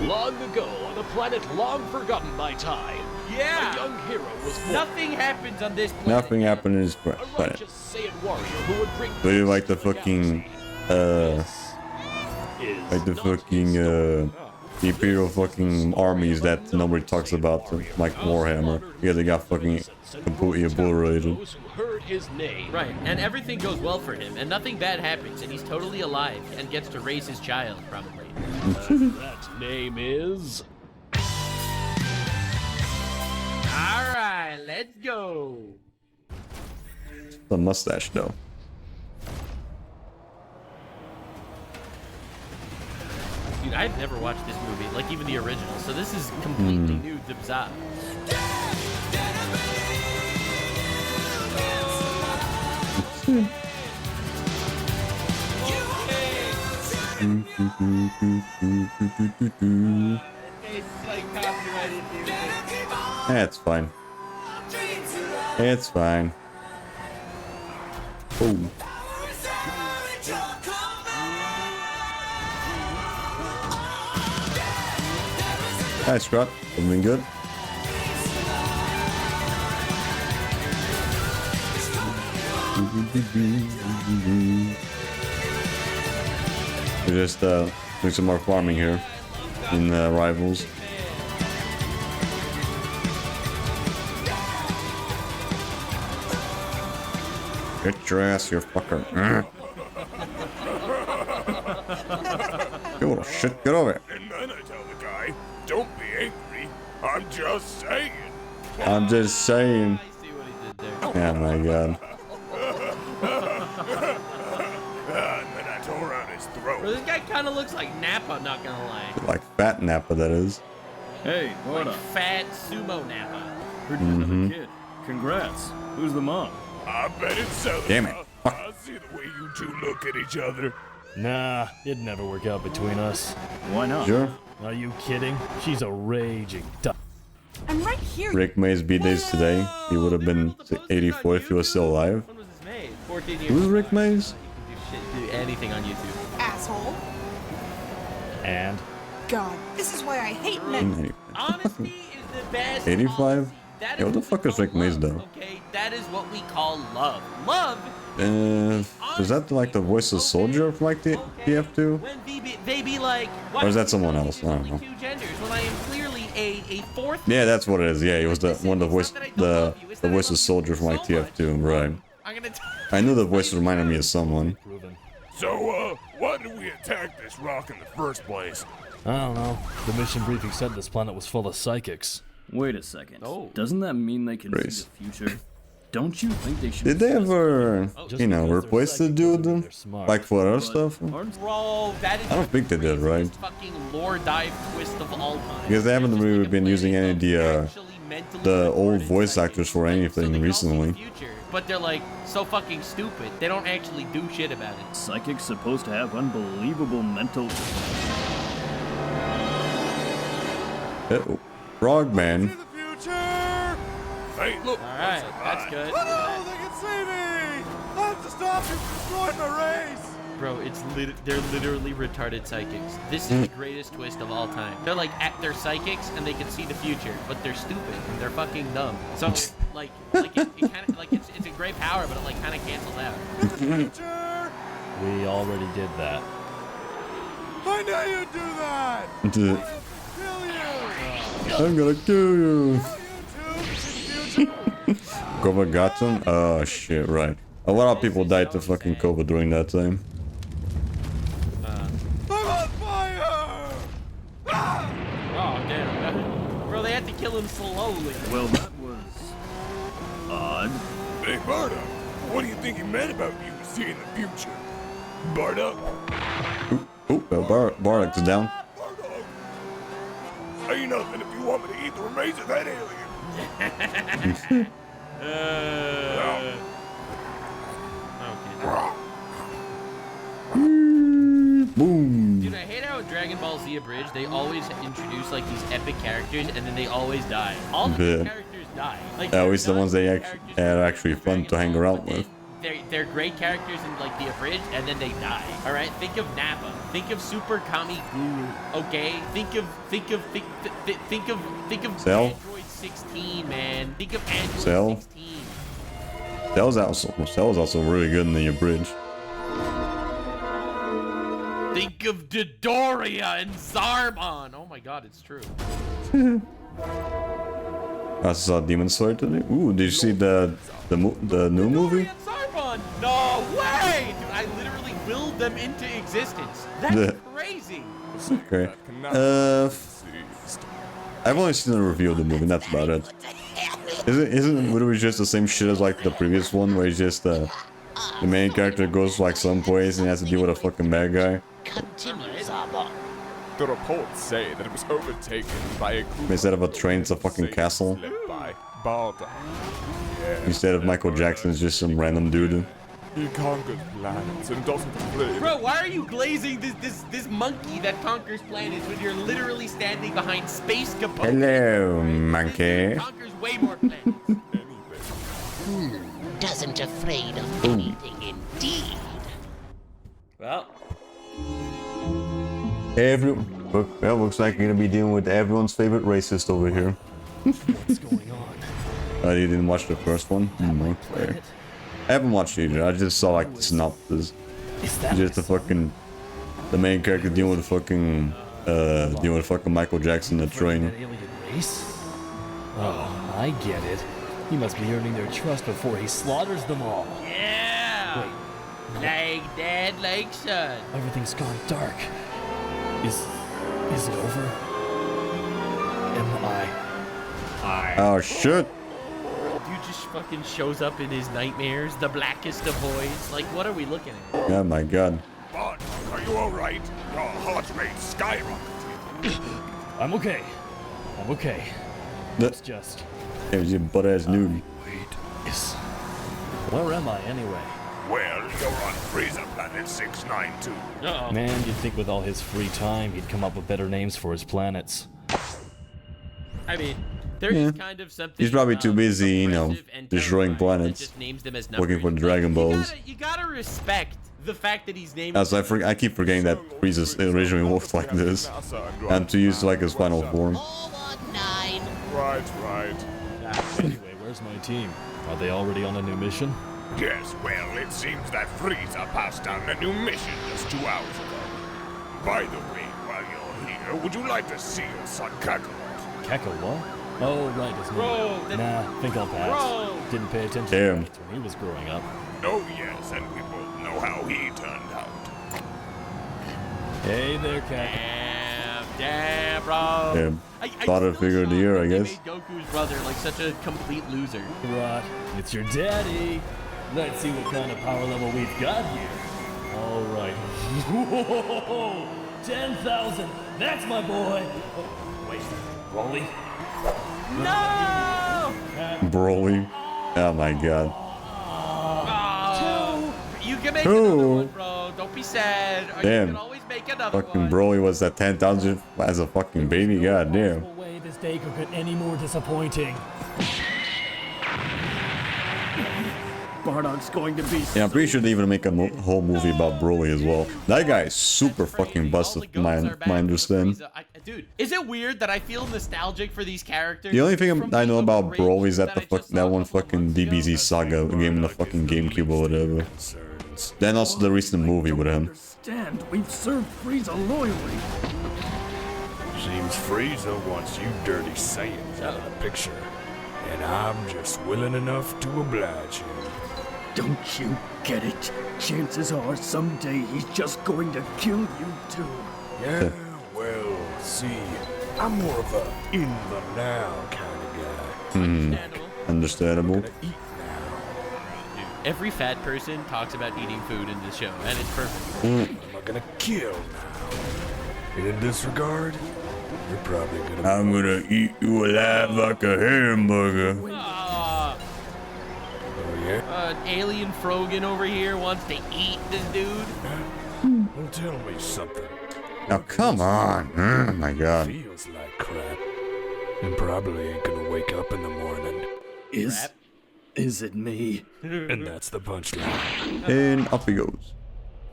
Long ago, on a planet long forgotten by time, yeah, a young hero was born. Nothing happens on this planet. Nothing happened in this planet. Saiyan warrior who would bring Do you like the fucking the Imperial fucking armies that nobody talks about, like Warhammer, because they got fucking completely obliterated. His name. Right, and everything goes well for him, and nothing bad happens, and he's totally alive and gets to raise his child, probably. That name is... Alright, let's go. The mustache, though. Dude, I've never watched this movie, like even the original, so this is completely new to Bzah. It's fine. It's fine. Oh. Hi, Scott. Everything good? We're just doing some more farming here in Rivals. Get your ass here, fucker. You little shit, get over here. And then I tell the guy, don't be angry, I'm just saying. I'm just saying. Oh my god. And then I tore out his throat. Bro, this guy kind of looks like Nappa, not gonna lie. Like fat Nappa, that is. Hey, what Like up? fat sumo Nappa. Heard you have a kid. Congrats. Who's the mom? I bet it's Selena. Damn it. I see the way you two look at each other. Nah, it'd never work out between us. Why not? Sure. Are you kidding? She's a raging I'm right here. Rick May's B-Days today. He would have been 84 if he was still alive. When was this made? 14 years. Who's Rick Mays? Do anything on YouTube. Asshole. And? God, this is why I hate men. Honesty is the best. 85? That Yo, what the fuck is Rick Mays though? Okay, that is what we call love. Love. Is that like the voice of Soldier from like the TF2? When they be like, Or is that someone else? I don't know. two genders when I am clearly a fourth. Yeah, that's what it is. Yeah, he was the one of the voice of Soldier from like TF2, right? I knew the voice reminded me of someone. So, why did we attack this rock in the first place? I don't know. The mission briefing said this planet was full of psychics. Wait a second. Doesn't that mean they can see the future? Don't you think they should? Did they ever, you know, replace the dude like for other stuff? Bro, that is I don't think they did, right? fucking lore dive twist of all time. Because they haven't really been using any of the old voice actors for anything recently. But they're like so fucking stupid. They don't actually do shit about it. Psychics supposed to have unbelievable mental. Frogman. Hey, look. All right, that's good. No, they can see me. I have to stop you from destroying my race. Bro, they're literally retarded psychics. This is the greatest twist of all time. They're like they're psychics and they can see the future, but they're stupid and they're fucking dumb. So like it kind of like it's a great power, but it like kind of cancels out. We already did that. I know you do that. I'm gonna kill you. COVID got them? Oh shit, right. A lot of people died to fucking COVID during that time. I'm on fire! Oh damn, bro, they had to kill him slowly. Well, that was odd. Hey, Bardock, what do you think he meant about you seeing the future? Bardock? Bardock's down. Say nothing if you want me to eat the remains of that alien. Boom. Dude, I hate how in Dragon Ball Z Abridged they always introduce like these epic characters and then they always die. All the Yeah. characters die. Like Always the ones they are actually fun to hang around with. they're great characters in like the Abridged and then they die. All right, think of Nappa. Think of Super Kami Guru. Okay, think of Cell? Android 16, man. Think of Android Cell? 16. Cell's also really good in the Abridged. Think of Dodoria and Zarbon. Oh my god, it's true. I saw Demon Slayer today. Ooh, did you see the new movie? Zarbon! No way! Dude, I literally willed them into existence. That's Yeah. crazy. Okay. I've only seen a review of the movie. That's about it. Isn't literally just the same shit as like the previous one, where it's just the main character goes like someplace and he has to deal with a fucking bad guy The reports say that it was overtaken by a group instead of a train. It's a fucking castle. led by Bardock. Yeah, Instead of Michael Jackson, it's just some random dude. he conquers planets and doesn't flee. Bro, why are you glazing this monkey that conquers planets when you're literally standing behind Space Capote? Hello, monkey. Conquers way more planets. Doesn't afraid of anything indeed. Well. Well, looks like you're gonna be dealing with everyone's favorite racist over here. What's going on? You didn't watch the first one? No. Fair. I haven't watched either. I just saw like the synopsis. Just the main character dealing with fucking Michael Jackson, the train. Alien race? Oh, I get it. He must be earning their trust before he slaughters them all. Yeah. Like dad, like son. Everything's gone dark. Is it over? Am I? Oh shit! Dude just fucking shows up in his nightmares, the blackest of voids. Like, what are we looking at? Oh my god. Bardock, are you all right? Your heart rate skyrocketed. I'm okay. I'm okay. It's just... It was your butt-ass noob. Yes. Where am I, anyway? Well, you're on Freezer Planet 692. Uh-oh. Man, you'd think with all his free time, he'd come up with better names for his planets. I mean, there is kind of something. He's probably too busy, you know, destroying planets, just names them as looking for numbers. Dragon Balls. You gotta respect the fact that he's named. As I keep forgetting that Frieza originally looked like this, and to use like his final form. Right. Anyway, where's my team? Are they already on a new mission? Yes, well, it seems that Frieza passed down a new mission just 2 hours ago. By the way, while you're here, would you like to see your son Kakarot? Kakarot? Oh, right, his name. Nah, think I'll pass. Didn't pay attention Damn. when he was growing up. Oh, yes, and we both know how he turned out. Hey there, Cat. Damn, bro. Damn. Father figure of the year, I guess. Made Goku's brother like such a complete loser. Right, it's your daddy. Let's see what kind of power level we've got here. All right. Whoa, 10,000. That's my boy. Oh, wait, Broly? No! Broly. Oh my god. You can make Two. another one, bro. Don't be sad. Or Damn. You can always make another Fucking one. Broly was at 10,000 as a fucking baby. God damn. No way this day could get any more disappointing. Bardock's going to be. Yeah, I'm pretty sure they even make a whole movie about Broly as well. That guy is super fucking busted, from my understanding. Dude, is it weird that I feel nostalgic for these characters? The only thing I know about Broly is that that one fucking DBZ Saga game in the fucking GameCube or whatever. Then also the recent movie with him. Stand, we've served Frieza loyally. Seems Frieza wants you dirty Saiyans out of the picture. And I'm just willing enough to oblige him. Don't you get it? Chances are someday he's just going to kill you too. Yeah, well, see, I'm more of a in the now kind of guy. Understandable. Every fat person talks about eating food in this show, and it's perfect. What am I gonna kill now? And in this regard, you're probably gonna. I'm gonna eat you alive like a hamburger. Alien Frogan over here wants to eat this dude. Well, tell me something. Now come on. Oh my god. Feels like crap. And probably ain't gonna wake up in the morning. Is it me? And that's the punchline. And up he goes.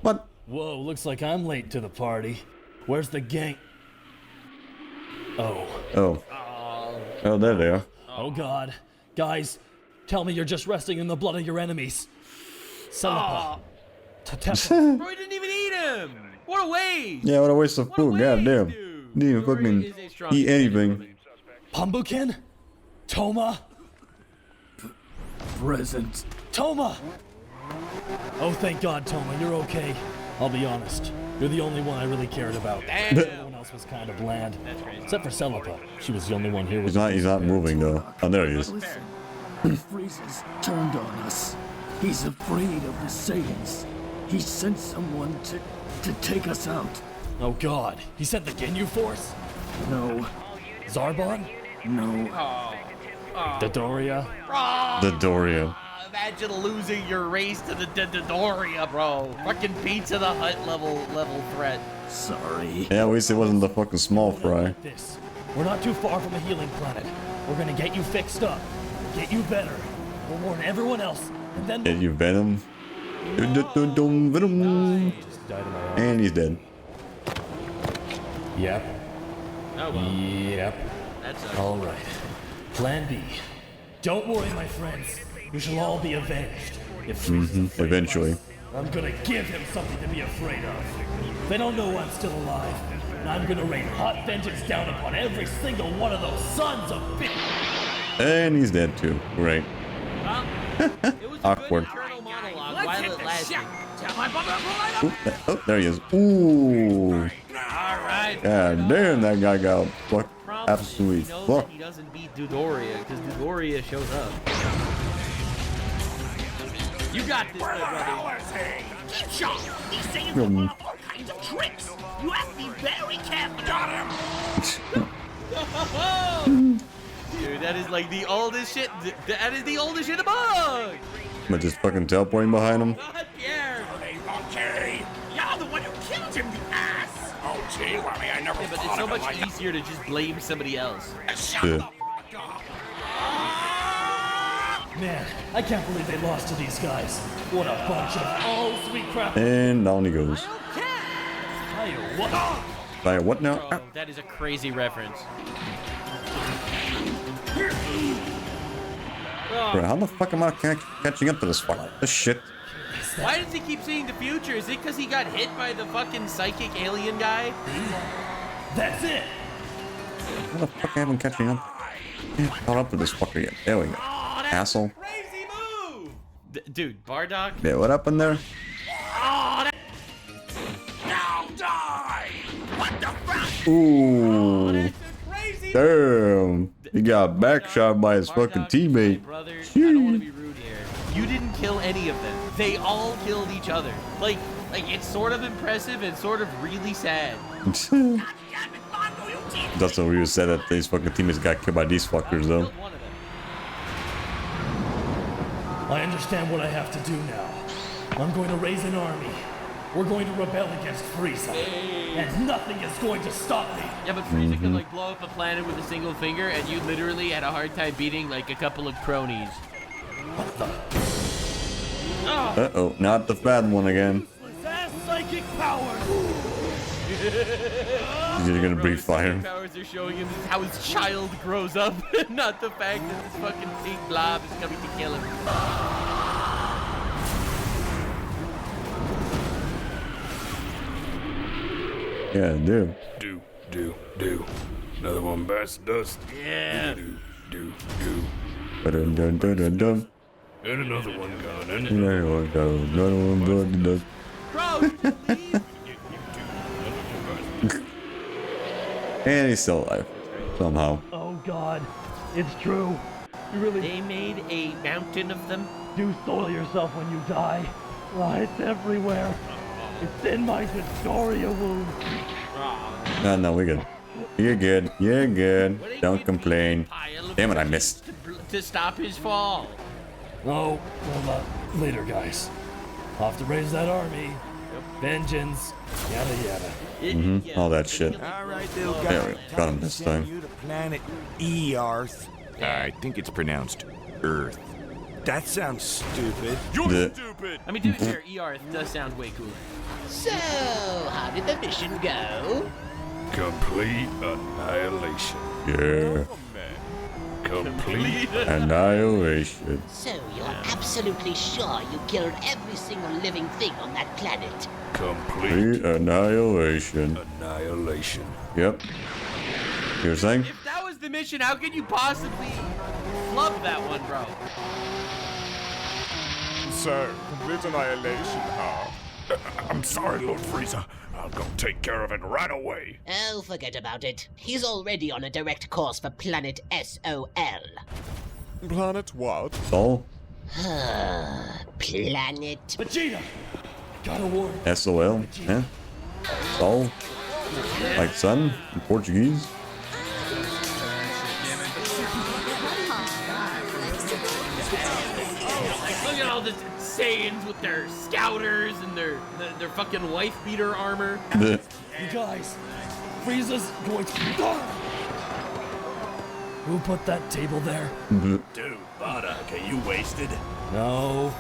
What? Whoa, looks like I'm late to the party. Where's the gang? Oh. Oh, there they are. Oh god. Guys, tell me you're just resting in the blood of your enemies. Celepa. Tetepa. Bro, he didn't even eat him. What a waste. Yeah, what a waste of food. God damn. Didn't even fucking eat anything. Pambukin? Toma? Present. Toma! Oh, thank God, Toma, you're okay. I'll be honest. You're the only one I really cared about. Everyone else was kind of bland. Except for Celepa. She was the only one here with He's not moving though. Oh, there he is. Frieza's turned on us. He's afraid of the Saiyans. He sent someone to take us out. Oh God, he sent the Ginyu Force? No. Zarbon? No. Dodoria? Dodoria. Imagine losing your race to the Dodoria, bro. Fucking Pizza the Hut level threat. Sorry. Yeah, at least it wasn't the fucking small fry. This. We're not too far from a healing planet. We're gonna get you fixed up. Get you better. We'll warn everyone else. And then Get you Venom. Venom. And he's dead. Yep. Oh well. Yep. That's all right. Plan B. Don't worry, my friends. We shall all be avenged. If Eventually. I'm gonna give him something to be afraid of. They don't know I'm still alive, and I'm gonna rain hot vengeance down upon every single one of those sons of bitch. And he's dead too. Great. Awkward. While it lasted. Oh, there he is. Ooh. Alright. God damn, that guy got fucked. Absolutely He knows fucked. that he doesn't beat Dodoria because Dodoria shows up. You got this, my brother. Keep shot. These Saiyans will want all kinds of tricks. You have to be very careful. Got him! Dude, that is like the oldest shit. That is the oldest shit among. But just fucking teleporting behind him. Not Pierre. Hey, Monkey. You're the one who killed him, the ass. Oh, gee, Lummy, I never but it's so much easier to just blame somebody else. Yeah. Man, I can't believe they lost to these guys. What a bunch of sweet crap. And down he goes. By what now? Bro, that is a crazy reference. Bro, how the fuck am I catching up to this fucker? This shit. Why does he keep seeing the future? Is it because he got hit by the fucking psychic alien guy? That's it. How the fuck am I catching up? I can't caught up to this fucker yet. There we go. Asshole. Crazy move! Dude, Bardock? Yeah, what happened there? Now die! What the fuck? Ooh. Damn. He got backshot by his fucking teammate. Brother, I don't want to be rude here. You didn't kill any of them. They all killed each other. Like it's sort of impressive and sort of really sad. That's what we were said that these fucking teammates got killed by these fuckers though. I understand what I have to do now. I'm going to raise an army. We're going to rebel against Frieza. And nothing is going to stop me. Yeah, but Frieza could like blow up a planet with a single finger and you literally had a hard time beating like a couple of cronies. What the? Uh-oh, not the bad one again. Psychic power. He's gonna breathe fire. Powers are showing him how his child grows up, not the fact that this fucking pink blob is coming to kill him. Yeah, do. Do. Another one bites the dust. Yeah. Do. Dun dun dun dun dun. And another one gone. And Another one gone. Another one gone. And he's still alive. Somehow. Oh God, it's true. You really. They made a mountain of them. Do soil yourself when you die. It's everywhere. It's in my Victoria wound. No, we're good. You're good. You're good. Don't complain. Damn it, I missed. To stop his fall. Oh, well, later, guys. I'll have to raise that army. Vengeance. Yada yada. All that shit. All right, little guy. There we go. Got him this time. You to planet Earth. I think it's pronounced Earth. That sounds stupid. You're stupid. I mean, to be fair, ER does sound way cooler. So, how did the mission go? Complete annihilation. Yeah. Complete Annihilation. So, you're absolutely sure you killed every single living thing on that planet? Complete annihilation. Annihilation. Yep. You were saying? If that was the mission, how could you possibly flub that one, bro? So, complete annihilation, huh? I'm sorry, Lord Frieza. I'll go take care of it right away. Oh, forget about it. He's already on a direct course for planet SOL. Planet what? Sol? Planet... Vegeta! Gotta warn. SOL? Yeah? Sol? Like sun in Portuguese? Look at all the Saiyans with their scouters and their fucking wife beater armor. You guys, Frieza's going to. Who put that table there? Dude, Bardock, are you wasted? No.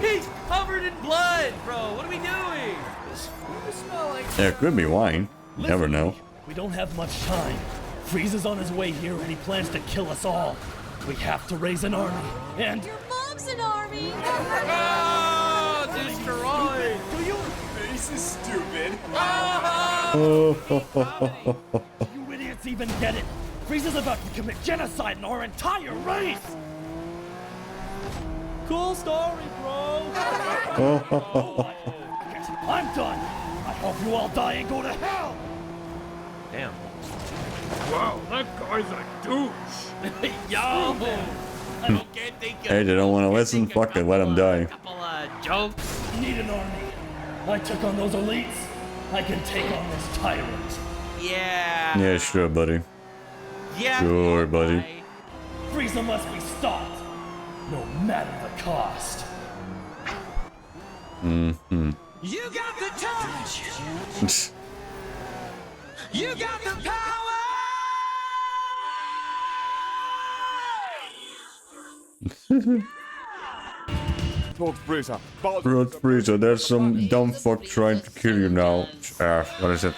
He's covered in blood, bro. What are we doing? Does smell like? Yeah, it could be wine. You never know. We don't have much time. Frieza's on his way here and he plans to kill us all. We have to raise an army. And Your mom's an army. Oh, destroy! do you? This is stupid. You idiots even get it? Frieza's about to commit genocide in our entire race. Cool story, bro. I'm done. I hope you all die and go to hell. Damn. Wow, that guy's a douche. Yo! I can't think of. Hey, they don't want to listen? Fuck it, let them die. Couple jokes. Need an army. I took on those elites. I can take on this tyrant. Yeah. Yeah, sure, buddy. Yeah. Sure, buddy. Frieza must be stopped, no matter the cost. Mm-hmm. You got the touch. You got the power. Lord Frieza. Lord Frieza, there's some dumb fuck trying to kill you now. What is it?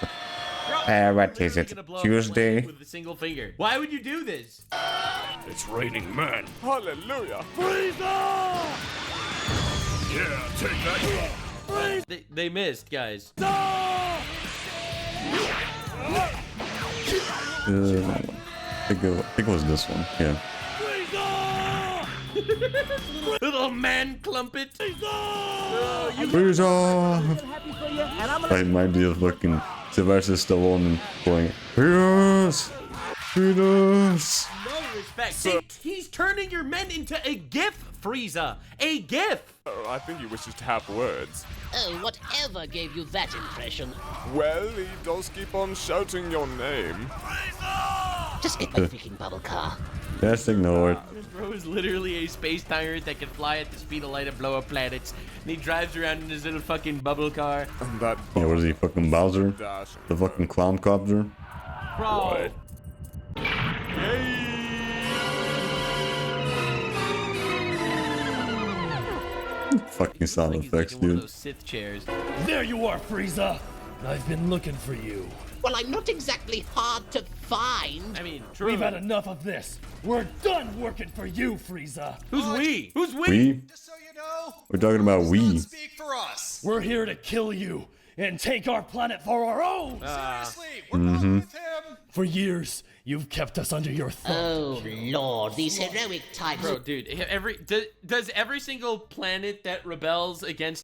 What is it? Tuesday? With a single finger. Why would you do this? It's raining men. Hallelujah. Frieza! Yeah, take that. They missed, guys. I think it was this one. Yeah. Little man clumpet. Frieza! I might be a fucking Sylvester Stallone going, yes! Yes! No respect. See, he's turning your men into a GIF, Frieza. A GIF. Oh, I think he wishes to have words. Oh, whatever gave you that impression? Well, he does keep on shouting your name. Just get my freaking bubble car. Just ignore it. This bro is literally a space tyrant that can fly at the speed of light and blow up planets. And he drives around in his little fucking bubble car. And that Yeah, what is he, fucking Bowser? The fucking clown copter? Bro. Fucking sound effects, One of dude. those Sith chairs. There you are, Frieza. I've been looking for you. Well, I'm not exactly hard to find. I mean, true. We've had enough of this. We're done working for you, Frieza. Who's we? Who's we? We? We're talking about we. Speak for us. We're here to kill you and take our planet for our own. Mm-hmm. For years, you've kept us under your thumb. Oh, Lord, these heroic types. Bro, dude, does every single planet that rebels against...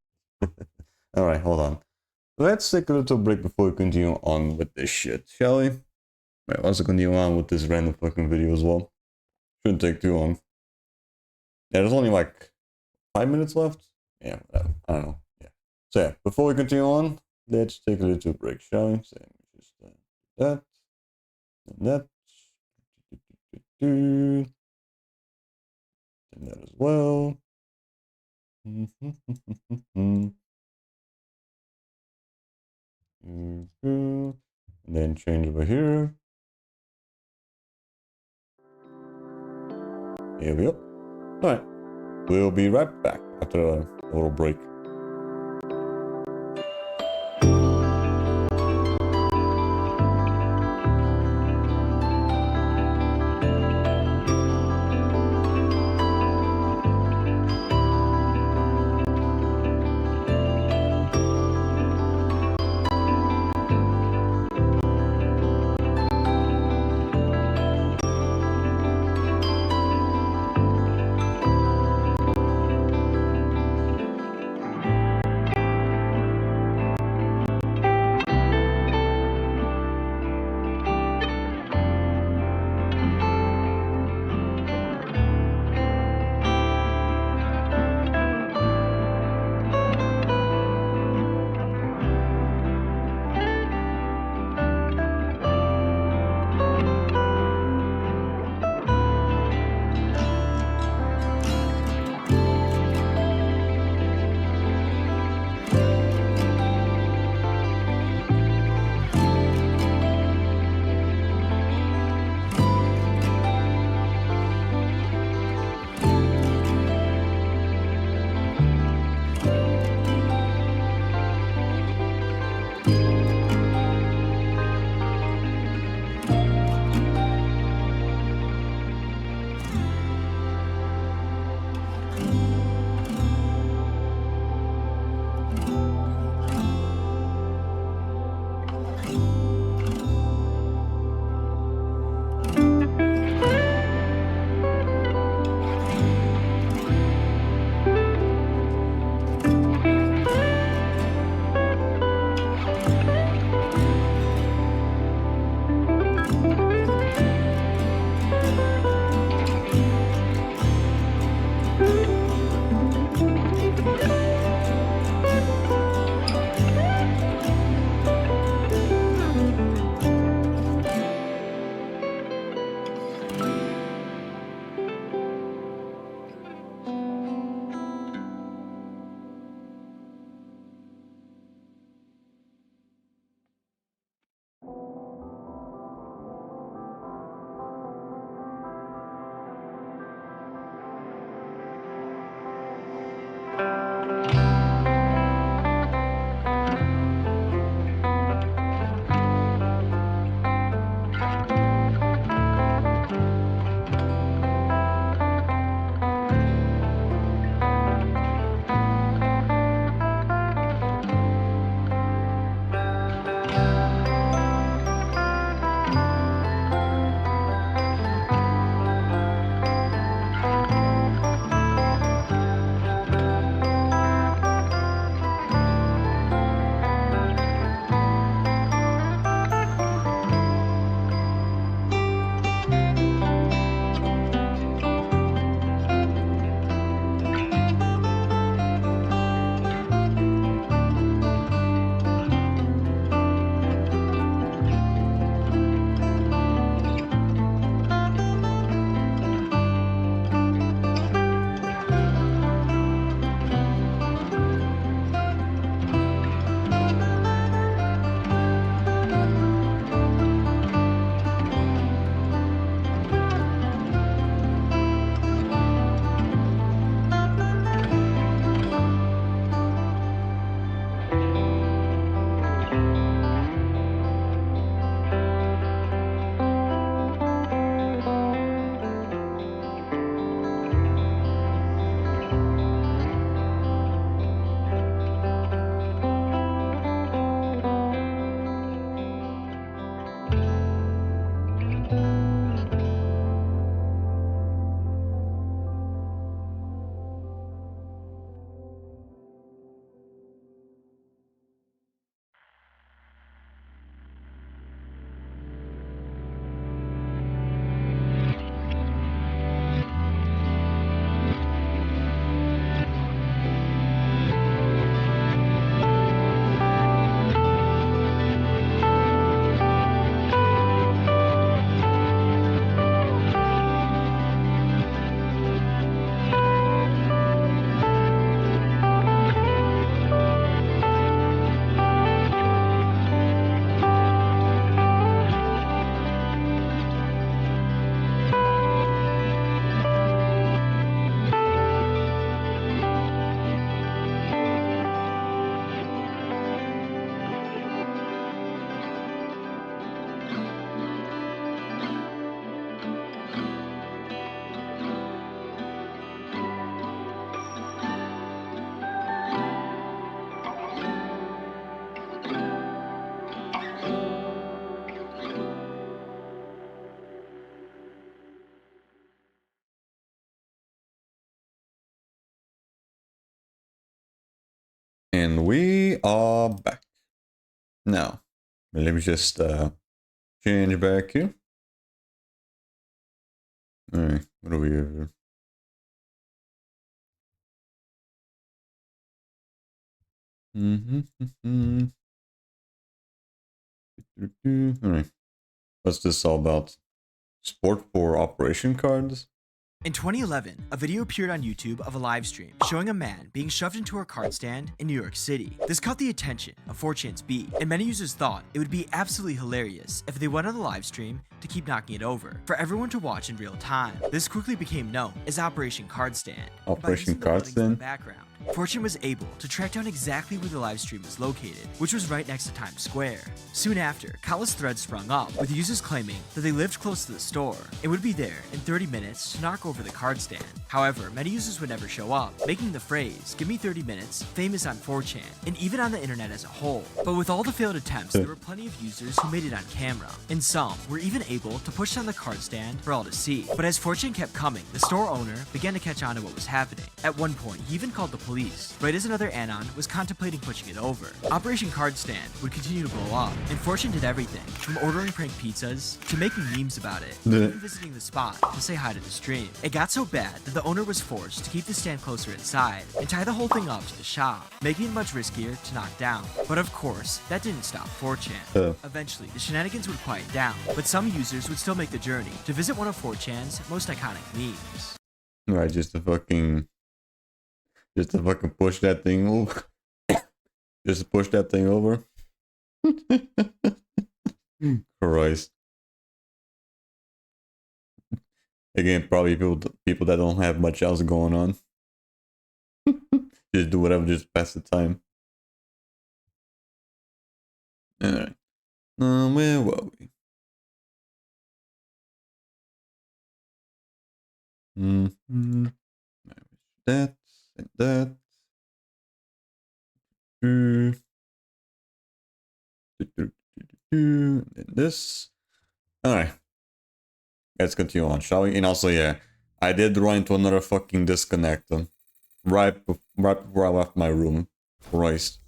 Alright, hold on. Let's take a little break before we continue on with this shit, shall we? Right, let's continue on with this random fucking video as well. Shouldn't take too long. Yeah, there's only like 5 minutes left. Yeah, whatever. I don't know. Yeah. So yeah, before we continue on, let's take a little break, shall we? So just that. And that. And that as well. And then change over here. Here we go. Alright. We'll be right back after a little break. And we are back. Now, let me just change back here. Alright, what do we have here? Alright. What's this all about? Sport for operation cards? In 2011, a video appeared on YouTube of a live stream showing a man being shoved into a card stand in New York City. This caught the attention of 4chan's B, and many users thought it would be absolutely hilarious if they went on the live stream to keep knocking it over for everyone to watch in real time. This quickly became known as Operation Card Stand. Operation Card Stand? Background, 4chan was able to track down exactly where the live stream was located, which was right next to Times Square. Soon after, countless threads sprung up, with users claiming that they lived close to the store and would be there in 30 minutes to knock over the card stand. However, many users would never show up, making the phrase, "Give me 30 minutes," famous on 4chan, and even on the internet as a whole. But with all the failed attempts, there were plenty of users who made it on camera, and some were even able to push down the card stand for all to see. But as 4chan kept coming, the store owner began to catch on to what was happening. At one point, he even called the police, right as another anon was contemplating pushing it over. Operation Card Stand would continue to blow up, and 4chan did everything from ordering prank pizzas to making memes about it, even visiting the spot to say hi to the stream. It got so bad that the owner was forced to keep the stand closer inside and tie the whole thing up to the shop, making it much riskier to knock down. But of course, that didn't stop 4chan. Eventually, the shenanigans would quiet down, but some users would still make the journey to visit one of 4chan's most iconic memes. Right, just to fucking push that thing over. Just to push that thing over. Christ. Again, probably people that don't have much else going on. Just do whatever, just pass the time. Alright. Where were we? That and that. And this. Alright. Let's continue on, shall we? And also, yeah, I did run into another fucking disconnector right before I left my room. Christ.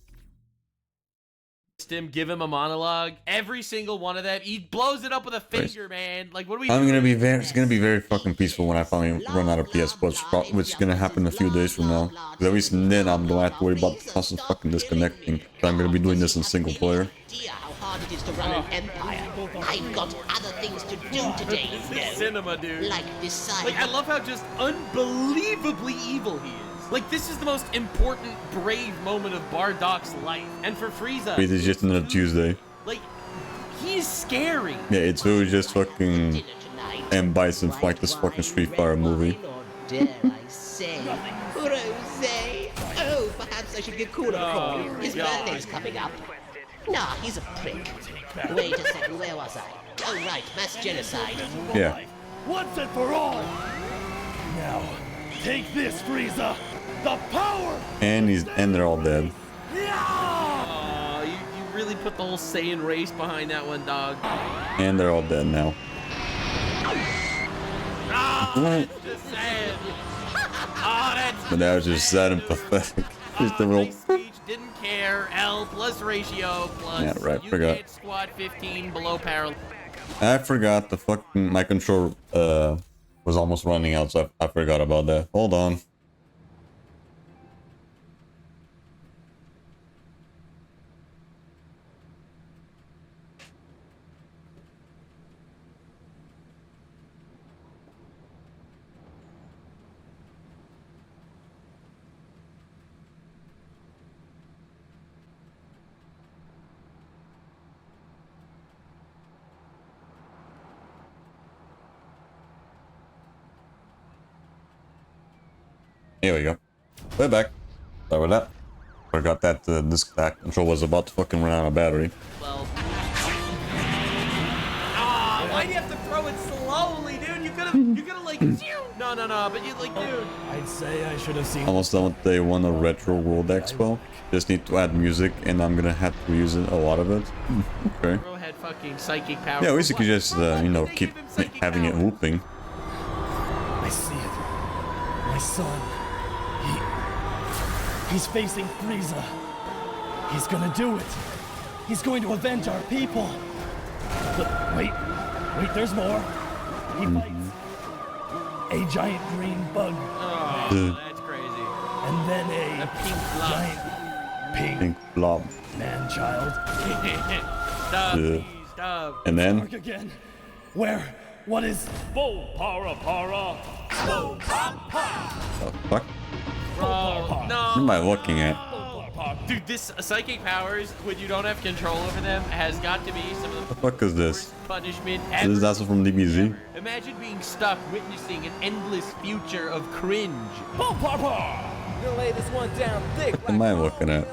Him, give him a monologue. Every single one of them, he blows it up with a finger, man. Like, what are we I'm doing? gonna be very. It's gonna be very fucking peaceful when I finally run out of PS4, which is gonna happen a few days from now. Because at least then I'm gonna have to worry about the constant fucking disconnecting. But I'm gonna be doing this in single player. How hard it is to run an empire. I've got other things to do today, you know. Cinema, dude. Like decide. Like, I love how just unbelievably evil he is. Like, this is the most important, brave moment of Bardoc's life. And for Frieza, Wait, it's just another Tuesday. like, he's scary. Yeah, it's really just fucking M. Bison from like this fucking Street Fighter movie. Dare I say, Rose? Oh, perhaps I should give Cool a call. His birthday's coming up. Nah, he's a prick. Wait a second, where was I? Oh, right, mass genocide. Yeah. Once and for all. Now, take this, Frieza. The power. And they're all dead. Oh, you really put the whole Saiyan race behind that one, dog. And they're all dead now. It's just sad. Oh, that's But that was just sad and pathetic. Just a little. speech, didn't care. L plus ratio plus. Yeah, right, You forgot. can't squat 15 below parallel. I forgot the fucking my control was almost running out, so I forgot about that. Hold on. Here we go. We're back. Sorry about that. Forgot that this control was about to fucking run out of battery. Well. Why do you have to throw it slowly, dude? You could've like, no, but you like, dude. I'd say I should have seen. Almost done with day 1 of Retro World Expo. Just need to add music, and I'm gonna have to use a lot of it. Okay. Bro had fucking psychic power. Yeah, at least you could just, you know, keep having it looping. I see it. My son. He's facing Frieza. He's gonna do it. He's going to avenge our people. But wait, there's more. He fights a giant green bug. Oh, that's crazy. And then a pink blob. giant Pink blob. Stop, man-child. please, stop. And then Dark again. Where? What is? Bull para para. Bull para. the fuck? Bro, What no. am I looking at? Dude, this psychic powers, when you don't have control over them, has got to be some of The the fuck is this? punishment This ever. is also from DBZ. Imagine being stuck witnessing an endless future of cringe. Bull para para. Gonna lay this one down thick. What am I looking at?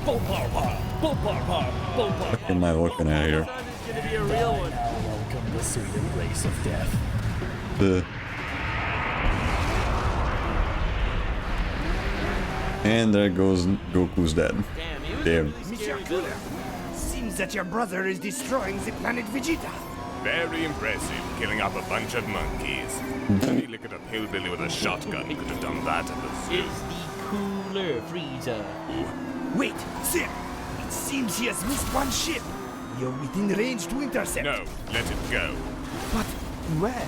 Bull para para. Bull para para. Bull para. What am I looking at here? It's gonna be a real one. Welcome the sweet embrace of death. And there goes Goku's dead. Damn. Mr. Cooler, seems that your brother is destroying the planet Vegeta. Very impressive, killing up a bunch of monkeys. Any look at a hillbilly with a shotgun could have done that at the zoo. It's the cooler Frieza. Wait, sir. It seems he has missed one ship. You're within range to intercept. No, let it go. But where?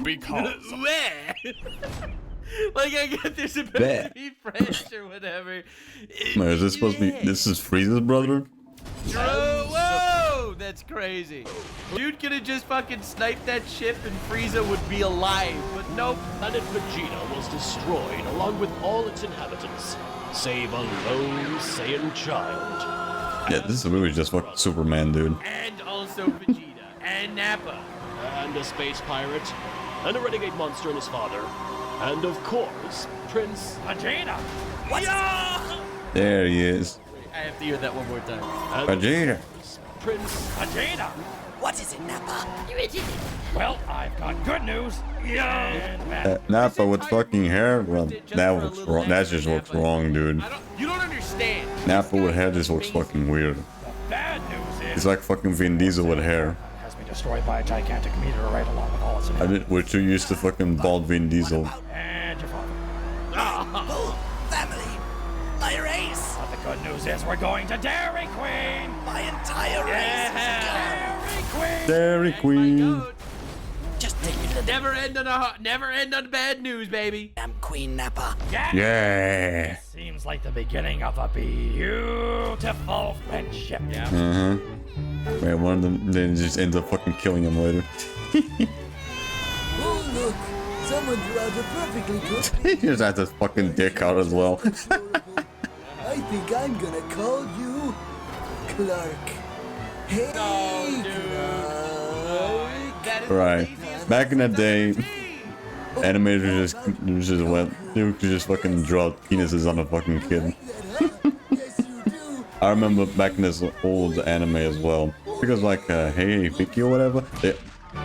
Because Where? Like, I get there's supposed Where? to be French or whatever. Wait, is this supposed to be? This is Frieza's brother? Whoa, that's crazy. Dude could have just fucking sniped that ship and Frieza would be alive, but nope. Planet Vegeta was destroyed along with all its inhabitants, save a lone Saiyan child. Yeah, this is really just fucking Superman, dude. And also Vegeta and Nappa. And a space pirate, and a renegade monster and his father, and of course, Prince Vegeta. What? There he is. I have to hear that one more time. Vegeta. Prince Vegeta. What is it, Nappa? Well, I've got good news. Yeah. Nappa with fucking hair? Well, that looks wrong. That just looks wrong, dude. You don't understand. Nappa with hair just looks fucking weird. Bad news is He's like fucking Vin Diesel with hair. has been destroyed by a gigantic meteorite along with all its We're too used to fucking bald Vin Diesel. and your father. Bull family. My race. But the good news is we're going to Dairy Queen. My entire race is gone. Dairy Queen. Dairy Queen. Just take me to the Never end on bad news, baby. damn Queen Nappa. Yeah. Seems like the beginning of a beautiful friendship. Uh-huh. Wait, one of them then just ends up fucking killing him later. Oh, look. Someone drew out a perfectly good. He just has his fucking dick out as well. I think I'm gonna call you Clark. Hey, Clark. Right. Back in the day, animators just went, they could just fucking draw penises on a fucking kid. I remember back in this old anime as well, because like, hey, Vicky or whatever, there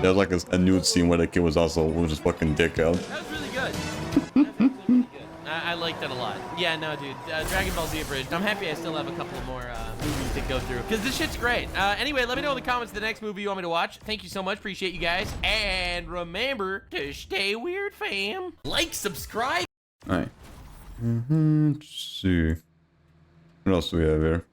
was like a nude scene where the kid was also with his fucking dick out. That was really good. That was really good. I like that a lot. Yeah, no, dude. Dragon Ball Z Abridged. I'm happy I still have a couple more movies to go through, because this shit's great. Anyway, let me know in the comments the next movie you want me to watch. Thank you so much. Appreciate you guys. And remember to stay weird, fam. Like, subscribe. Alright. Let's see. What else do we have here?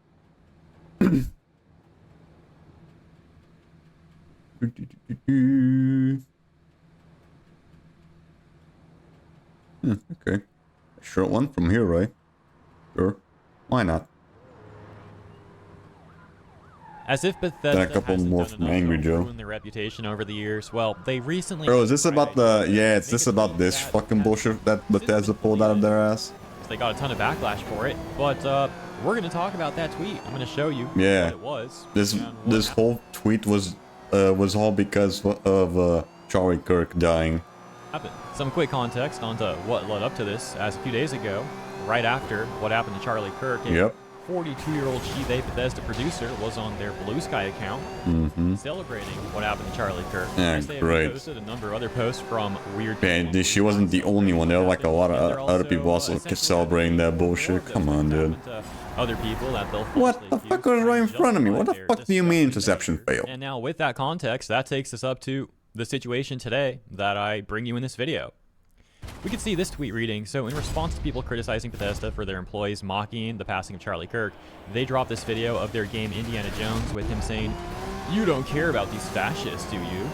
Okay. A short one from here, right? Sure. Why not? As if Bethesda Then a couple hasn't more done from enough Angry to Joe. ruin their reputation over the years. Well, they recently. Bro, is this about the... Yeah, it's this about this fucking bullshit that Bethesda pulled out of their ass? They got a ton of backlash for it, but we're gonna talk about that tweet. I'm gonna show you Yeah. what it was. This whole tweet was all because of Charlie Kirk dying. Some quick context onto what led up to this. As a few days ago, right after what happened to Charlie Kirk, Yep. 42-year-old She-They Bethesda producer was on their Blue Sky account celebrating what happened to Charlie Kirk. Yeah, They have great. posted a number of other posts from weird. And she wasn't the only one. There were like a lot of other people also celebrating that bullshit. Come on, dude. Other people that they'll. What the fuck was right in front of me? What the fuck do you mean interception failed? And now with that context, that takes us up to the situation today that I bring you in this video. We could see this tweet reading, so in response to people criticizing Bethesda for their employees mocking the passing of Charlie Kirk, they dropped this video of their game Indiana Jones with him saying, "You don't care about these fascists, do you?"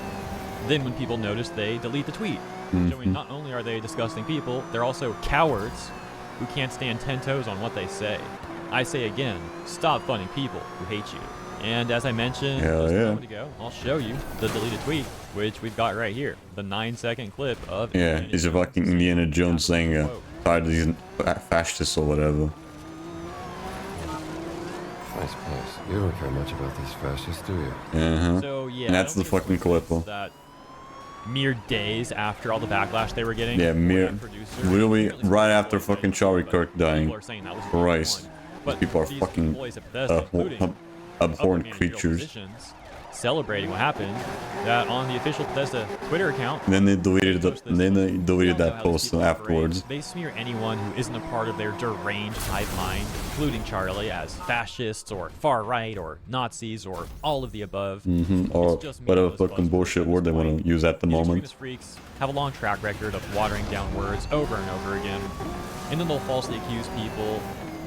Then when people notice, they delete the tweet, showing not only are they disgusting people, they're also cowards who can't stand 10 toes on what they say. I say again, stop funding people who hate you. And as I mentioned just a moment ago, I'll show you the deleted tweet, which we've got right here. The 9-second clip of it's a fucking Indiana Jones saying tired of these fascists or whatever. Nice place. You don't care much about these fascists, do you? So yeah, And that's the fucking clip. That mere days after all the backlash they were getting. Yeah, really right after fucking Charlie Kirk dying. Christ. These people are fucking abhorrent creatures. Celebrating what happened, that on the official Bethesda Twitter account, And then they deleted that post afterwards. they smear anyone who isn't a part of their deranged hive mind, including Charlie, as fascists or far right or Nazis or all of the above. Or whatever fucking bullshit word they want to use at the moment. Extremist freaks have a long track record of watering down words over and over again, and then they'll falsely accuse people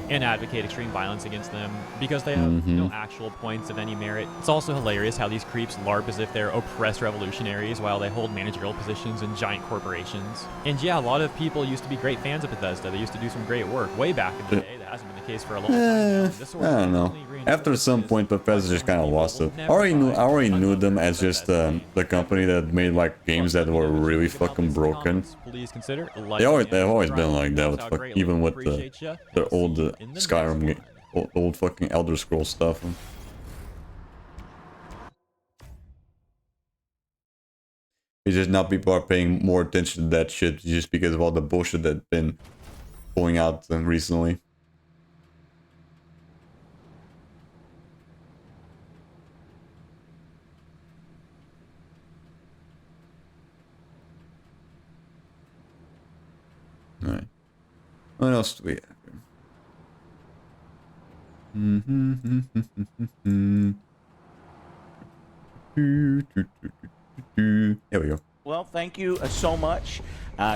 and advocate extreme violence against them because they have no actual points of any merit. It's also hilarious how these creeps LARP as if they're oppressed revolutionaries while they hold managerial positions in giant corporations. And yeah, a lot of people used to be great fans of Bethesda. They used to do some great work way back in the day. That hasn't been the case for a long time. I don't know. After some point, Bethesda just kind of lost it. I already knew them as just the company that made like games that were really fucking broken. They've always been like that. With even with the old Skyrim game, old fucking Elder Scrolls stuff. It's just now people are paying more attention to that shit just because of all the bullshit that's been pulling out recently. Alright. What else do we have here? There we go. Well, thank you so much.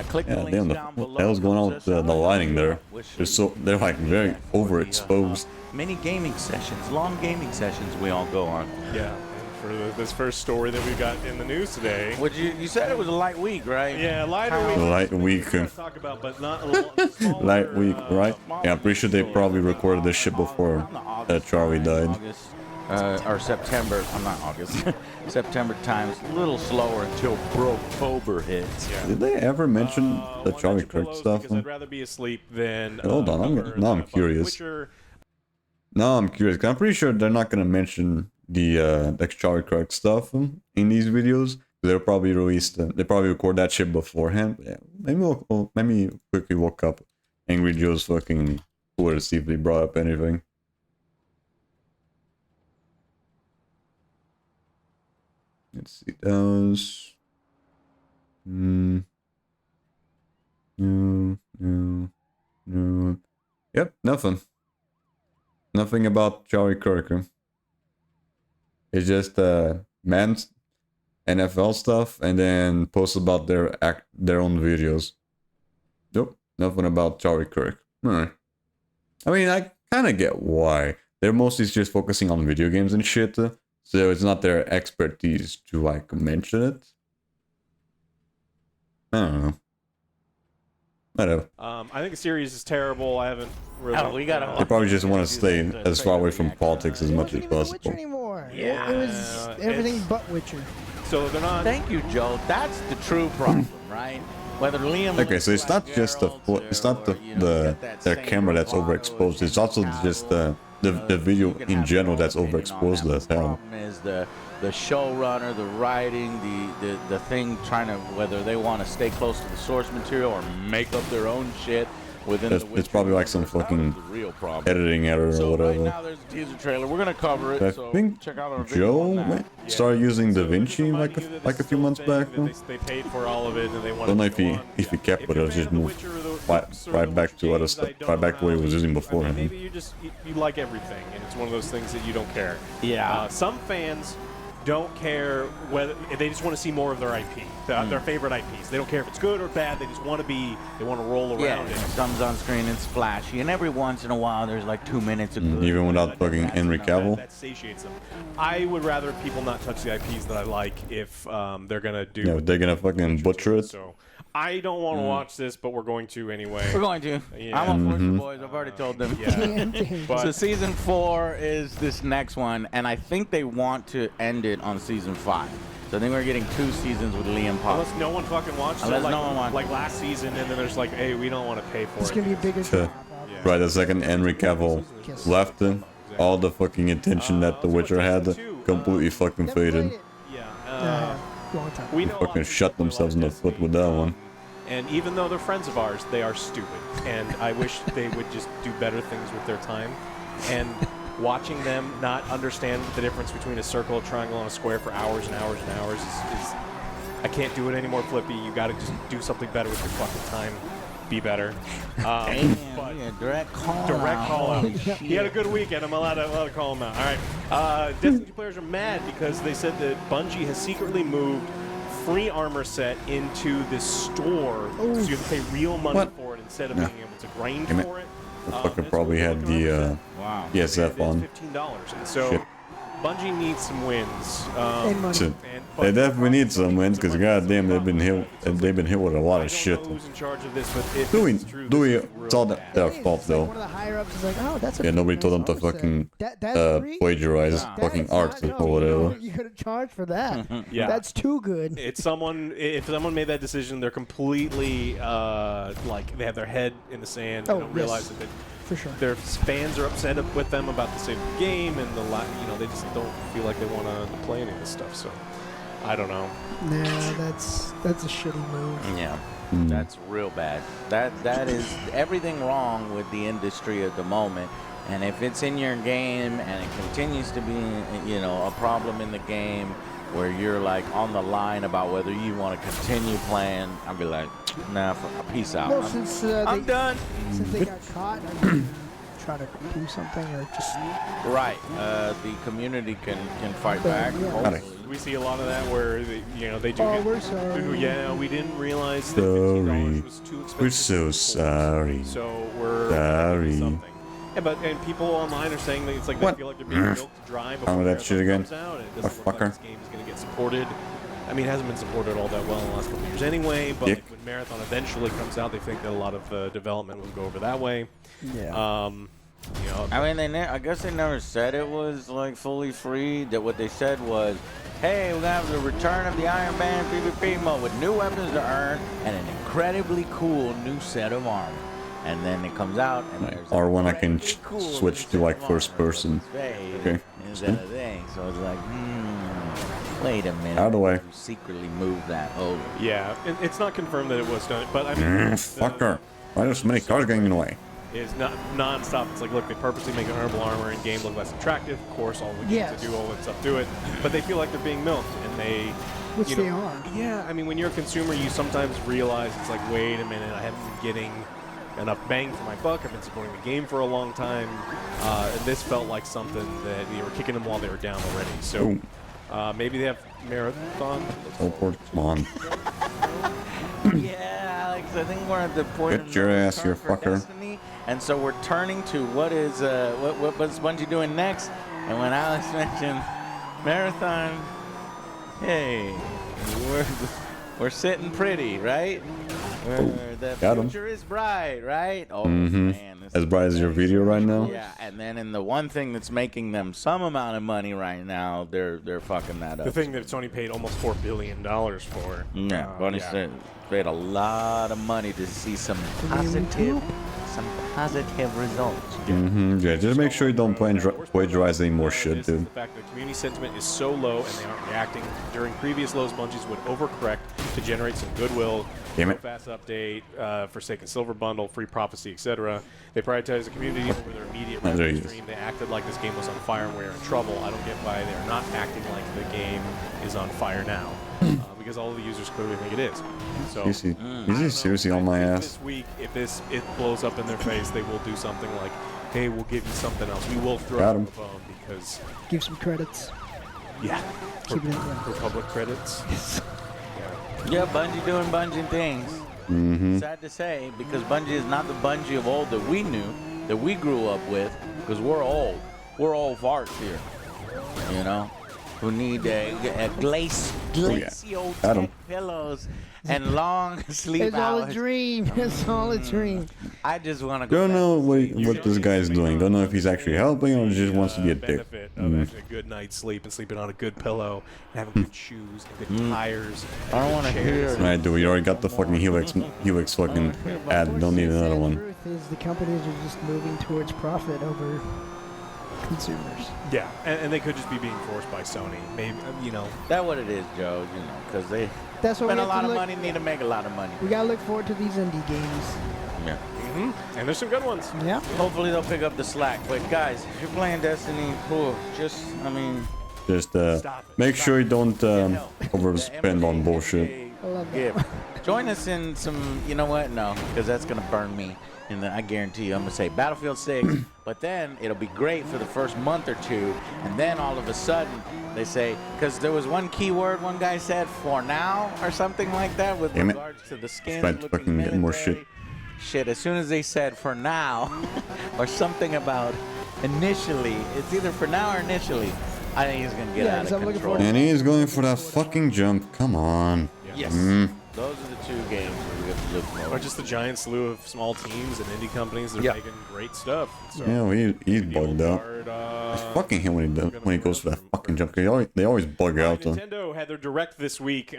Click the links down below. What the hell's going on with the lighting there? They're like very overexposed. Many gaming sessions, long gaming sessions we all go on. Yeah. For this first story that we got in the news today. Which you said it was a light week, right? Yeah, lighter week. Light week. Talk about, but not a smaller, light week, right? Yeah, I'm pretty sure they probably recorded this shit before Charlie died. Or September. I'm not August. September time is a little slower until October hits. Yeah. Did they ever mention the Charlie Kirk stuff? I'd rather be asleep than. Hold on, now I'm curious. Now I'm curious. 'Cause I'm pretty sure they're not gonna mention the Charlie Kirk stuff in these videos. They'll probably they probably record that shit beforehand. Yeah, maybe quickly look up Angry Joe's fucking Twitter to see if they brought up anything. Let's see, those. No. Yep, nothing. Nothing about Charlie Kirk. It's just men's NFL stuff, and then posts about their own videos. Nope, nothing about Charlie Kirk. Alright. I mean, I kind of get why. They're mostly just focusing on video games and shit, so it's not their expertise to like mention it. I don't know. Whatever. I think the series is terrible. I haven't really. They probably just want to stay as far away from politics as much as possible. Anymore. Yeah. It was everything but Witcher. So they're not. Thank you, Joe. That's the true problem, right? Whether Liam. Okay, so it's not just the camera that's overexposed. It's also just the video in general that's overexposed as hell. Is the showrunner, the writing, the thing trying to whether they want to stay close to the source material or make up their own shit within it's probably like some fucking editing error or whatever. Right now there's a teaser trailer. We're gonna cover it. I so think check out our Joe started using DaVinci like a few months back. They paid for all of it, and they I wanted. don't know if he kept it or just moved right back to other stuff, right back to what he was using beforehand. Maybe you like everything, and it's one of those things that you don't care. Yeah. Some fans don't care whether they just want to see more of their IP, their favorite IPs. They don't care if it's good or bad. They just want to roll around it. it. Comes on screen, it's flashy, and every once in a while there's like 2 minutes of good. Even without fucking Henry Cavill. That satiates them. I would rather people not touch the IPs that I like if they're gonna do. Yeah, they're gonna fucking butcher it. So I don't want to watch this, but we're going to anyway. We're going to. Yeah. I'm on Forza Boys. I've already told them. Yeah. So season 4 is this next one, and I think they want to end it on season 5. So I think we're getting 2 seasons with Liam Pop. Unless no one fucking watched Unless it, like, no one watched like last season, and then there's like, hey, we don't want to pay for It's it. gonna be a bigger. Right, the second Henry Cavill left him, all the fucking attention that The Witcher had completely fucking faded. Long time. We They know fucking shot themselves in the foot with that one. And even though they're friends of ours, they are stupid. And I wish they would just do better things with their time. And watching them not understand the difference between a circle, a triangle, and a square for hours and hours and hours is I can't do it anymore, Flippy. You got to just do something better with your fucking time. Be better. Direct call out. He had a good weekend. I'm allowed to call him out. All right. Destiny players are mad because they said that Bungie has secretly moved free armor set into this store, so you have to pay real money for it instead of being able to grind for it. The fucker probably had the PSF on. $15, and so Shit. Bungie needs some wins. Shit. They definitely need some wins because goddamn they've been hit with a lot of shit. Who's in charge of this? But if Dewey, it's true, it's all their fault though. One of the higher ups is like, oh, that's a Yeah, nobody told them to fucking plagiarize fucking art or whatever. You could have charged for that. Yeah. That's too good. It's someone. If someone made that decision, they're completely like they have their head in the sand. And don't realize that for sure. Their fans are upset with them about the same game, and they just don't feel like they want to play any of this stuff. So I don't know. Nah, that's a shitty move. Yeah. That's real bad. That is everything wrong with the industry at the moment. And if it's in your game and it continues to be, a problem in the game where you're like on the line about whether you want to continue playing, I'll be like, nah, peace out. Well, since I'm done. Since they got caught, are you try to do something or just right? The community can fight back. We see a lot of that where they do. Oh, we're sorry. Yeah, we didn't realize that $15 was too expensive. We're so sorry. So we're sorry. Something. Yeah, and people online are saying that it's like they feel like they're being milked dry before that shit again. comes out. It doesn't look like this game is going to get supported. I mean, it hasn't been supported all that well in the last couple of years anyway, but when Marathon eventually comes out, they think that a lot of development will go over that way. Yeah. I mean, I guess they never said it was like fully free. That what they said was, hey, we're gonna have the return of the Iron Man PvP mode with new weapons to earn and an incredibly cool new set of armor. And then it comes out, and there's or when I can switch to like first person. Okay. Instead of thing, so it's like, wait a minute. Out of the way. You secretly moved that over. Yeah, it's not confirmed that it was done, but I mean, Fucker. Why are so many cars getting in the way? Is not non-stop. It's like, look, they purposely make an honorable armor in game look less attractive. Of course, all we need to do all that stuff to it, but they feel like they're being milked, and they. Which they are. Yeah, I mean, when you're a consumer, you sometimes realize it's like, wait a minute, I haven't been getting enough bang for my buck. I've been supporting the game for a long time, and this felt like something that they were kicking them while they were down already. So maybe they have Marathon. Teleport, come on. Yeah, Alex, I think we're at the point. Get your ass here, fucker. Destiny, and so we're turning to what's Bungie doing next? And when Alex mentioned Marathon, hey, we're sitting pretty, right? The future is bright, right? Oh man, as bright as your video right now. Yeah, and then in the one thing that's making them some amount of money right now, they're fucking that up. The thing that Sony paid almost $4 billion for. Yeah, Bungie said paid a lot of money to see some positive results. Yeah, just make sure you don't plagiarize any more shit, dude. The fact that community sentiment is so low and they aren't reacting. During previous lows, Bungies would overcorrect to generate some goodwill. Damn it. Fast update, Forsaken Silver Bundle, Free Prophecy, etc. They prioritize the community over their immediate revenue stream. They acted like this game was on fire and we were in trouble. I don't get why they're not acting like the game is on fire now. Because all of the users clearly think it is. So, Is he seriously on my ass? This week, if it blows up in their face, they will do something like, hey, we'll give you something else. We will throw you a bone because... Give some credits. Yeah. Keep it in the Republic credits. Yeah, Bungie doing Bungie things. Mm-hmm. Sad to say, because Bungie is not the Bungie of old that we knew, that we grew up with, because we're old. We're old farts here. You know? Who need glacio tech pillows and long sleep It's all hours. a dream. It's all a dream. I just want to go. Don't know what this guy's doing. Don't know if he's actually helping or just wants to be a dick. Benefit of having a good night's sleep and sleeping on a good pillow and having good shoes and good tires. I don't want to hear it. Right, dude, we already got the fucking Helix fucking ad. Don't need another one. The truth is the companies are just moving towards profit over consumers. Yeah, and they could just be being forced by Sony. Maybe, you know. That's what it is, Joe. You know, because they That's what spend we a have to lot of look- money, need to make a lot of money. We gotta look forward to these indie games. Yeah. And there's some good ones. Yeah. Hopefully they'll pick up the slack. But guys, if you're playing Destiny, just, I mean, Just make sure you don't overspend on bullshit. I love that. give. Join us in some, you know what? No, because that's going to burn me. And I guarantee you, I'm going to say Battlefield 6, but then it'll be great for the first month or two. And then all of a sudden, they say, because there was one keyword one guy said, for now, or something like that, with Damn it. regards to the skins. Trying to looking fucking get more military. shit. Shit, as soon as they said for now, or something about initially, it's either for now or initially, I think he's going to get Yeah, out 'cause of I'm looking control. forward And he's going for that fucking jump. Come on. Yes. Those are the two games where we have to look for. Or just the giant slew of small teams and indie companies that are making great stuff. So, Yeah, well, he's bugged out. I fucking hate when he goes for that fucking jump. They always bug out though. Nintendo had their direct this week.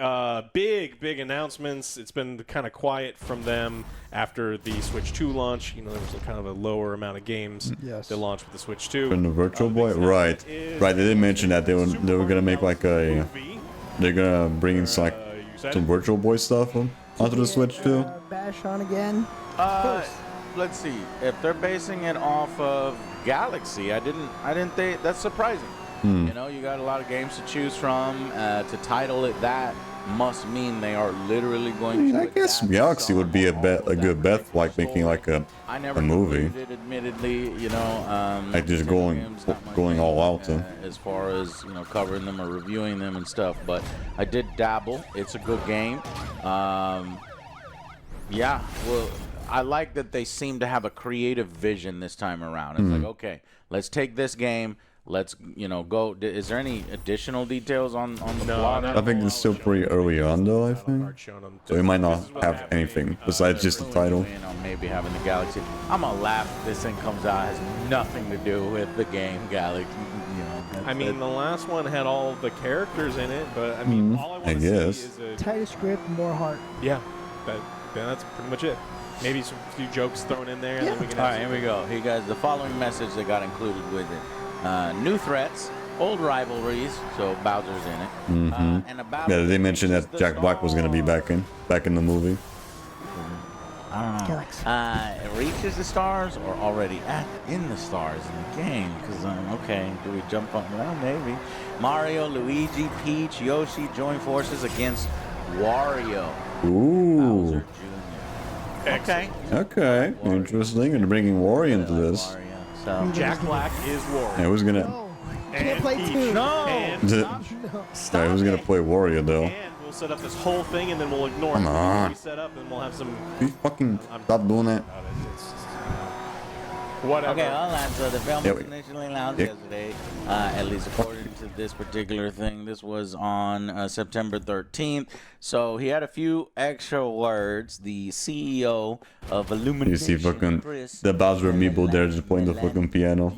Big announcements. It's been kind of quiet from them after the Switch 2 launch. You know, there was a kind of a lower amount of games that launched with the Switch 2. And the Virtual Boy, right? Right. They did mention that they were gonna make like a. They're gonna bring in some Virtual Boy stuff onto the Switch too. Bash on again. Let's see. If they're basing it off of Galaxy, I didn't think that's surprising. You know, you got a lot of games to choose from. To title it that must mean they are literally going to. I guess Galaxy would be a good bet, like making like a movie. It, admittedly, you know, Like just going all out then. as far as, you know, covering them or reviewing them and stuff, but I did dabble. It's a good game. Yeah, well, I like that they seem to have a creative vision this time around. It's like, okay, let's take this game. Let's, you know, go. Is there any additional details on the plot? I think it's still pretty early on though, I think. So we might not have anything besides just the title. You know, maybe having the Galaxy. I'm gonna laugh if this thing comes out, has nothing to do with the game Galaxy. You know, I mean, the last one had all the characters in it, but I mean, all I want to see is a Tighter script, more heart. yeah. That's pretty much it. Maybe some few jokes thrown in there, and then we can. All right, here we go. Here, guys, the following message that got included with it: new threats, old rivalries. So Bowser's in it. And about Yeah, they mentioned that Jack Black was gonna be back in the movie. I don't know. It reaches the stars or already in the stars in the game? Because okay, do we jump on? Well, maybe. Mario, Luigi, Peach, Yoshi join forces against Wario. Ooh. Okay. Okay. Interesting. And bringing Wario into this. So Jack Black is Wario. Yeah, who's gonna? Can't play two. No. Yeah, who's gonna play Wario though? And we'll set up this whole thing, and then we'll ignore Come it. on. We set up, and we'll have some. You fucking stop doing that. Whatever. Okay, all right, so the film Yeah, was initially announced yesterday, at least according to this particular thing. This was on September 13th. So he had a few extra words. The CEO of Illumination, You see fucking Chris the Bowser amiibo there just playing the fucking piano.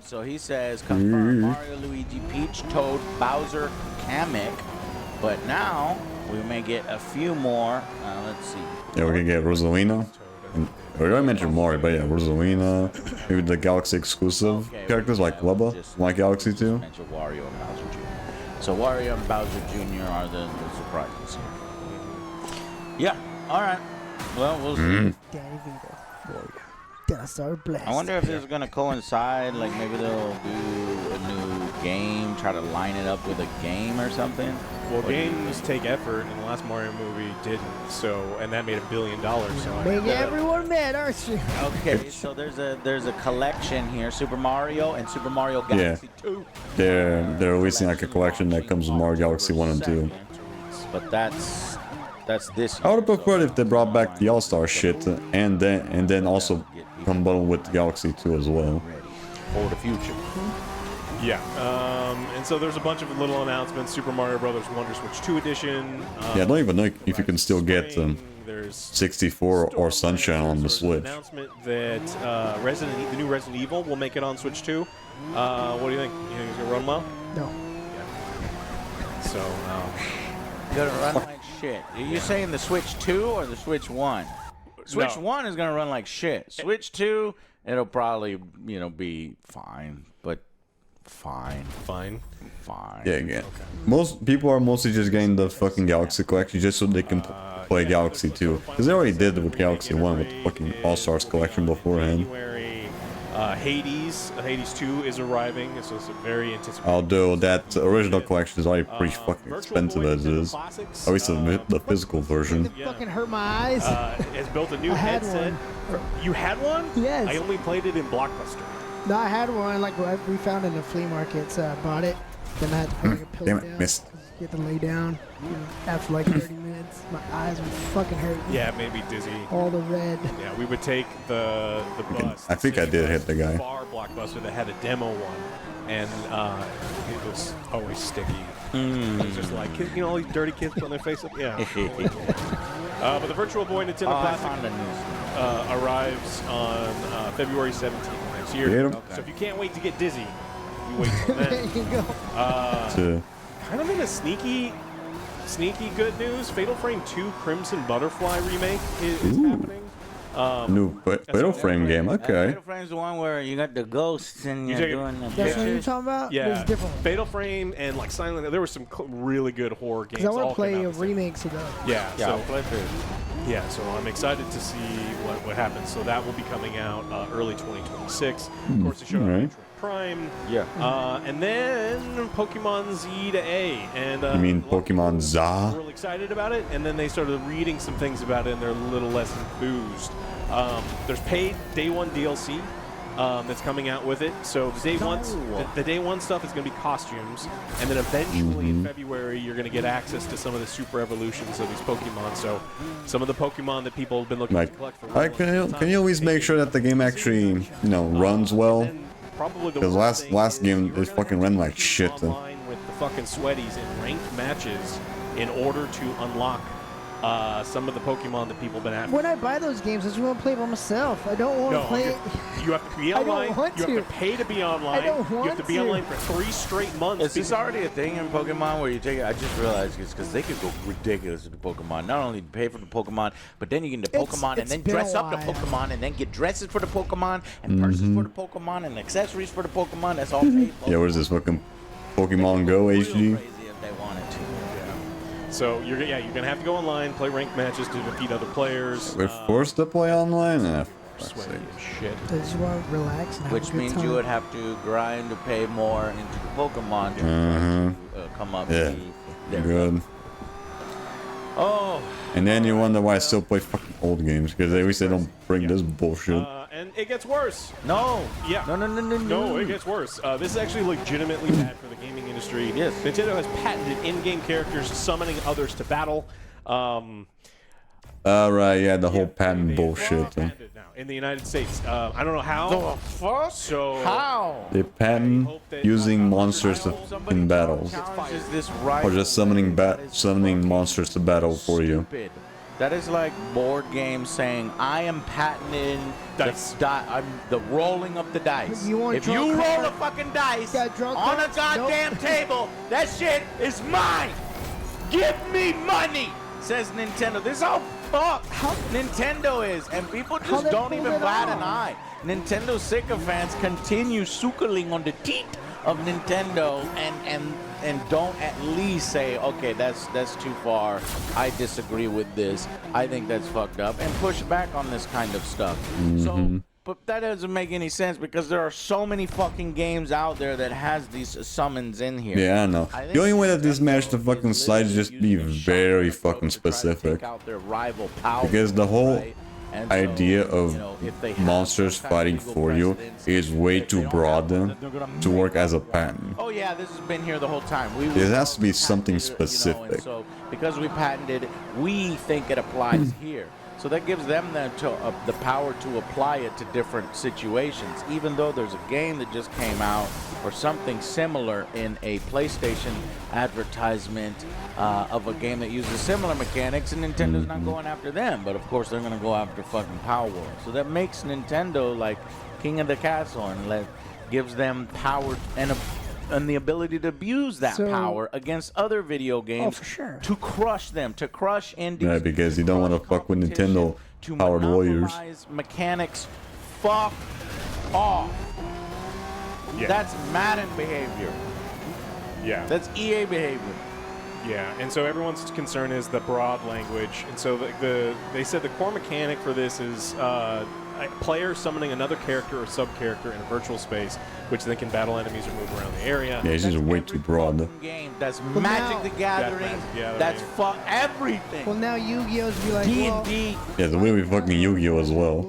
So he says, confirm Mario, Luigi, Peach, Toad, Bowser, Kamek. But now we may get a few more. Let's see. Yeah, we're gonna get Rosalina. And, we already mentioned Mario, but yeah, Rosalina. Maybe the Galaxy exclusive characters like Lubba, like Galaxy 2. Mention Wario and Bowser Jr. So Wario and Bowser Jr. are the surprises here. Yeah, alright. Well, we'll see. Danny Vito. Dinosaur Blast. I wonder if this is going to coincide, like maybe they'll do a new game, try to line it up with a game or something? Well, games take effort, and the last Mario movie didn't. So, and that made $1 billion. So, Make everyone mad, aren't you? okay, so there's a collection here: Super Mario and Super Mario Galaxy 2. They're releasing like a collection that comes with Mario Galaxy 1 and 2. But that's this. I would have preferred if they brought back the All-Star shit and then also combined with Galaxy 2 as well. For the future. Yeah, and so there's a bunch of little announcements. Super Mario Brothers Wonder Switch 2 edition. Yeah, I don't even know if you can still get 64 or Sunshine on the Switch. Announcement that the new Resident Evil will make it on Switch 2. What do you think? You think it's gonna run well? No. Yeah. So, gonna run like shit. Are you saying the Switch 2 or the Switch 1? Switch 1 is gonna run like shit. Switch 2, it'll probably be fine, but fine. Yeah, again. Most people are mostly just getting the fucking Galaxy Collection just so they can play Galaxy 2. Because they already did it with Galaxy 1 with the fucking All-Stars Collection beforehand. Hades 2 is arriving, so it's a very anticipated. Although that original collection is already pretty fucking expensive as is. At least the physical version. It fucking hurt my eyes. Has built a new headset. You had one? Yes. I only played it in Blockbuster. No, I had one like we found in the flea market, so I bought it. Then I had to put like a pillow down. Missed. You have to lay down. After like 30 minutes, my eyes would fucking hurt. Yeah, it made me dizzy. All the red. Yeah, we would take the bus. I think I did hit the guy. Bar Blockbuster that had a demo one, and it was always sticky. It was just like, all these dirty kids putting their face up. Yeah. But the Virtual Boy Nintendo Classic arrives on February 17th next year. So if you can't wait to get dizzy, you wait till then. There you go. Kind of in a sneaky good news, Fatal Frame 2 Crimson Butterfly remake is happening. New Fatal Frame game, okay. Fatal Frame's the one where you got the ghosts and you're doing the That's what you're talking about? Yeah, There's a different one. Fatal Frame and like Silent. There were some really good horror games. Because I want all to play came out remakes of those. So I'm excited to see what happens. So that will be coming out early 2026. Of course, the show on Metroid Prime. Yeah. And then Pokemon Z to A. And You mean Pokemon Za? Real excited about it, and then they started reading some things about it, and they're a little less enthused. There's paid Day 1 DLC that's coming out with it. So the Day 1 stuff is going to be costumes, and then eventually in February you're going to get access to some of the super evolutions of these Pokemon. So some of the Pokemon that people have been looking to collect for a Can you always make sure that the game actually runs well? Probably the Because last game it fucking ran like shit. online with the fucking sweaties in ranked matches in order to unlock some of the Pokemon that people have been after. When I buy those games, I just want to play by myself. I don't want to play it. You have to be online. You have to pay to be online. I don't want You have to be online for 3 straight months. Is this already a thing in Pokemon where you take it? I just realized it's because they could go ridiculous with the Pokemon. Not only pay for the Pokemon, but then you get the Pokemon and then dress up the Pokemon and then get dresses for the Pokemon and purses for the Pokemon and accessories for the Pokemon. That's all paid for. Yeah, what is this fucking Pokemon Go HD? If they wanted to. So you're gonna have to go online, play ranked matches to defeat other players. We're forced to play online? Sweaty as shit. I just want to relax and have Which a good means time. you would have to grind to pay more into the Pokemon to come up Yeah, with good. Oh. And then you wonder why I still play fucking old games, because at least they don't bring this bullshit. And it gets worse. No. Yeah. No, it gets worse. This is actually legitimately bad for the gaming industry. Yes. Nintendo has patented in-game characters summoning others to battle. Right, yeah, the whole patent bullshit. In the United States. I don't know how. So how? They patent using monsters in battles. Is this right? Or just summoning monsters to battle for you. That is like board games saying, I am patenting the rolling of the dice. If you roll a fucking dice on a goddamn table, that shit is mine. Give me money, says Nintendo. This is how fucked Nintendo is, and people just don't even bat an eye. Nintendo sycophants continue suckling on the teat of Nintendo and don't at least say, okay, that's too far. I disagree with this. I think that's fucked up, and push back on this kind of stuff. So but that doesn't make any sense because there are so many fucking games out there that has these summons in here. Yeah, I know. The only way that this managed to fucking slide is just be very fucking specific. Because the whole idea of monsters fighting for you is way too broad to work as a patent. Oh yeah, this has been here the whole time. It has to be something specific. So because we patented, we think it applies here. So that gives them the power to apply it to different situations. Even though there's a game that just came out or something similar in a PlayStation advertisement of a game that uses similar mechanics, and Nintendo's not going after them. But of course, they're going to go after fucking Power World. So that makes Nintendo like king of the castle and gives them power and the ability to abuse that power against other video games to crush them, to crush indies. Yeah, because you don't want to fuck with Nintendo powered warriors. Mechanics, fuck off. Yeah. That's Madden behavior. Yeah. That's EA behavior. Yeah, and so everyone's concern is the broad language, and so they said the core mechanic for this is a player summoning another character or sub-character in a virtual space, which they can battle enemies or move around the area. Yeah, it's just way too broad. Game. That's Magic the Gathering. That's fuck everything. Well, now Yu-Gi-Oh's be like, well, D&D. Yeah, the way we fucking Yu-Gi-Oh as well.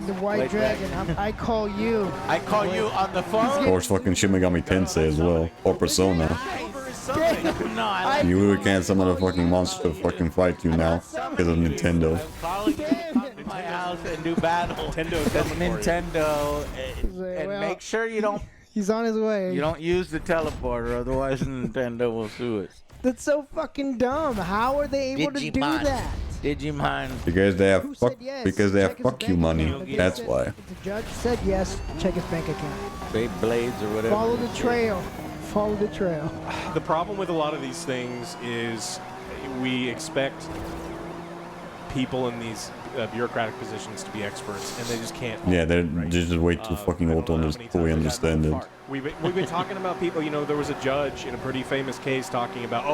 the white dragon. I call you. I call you on the phone. Or fucking Shin Megami Tensei as well. Or Persona. You really can't summon a fucking monster to fucking fight you now because of Nintendo. My house and do battle. Nintendo. And make sure you don't. He's on his way. You don't use the teleporter, otherwise Nintendo will sue us. That's so fucking dumb. How are they able to do that? Digimon. Because they have yes? because they have fuck you money. That's why. The judge said yes. Check his bank account. Blades or whatever. Follow the trail. Follow the trail. The problem with a lot of these things is we expect people in these bureaucratic positions to be experts, and they just can't. Yeah, they're just way too fucking old to fully understand it. We've been talking about people. You know, there was a judge in a pretty famous case talking about,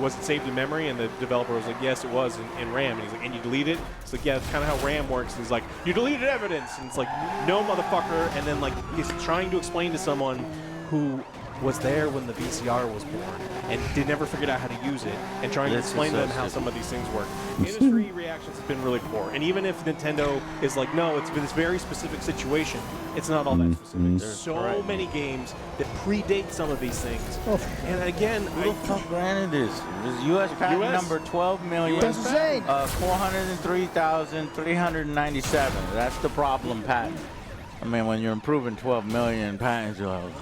was it saved in memory? And the developer was like, yes, it was in RAM. And he's like, and you delete it? It's like, yeah, that's kind of how RAM works. And he's like, you deleted evidence. And it's like, no, motherfucker. And then like he's trying to explain to someone who was there when the VCR was born and never figured out how to use it, and trying to explain to them how some of these things work. Industry reactions have been really poor, and even if Nintendo is like, no, it's been this very specific situation, it's not all that specific. There's so many games that predate some of these things. And again, who the fuck granted this? This U.S. patent number 12,403,397. That's the problem patent. I mean, when you're improving 12 million patents, you're like,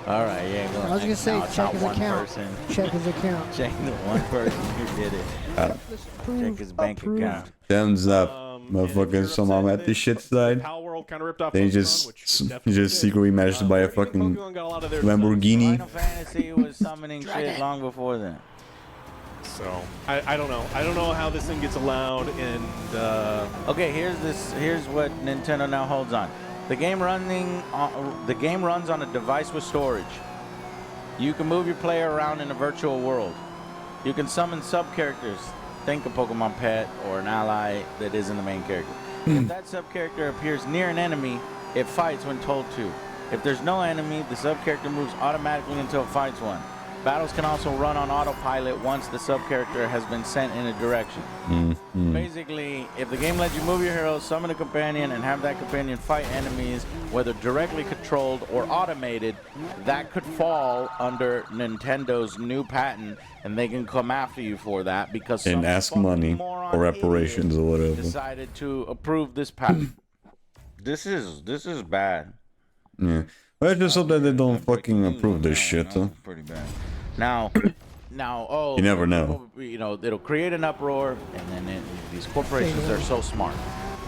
all right, yeah. I was gonna say, check his account. Check his account. Check the one person who did it. Check his bank account. Thumbs up, motherfuckers. Somehow at this shit side. They just secretly managed to buy a fucking Lamborghini. Final Fantasy was summoning shit long before then. So I don't know. I don't know how this thing gets allowed. And okay, here's what Nintendo now holds on. The game runs on a device with storage. You can move your player around in a virtual world. You can summon sub-characters. Think a Pokemon pet or an ally that isn't the main character. If that sub-character appears near an enemy, it fights when told to. If there's no enemy, the sub-character moves automatically until it fights one. Battles can also run on autopilot once the sub-character has been sent in a direction. Basically, if the game lets you move your hero, summon a companion, and have that companion fight enemies, whether directly controlled or automated, that could fall under Nintendo's new patent, and they can come after you for that because and ask money or reparations or whatever. Decided to approve this patent. This is bad. Yeah. Well, I just hope that they don't fucking approve this shit. Huh? Pretty bad. Now, you never know. You know, it'll create an uproar, and then these corporations are so smart.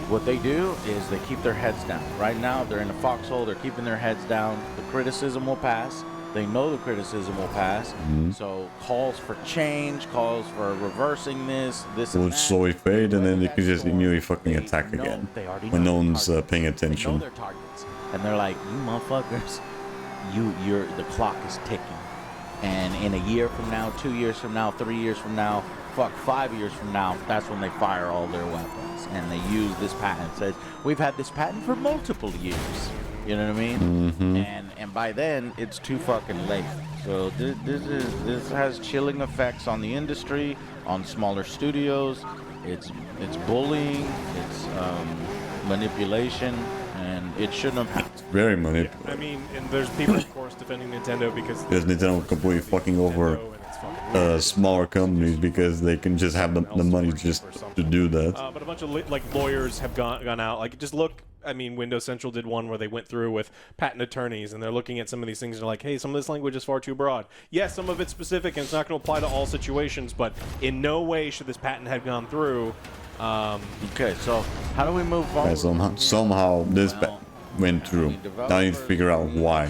What they do is they keep their heads down. Right now, they're in a foxhole. They're keeping their heads down. The criticism will pass. They know the criticism will pass. So calls for change, calls for reversing this will slowly fade, and then they can just immediately fucking attack again when no one's paying attention. They know their targets. And they're like, you motherfuckers, the clock is ticking. And in a year from now, 2 years from now, 3 years from now, fuck, 5 years from now, that's when they fire all their weapons. And they use this patent. It says, we've had this patent for multiple years. You know what I mean? And by then, it's too fucking late. So this has chilling effects on the industry, on smaller studios. It's bullying, it's manipulation, and it shouldn't have happened. Very manipulative. I mean, and there's people, of course, defending Nintendo because Nintendo completely fucking over smaller companies because they can just have the money just to do that. But a bunch of lawyers have gone out. Like, just look. I mean, Windows Central did one where they went through with patent attorneys, and they're looking at some of these things, and they're like, hey, some of this language is far too broad. Yes, some of it's specific, and it's not going to apply to all situations, but in no way should this patent have gone through. Okay, so how do we move forward? Somehow this went through. Now you figure out why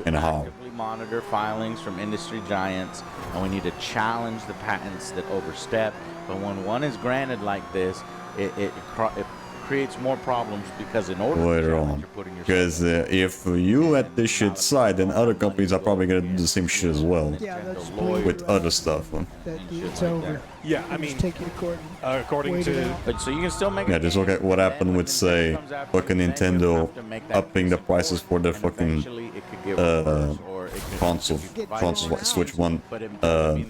and how. Monitor filings from industry giants, and we need to challenge the patents that overstep. But when one is granted like this, it creates more problems because in order later on, because if you at this shit side, then other companies are probably gonna do the same shit as well with other stuff. It's over. Yeah, I mean, just take you to court. According to, but so you can still make. Yeah, just look at what happened with, say, fucking Nintendo upping the prices for their fucking consoles like Switch 1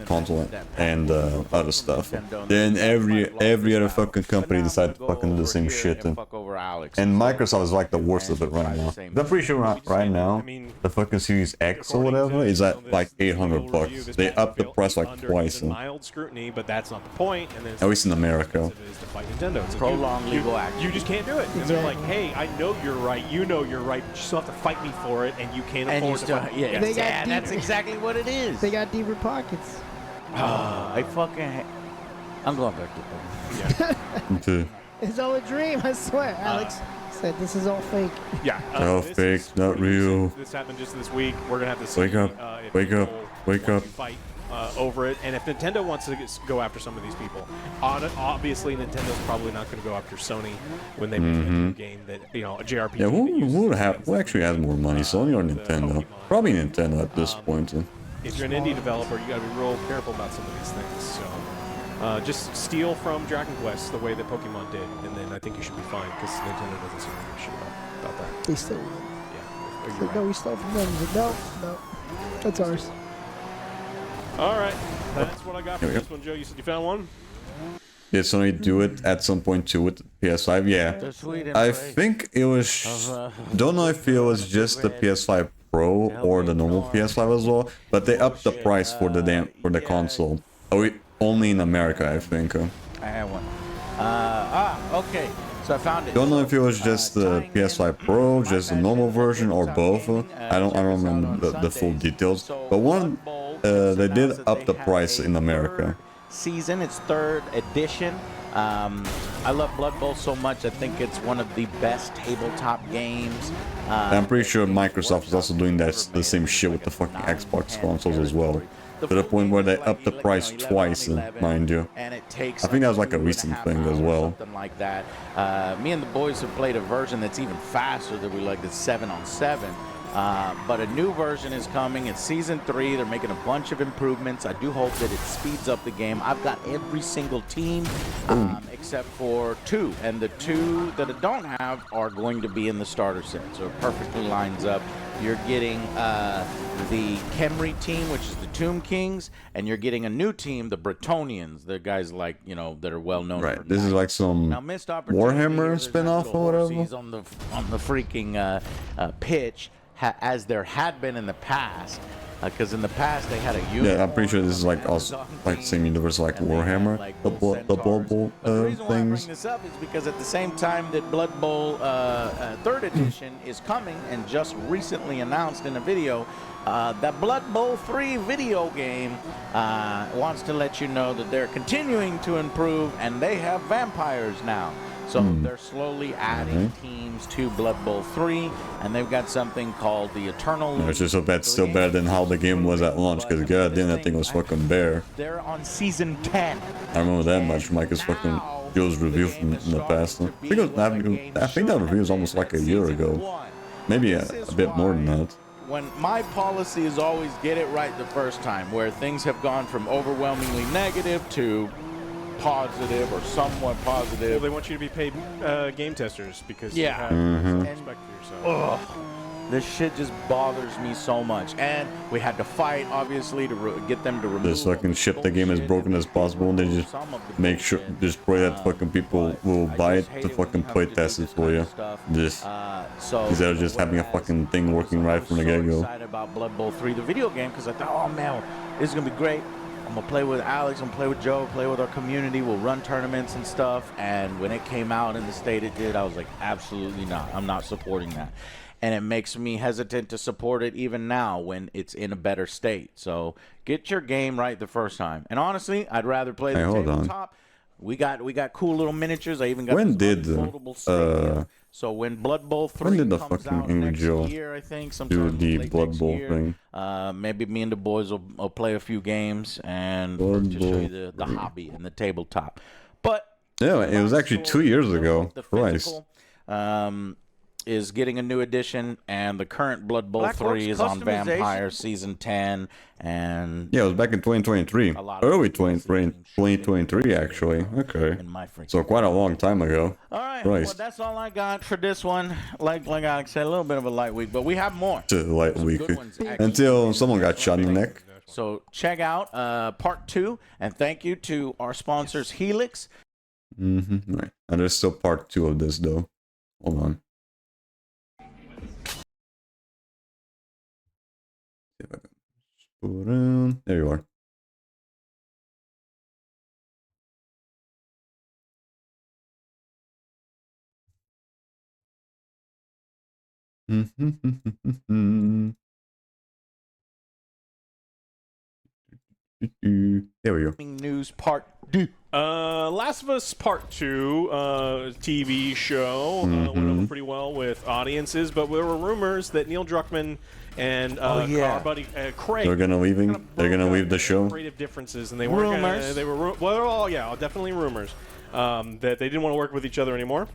console and other stuff. Then every other fucking company decided to fucking do the same shit. And Microsoft is like the worst of it right now. I'm pretty sure right now the fucking Series X or whatever is at like $800. They upped the price like twice. Mild scrutiny, but that's not the point. And then at least in America. Nintendo. It's prolonged legal action. You just can't do it. And they're like, hey, I know you're right. You know you're right. But you still have to fight me for it, and you can't afford to fight. Yeah, that's exactly what it is. They got deeper pockets. I fucking. I'm going back to them. It's all a dream, I swear. Alex said this is all fake. Yeah. All fake, not real. This happened just this week. We're gonna have to see. Wake up! Wake up! Wake up! Fight over it, and if Nintendo wants to go after some of these people, obviously Nintendo's probably not going to go after Sony when they make a new game that a JRPG. Yeah, who actually has more money, Sony or Nintendo? Probably Nintendo at this point. If you're an indie developer, you got to be real careful about some of these things. So just steal from Dragon Quest the way that Pokemon did, and then I think you should be fine because Nintendo doesn't seem to give a shit about that. They still will. Yeah. Like, no, we stole from them. Like, no, that's ours. All right, that's what I got for this one, Joe. You said you found one? Did Sony do it at some point too with the PS5? Yeah. I think it was... Don't know if it was just the PS5 Pro or the normal PS5 as well, but they upped the price for the console. Only in America, I think. I have one. Okay. So I found it. Don't know if it was just the PS5 Pro, just the normal version, or both. I don't remember the full details. But one, they did up the price in America. Season, its 3rd edition. I love Blood Bowl so much. I think it's one of the best tabletop games. I'm pretty sure Microsoft is also doing the same shit with the fucking Xbox consoles as well. To the point where they upped the price twice, mind you. I think that was like a recent thing as well. Something like that. Me and the boys have played a version that's even faster that we like, the 7-on-7. But a new version is coming. It's Season 3. They're making a bunch of improvements. I do hope that it speeds up the game. I've got every single team except for 2. And the 2 that I don't have are going to be in the starter set. So it perfectly lines up. You're getting the Khemri team, which is the Tomb Kings, and you're getting a new team, the Bretonians. They're guys like, that are well known. Right. This is like some Warhammer spin-off or whatever. On the freaking pitch, as there had been in the past. Because in the past they had a unit. Yeah, I'm pretty sure this is like also like same universe like Warhammer, the Blood Bowl things. The reason why I bring this up is because at the same time that Blood Bowl 3rd edition is coming and just recently announced in a video, that Blood Bowl 3 video game wants to let you know that they're continuing to improve and they have vampires now. So they're slowly adding teams to Blood Bowl 3, and they've got something called the Eternal. Which is still better than how the game was at launch, because goddamn, that thing was fucking bare. They're on Season 10. I remember that much from like his fucking Joe's review from the past. I think that review was almost like a year ago. Maybe a bit more than that. when my policy is always get it right the first time, where things have gone from overwhelmingly negative to positive or somewhat positive. Well, they want you to be paid game testers because you have respect for yourself. This shit just bothers me so much, and we had to fight, obviously, to get them to remove. Just fucking ship the game as broken as possible, and they just make sure, just pray that fucking people will buy it to fucking play test it for you. Just instead of just having a fucking thing working right from the get-go. Excited about Blood Bowl 3, the video game, because I thought, oh man, this is gonna be great. I'm gonna play with Alex, I'm gonna play with Joe, play with our community, we'll run tournaments and stuff. And when it came out in the state it did, I was like, absolutely not. I'm not supporting that. And it makes me hesitant to support it even now when it's in a better state. So get your game right the first time. And honestly, I'd rather play the tabletop. We got cool little miniatures. I even got when did so when Blood Bowl 3 when did the comes fucking out Angry next Joe year, I think, do sometime the late Blood next Bowl year, thing? maybe me and the boys will play a few games and Blood just show you Bowl the hobby and the tabletop. But yeah, it was actually 2 years ago. Christ. Is getting a new edition, and the current Blood Bowl 3 is on Vampire Season 10, and yeah, it was back in 2023, early 2023 actually. Okay, so quite a long time ago. All right, Christ. well, that's all I got for this one. Like Alex said, a little bit of a light week, but we have more. It's a light week until someone got shot in the neck. So check out part 2, and thank you to our sponsors Helix. Right, and there's still part 2 of this though. Hold on. There you are. There we go. News part 2. Last of Us Part 2 TV show went over pretty well with audiences, but there were rumors that Neil Druckmann and our buddy Craig They're gonna leave the show. Creative differences, and they weren't gonna, they were definitely rumors that they didn't want to work with each other anymore.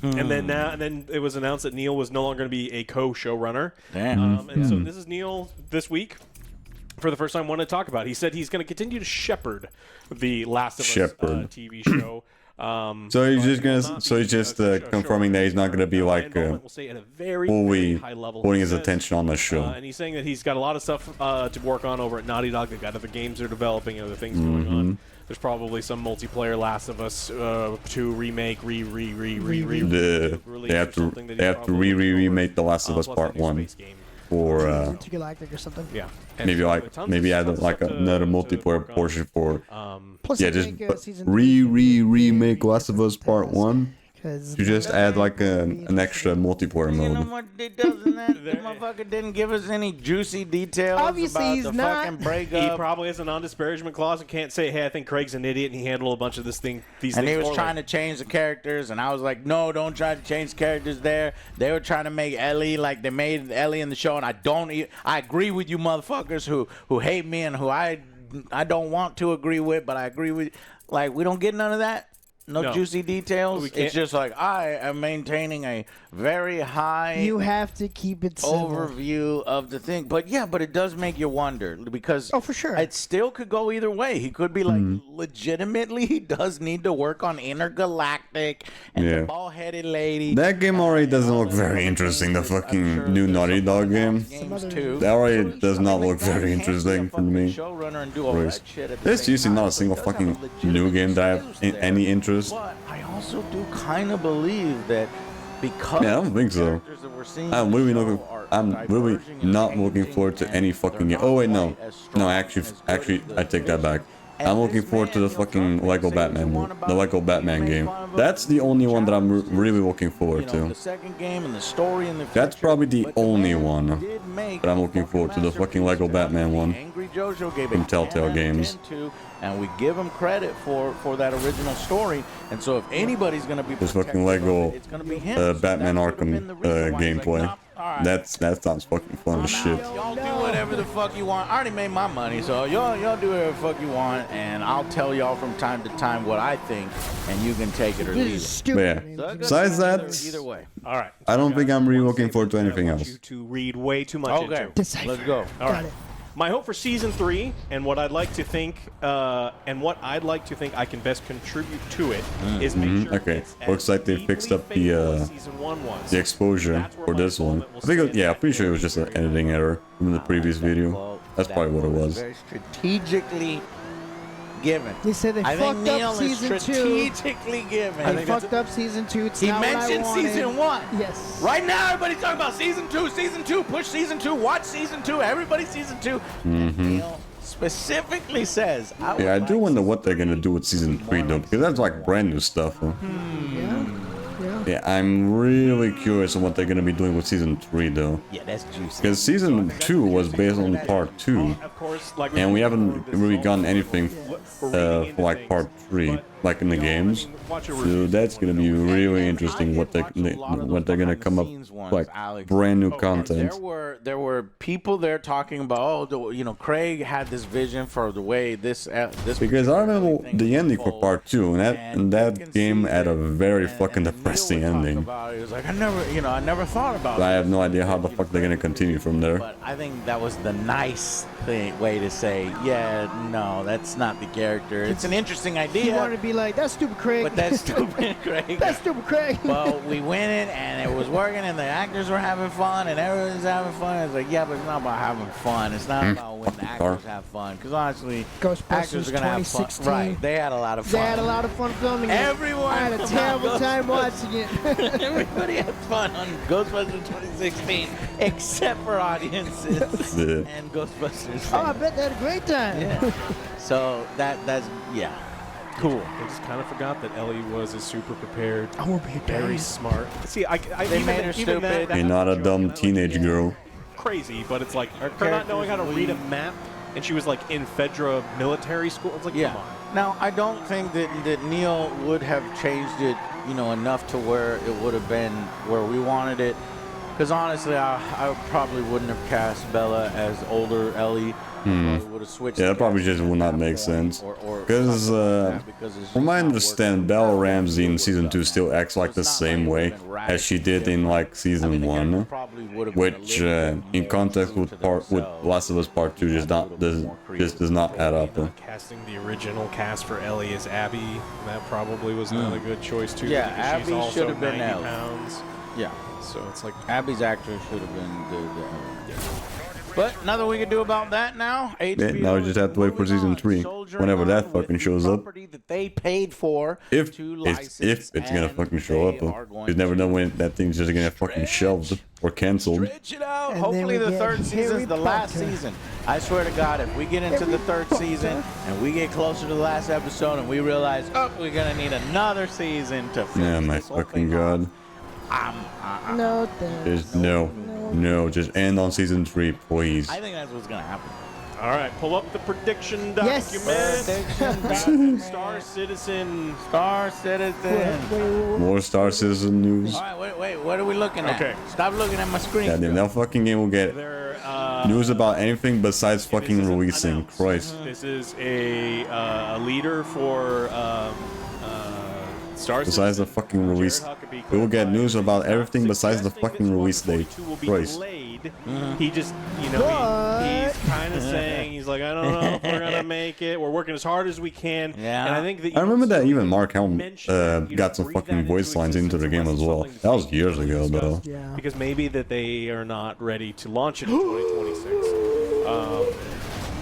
And then it was announced that Neil was no longer going to be a co-showrunner. And so this is Neil this week. For the first time, wanted to talk about. He said he's going to continue to shepherd the Last of Us TV show. So he's just confirming that he's not going to be like fully putting his attention on the show. And he's saying that he's got a lot of stuff to work on over at Naughty Dog. They've got other games they're developing, other things going on. There's probably some multiplayer Last of Us 2 remake, They have to remake the Last of Us Part 1 for Intergalactic or something. Yeah. And maybe add like another multiplayer portion for Plus just remake Last of Us Part 1. You just add like an extra multiplayer mode. You know what it does in that? The motherfucker didn't give us any juicy details about the fucking breakup. He probably has a non-disparagement clause and can't say, hey, I think Craig's an idiot and he handled a bunch of these things. And he was trying to change the characters, and I was like, no, don't try to change characters there. They were trying to make Ellie like they made Ellie in the show, and I agree with you motherfuckers who hate me and who I don't want to agree with, but I agree with. Like, we don't get none of that. No juicy details. It's just like I am maintaining a very high. You have to keep it simple. Overview of the thing, but it does make you wonder because for sure it still could go either way. He could be like legitimately he does need to work on Intergalactic and the ball-headed lady. That game already doesn't look very interesting. The fucking new Naughty Dog game. That already does not look very interesting for me. There's usually not a single fucking new game that I have any interest. But I also do kind of believe that because I don't think so. I'm really not looking forward to any fucking game. Oh wait, no, actually, I take that back. I'm looking forward to the fucking Lego Batman game. That's the only one that I'm really looking forward to. The second game and the story and the That's probably the only one that I'm looking forward to. The fucking Lego Batman one from Telltale Games. And we give him credit for that original story. And so if anybody's going to be this fucking Lego Batman Arkham gameplay. Alright. That sounds fucking fun as shit. Y'all do whatever the fuck you want. I already made my money, so y'all do whatever the fuck you want, and I'll tell y'all from time to time what I think, and you can take it or leave it. But yeah, besides that, Either way. All right. I don't think I'm really looking forward to anything I want else. you to read way too much Okay, into. let's go. All right. My hope for season 3, and what I'd like to think, I can best contribute to it, is make sure Okay, it's looks like they fixed up the season 1 was. the exposure for this one. I think, I'm pretty sure it was just an editing error from the previous video. That's probably what it was. Very strategically given. They said they I think fucked Neil up season is 2. strategically given. They fucked up season 2. It's He not what I mentioned wanted. season 1. Yes. Right now, everybody's talking about season 2. Season 2. Push season 2. Watch season 2. Everybody season 2. Neil specifically says, Yeah, I do wonder what they're gonna do with season 3 though, because that's like brand new stuff. Huh? Yeah, I'm really curious on what they're gonna be doing with season 3 though. Yeah, that's juicy. Because season 2 was based on part 2, and we haven't really gotten anything for like part 3, like in the games. So that's gonna be really interesting what they're gonna come up like brand new content. There were people there talking about, Craig had this vision for the way this Because I remember the ending for part 2, and that game had a very fucking depressing ending. He was like, I never thought about it. I have no idea how the fuck they're gonna continue from there. But I think that was the nice way to say, yeah, no, that's not the character. It's an interesting idea. You want to be like, that's stupid, Craig. But that's stupid, Craig. That's stupid, Craig. Well, we win it, and it was working, and the actors were having fun, and everyone's having fun. It's like, yeah, but it's not about having fun. It's not about when the actors have fun. Because honestly, actors are going to have fun. Right. They had a lot of fun. They had a lot of fun filming it. Everyone I had a terrible time watching it. Everybody had fun on Ghostbusters 2016, except for audiences and Ghostbusters. Oh, I bet they had a great time. Yeah. So that's cool. I just kind of forgot that Ellie was a super prepared, very smart. See, they made her stupid. You're not a dumb teenage girl. Crazy, but it's like her not knowing how to read a map, and she was like in Fedra military school. It's like, come on. Now, I don't think that Neil would have changed it, enough to where it would have been where we wanted it. Because honestly, I probably wouldn't have cast Bella as older Ellie. Would have switched. Yeah, that probably just would not make sense. Because, from my understanding, Bella Ramsey in season 2 still acts like the same way as she did in like season 1, which, in context with Last of Us Part 2, just does not add up. Casting the original cast for Ellie as Abby, that probably was not a good choice too. Yeah, because she's Abby also should have been 90 Ellie. pounds. Yeah. So it's like Abby's actress should have been the But nothing we can do about that now. Yeah, now we just have to wait for season 3, whenever that fucking shows up. That they paid for If it's gonna fucking show up, you never know when that thing's just gonna get fucking shelved or canceled. Hopefully the third season's the last season. I swear to God, if we get into the third season and we get closer to the last episode and we realize, we're gonna need another season to finish Yeah, my fucking God. No, Just no, just end on season 3, please. I think that's what's gonna happen. All right, pull up the prediction Yes. document. Star Citizen. More Star Citizen news. All right, wait, what are we looking at? Okay. Stop looking at my screen. Goddamn, that fucking game will get news about anything besides fucking releasing. Christ. This is a leader for Star Citizen. Besides the fucking release, we will get news about everything besiase the fucking release date. Christ. He just, he's kind of saying, he's like, I don't know if we're gonna make it. We're working as hard as we can. Yeah. And I think that I remember that even Mark Helm got some fucking voice lines into the game as well. That was years ago, though. Because maybe that they are not ready to launch it in 2026.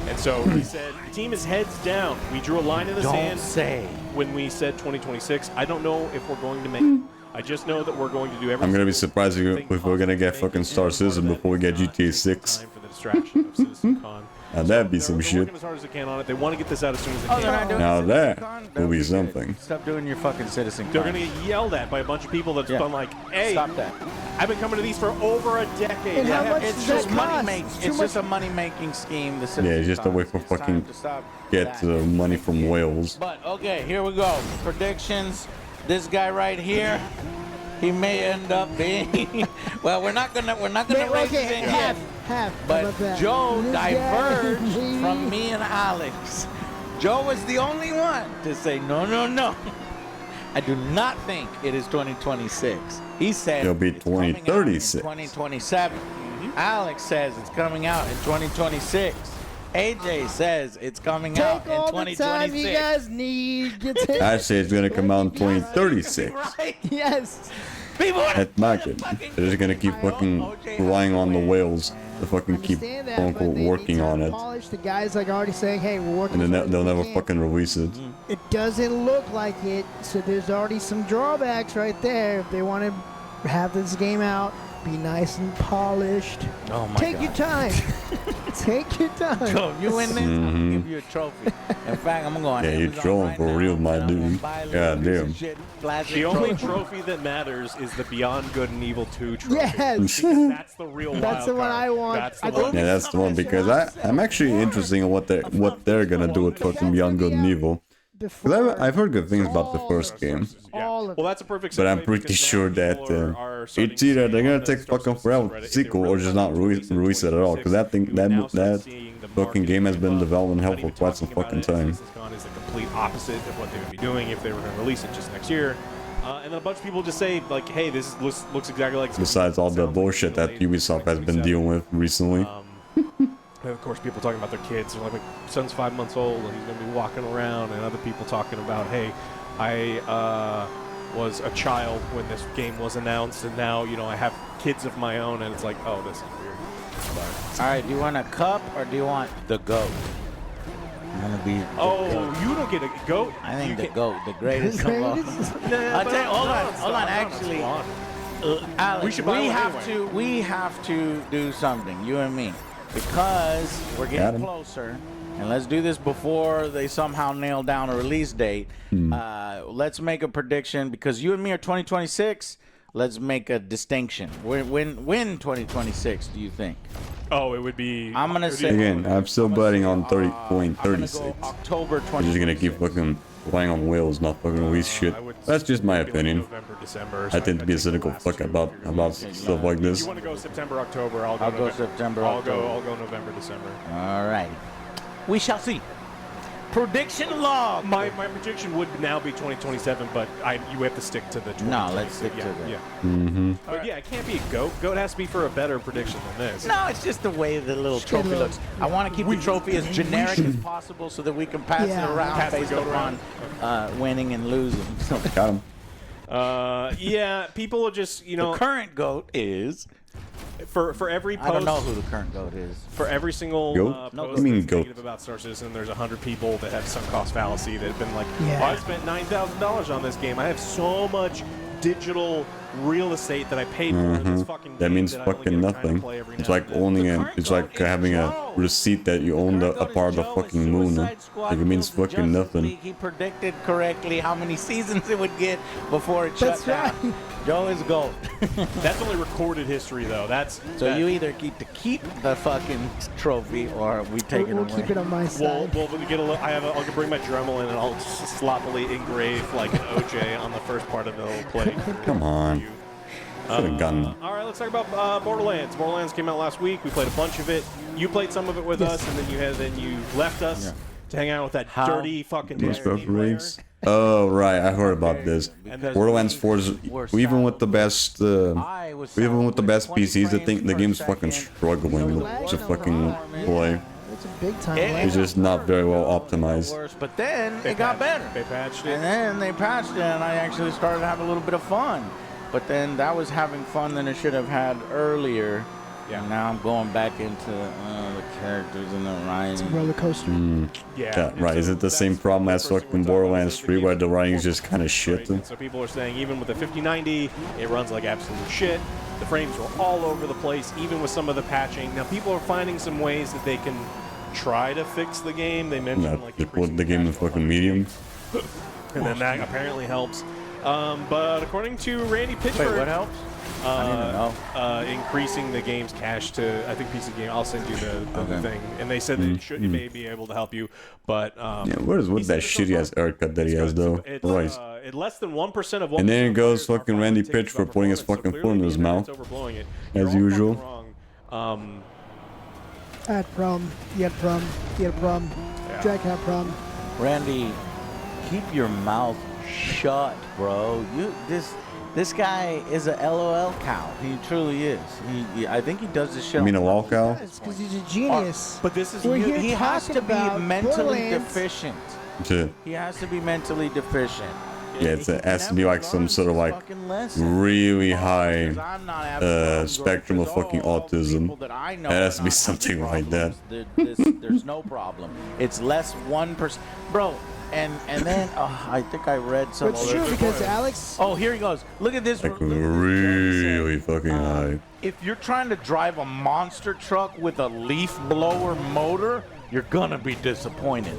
And so he said, the team is heads down. We drew a line in the sand when we said 2026. I don't know if we're going to make it. I just know that we're going to do everything. I'm gonna be surprised if we're gonna get fucking Star Citizen before we get GTA 6. For the distraction of CitizenCon. Now that'd be some They're shit. working as hard as they can on it. They want to get this out as soon as they can. they're not doing Now CitizenCon? that will be something. Stop doing your fucking CitizenCon. They're going to get yelled at by a bunch of people that's been like, hey, stop that. I've been coming to these for over a decade. And how much It's does just that money cost? making. Too It's much- just a money making scheme. The Yeah, just a way for fucking get money from whales. But okay, here we go. Predictions. This guy right here. He may end up being. Well, we're not gonna raise his income. Half. But Joe diverged from me and Alex. Joe was the only one to say no. I do not think it is 2026. He said it'll be 2036. 2027. Alex says it's coming out in 2026. AJ says it's coming out in 2026. Take all the time you guys need. I say it's gonna come out in 2036. Right? Yes. That's my kid. They're just gonna keep fucking relying on the whales to fucking keep quote unquote working on it. The guys like already saying, hey, we're working. And then they'll never fucking release it. It doesn't look like it, so there's already some drawbacks right there. If they want to have this game out, be nice and polished. Oh my Take God. your time. Take your time. Joe, you win this, I'm gonna give you a trophy. In fact, I'm going to Yeah, you're trolling for real, my dude. God damn. The only trophy that matters is the Beyond Good and Evil 2 trophy. Yes. Because that's the real wild That's the one I want. That's the one. Yeah, that's the one because I'm actually interested in what they're gonna do with fucking Beyond Good and Evil. Because I've heard good things about the first game. Well, that's a perfect But I'm pretty sure that it's either they're gonna take fucking forever sequel or just not release it at all. Because that fucking game has been in development hell for quite some fucking time. Is the complete opposite of what they would be doing if they were going to release it just next year. And then a bunch of people just say like, "Hey, this looks exactly like." Besides all the bullshit that Ubisoft has been dealing with recently. And of course, people talking about their kids. They're like, my son's 5 months old and he's going to be walking around. And other people talking about, hey, I was a child when this game was announced. And now, I have kids of my own. And it's like, oh, this is weird. But, all right, do you want a cup or do you want the goat? I'm going to be goat. You don't get a goat? I think the goat, the greatest of all. I'll tell you, hold on. Actually, Alex, we have to do something, you and me. Because we're getting closer, and let's do this before they somehow nail down a release date. Let's make a prediction, because you and me are 2026. Let's make a distinction. When 2026 do you think? Oh, it would be. I'm gonna say again. I'm still betting on 30.36. October 20. I'm just gonna keep fucking relying on whales, not fucking release shit. That's just my opinion. November, December, I tend to be a cynical fuck about stuff like this. If you want to go September, October, I'll go September, October. I'll go November, December. All right. We shall see. Prediction log. My prediction would now be 2027, but you have to stick to the 2026. No, let's stick to that. Mm-hmm. But yeah, it can't be a goat. Goat has to be for a better prediction than this. No, it's just the way the little trophy looks. I want to keep the trophy as generic as possible so that we can pass it around based upon winning and losing. Got him. Yeah, people are just, The current goat is... For every post, I don't know who the current goat is. For every single goat? Post that's negative about Star Citizen, there's 100 people that have sunk cost fallacy that have been like, I spent $9,000 on this game. I have so much digital real estate that I paid for this fucking game. That means fucking nothing. It's like owning it's like having a receipt that you own a part of the fucking moon. Like it means fucking nothing. He predicted correctly how many seasons it would get before it shut down. Joe is gold. That's only recorded history, though. You either keep the fucking trophy or we take it away. We'll keep it on my side. We'll get I'll bring my Dremel in and I'll sloppily engrave like an OJ on the first part of the little plate. Come on. Should have gotten. All right, let's talk about Borderlands. Borderlands came out last week. We played a bunch of it. You played some of it with us, and then you left us to hang out with that dirty fucking Destiny player. Oh right, I heard about this. Borderlands 4 is even with the best PCs, I think the game's fucking struggling to fucking play. It's a big time. It's just not very well optimized. But then it got better. They patched it. And then they patched it, and I actually started to have a little bit of fun. But then that was having fun than it should have had earlier. Yeah. And now I'm going back into the characters and the writing. It's a roller coaster. Yeah. Right. Is it the same problem as fucking Borderlands 3 where the writing is just kind of shit? So people are saying even with the 5090, it runs like absolute shit. The frames were all over the place, even with some of the patching. Now people are finding some ways that they can try to fix the game. They mentioned they put the game in fucking medium. And then that apparently helps. But according to Randy Pitchford, what helps? I don't even know. Increasing the game's cache to, I think, PC Game. I'll send you the thing. And they said that it may be able to help you, but what's that shitty ass haircut that he has though? Less than 1% of 1%. And then it goes fucking Randy Pitch for putting his fucking foot in his mouth. Overblowing it. As usual. Wrong. I had prom. You had prom. You had prom. Yeah. Jack had prom. Randy, keep your mouth shut, bro. This guy is a LOL cow. He truly is. I think he does this shit. You mean a lol cow? It's because he's a genius. But this is he has to be mentally Borderlands. deficient. Shit. He has to be mentally deficient. Yeah, it has to be like some sort of like really high spectrum of fucking autism. It has to be something like that. There's no problem. It's less 1%, bro. And then I think I read some. It's true because Alex. Oh, here he goes. Look at this. Like really fucking high. If you're trying to drive a monster truck with a leaf blower motor, you're gonna be disappointed.